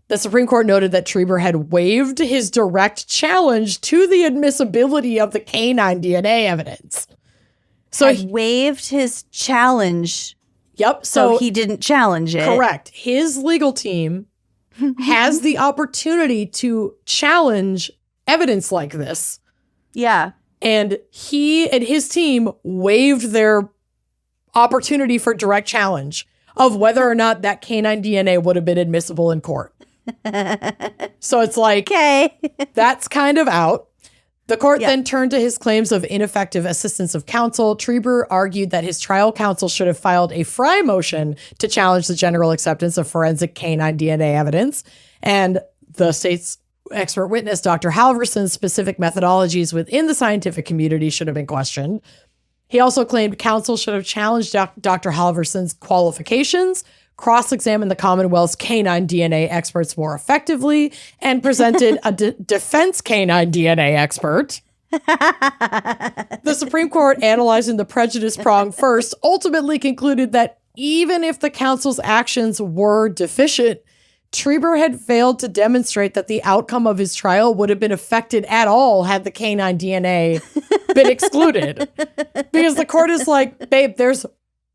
The Supreme Court noted that Treiber had waived his direct challenge to the admissibility of the canine DNA evidence. So he waived his challenge. Yep. So he didn't challenge it. Correct. His legal team has the opportunity to challenge evidence like this. Yeah. And he and his team waived their opportunity for direct challenge of whether or not that canine DNA would have been admissible in court. So it's like, okay, that's kind of out. The court then turned to his claims of ineffective assistance of counsel. Treiber argued that his trial counsel should have filed a Fry motion to challenge the general acceptance of forensic canine DNA evidence. And the state's expert witness, Dr. Halverson's specific methodologies within the scientific community should have been questioned. He also claimed counsel should have challenged Dr. Halverson's qualifications, cross-examined the Commonwealth's canine DNA experts more effectively, and presented a defense canine DNA expert. The Supreme Court, analyzing the prejudice prong first, ultimately concluded that even if the counsel's actions were deficient, Treiber had failed to demonstrate that the outcome of his trial would have been affected at all had the canine DNA been excluded. Because the court is like, babe, there's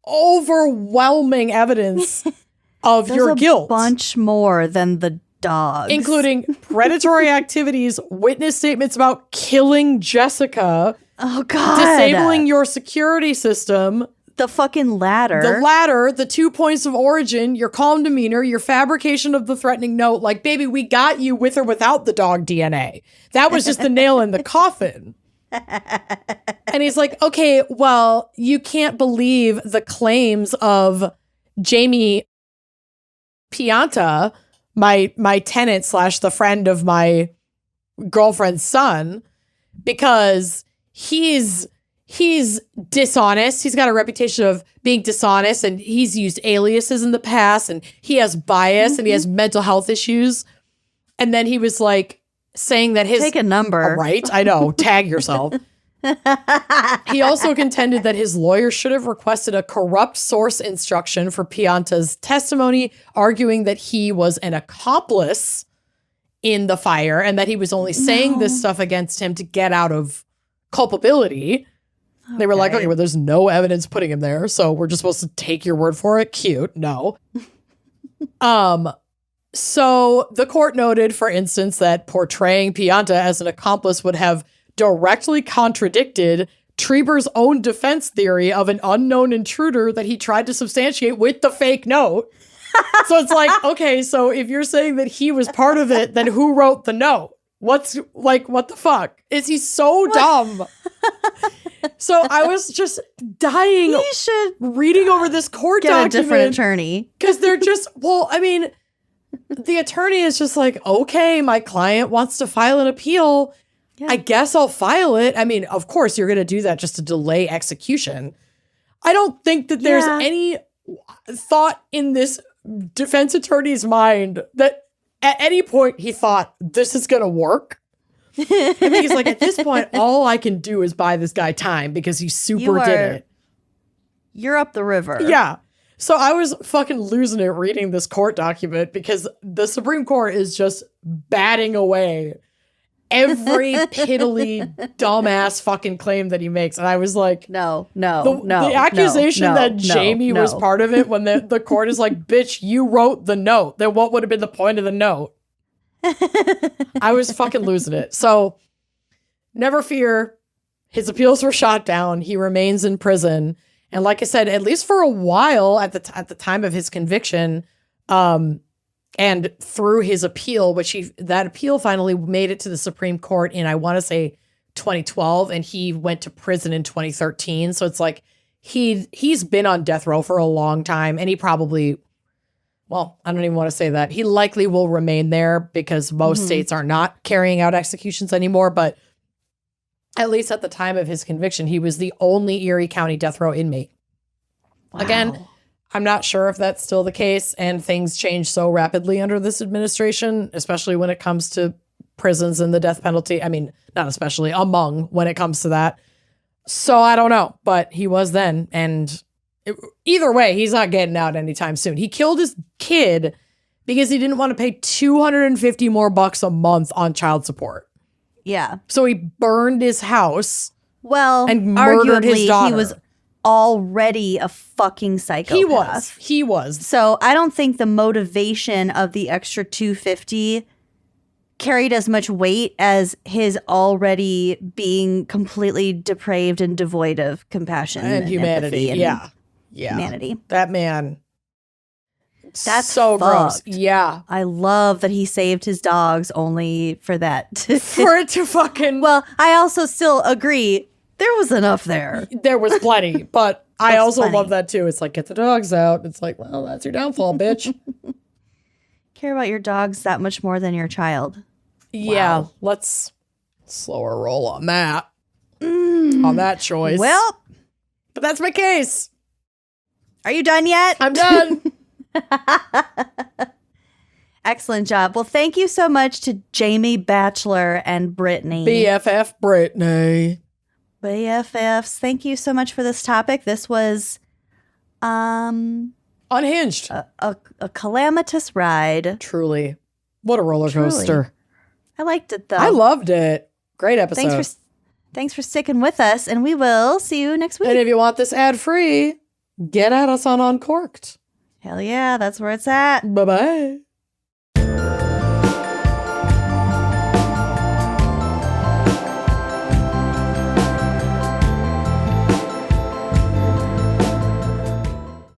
overwhelming evidence of your guilt. There's a bunch more than the dogs. Including predatory activities, witness statements about killing Jessica. Oh, God. Disabling your security system. The fucking ladder. The ladder, the 2 points of origin, your calm demeanor, your fabrication of the threatening note. Like, baby, we got you with or without the dog DNA. That was just the nail in the coffin. And he's like, okay, well, you can't believe the claims of Jamie Pianta, my tenant / the friend of my girlfriend's son, because he's dishonest. He's got a reputation of being dishonest, and he's used aliases in the past, and he has bias and he has mental health issues. And then he was like saying that his... Take a number. Right? I know. Tag yourself. He also contended that his lawyer should have requested a corrupt source instruction for Pianta's testimony, arguing that he was an accomplice in the fire and that he was only saying this stuff against him to get out of culpability. They were like, okay, well, there's no evidence putting him there, so we're just supposed to take your word for it. Cute. No. So the court noted, for instance, that portraying Pianta as an accomplice would have directly contradicted Treiber's own defense theory of an unknown intruder that he tried to substantiate with the fake note. So it's like, okay, so if you're saying that he was part of it, then who wrote the note? What the fuck? Is he so dumb? So I was just dying reading over this court document. Get a different attorney. Because they're just, well, I mean, the attorney is just like, okay, my client wants to file an appeal. Yeah. I guess I'll file it. I mean, of course, you're going to do that just to delay execution. I don't think that there's any thought in this defense attorney's mind that at any point he thought this is going to work. I think he's like, at this point, all I can do is buy this guy time because he did it. You're up the river. Yeah. So I was fucking losing it reading this court document because the Supreme Court is just batting away every piddly, dumbass fucking claim that he makes. And I was like, no. The accusation that Jamie was part of it when the court is like, bitch, you wrote the note. Then what would have been the point of the note? I was fucking losing it. So never fear. His appeals were shot down. He remains in prison. And like I said, at least for a while at the time of his conviction, and through his appeal, that appeal finally made it to the Supreme Court in, I want to say 2012, and he went to prison in 2013. So it's like he's been on death row for a long time, and he probably, well, I don't even want to say that. He likely will remain there because most states are not carrying out executions anymore. But at least at the time of his conviction, he was the only Erie County death row inmate. Wow. Again, I'm not sure if that's still the case, and things change so rapidly under this administration, especially when it comes to prisons and the death penalty. I mean, not especially, among when it comes to that. So I don't know, but he was then. And either way, he's not getting out anytime soon. He killed his kid because he didn't want to pay $250 more a month on child support. Yeah. So he burned his house. Well, and murdered his daughter. He was already a fucking psychopath. He was. So I don't think the motivation of the extra $250 carried as much weight as his already being completely depraved and devoid of compassion and humanity. Yeah. Humanity. That man. That's so fucked. Gross. Yeah. I love that he saved his dogs only for that. For it to fucking. Well, I also still agree. There was enough there. There was plenty, but I also love that too. It's like, get the dogs out. It's like, well, that's your downfall, bitch. care about your dogs that much more than your child. Yeah, Wow. let's slower roll on that. On that choice. Well, but that's my case. are you done yet? I'm done. Excellent job. Well, thank you so much to Jamie Batchelor and Brittany. BFF Brittany. BFFs. Thank you so much for this topic. This was Unhinged. a calamitous ride. Truly. What a roller coaster. I liked it, though. I loved it. Great episode. Thanks for sticking with us, and we will see you next week. And if you want this ad-free, get at us on Uncorked. Hell yeah, that's where it's at. Bye-bye.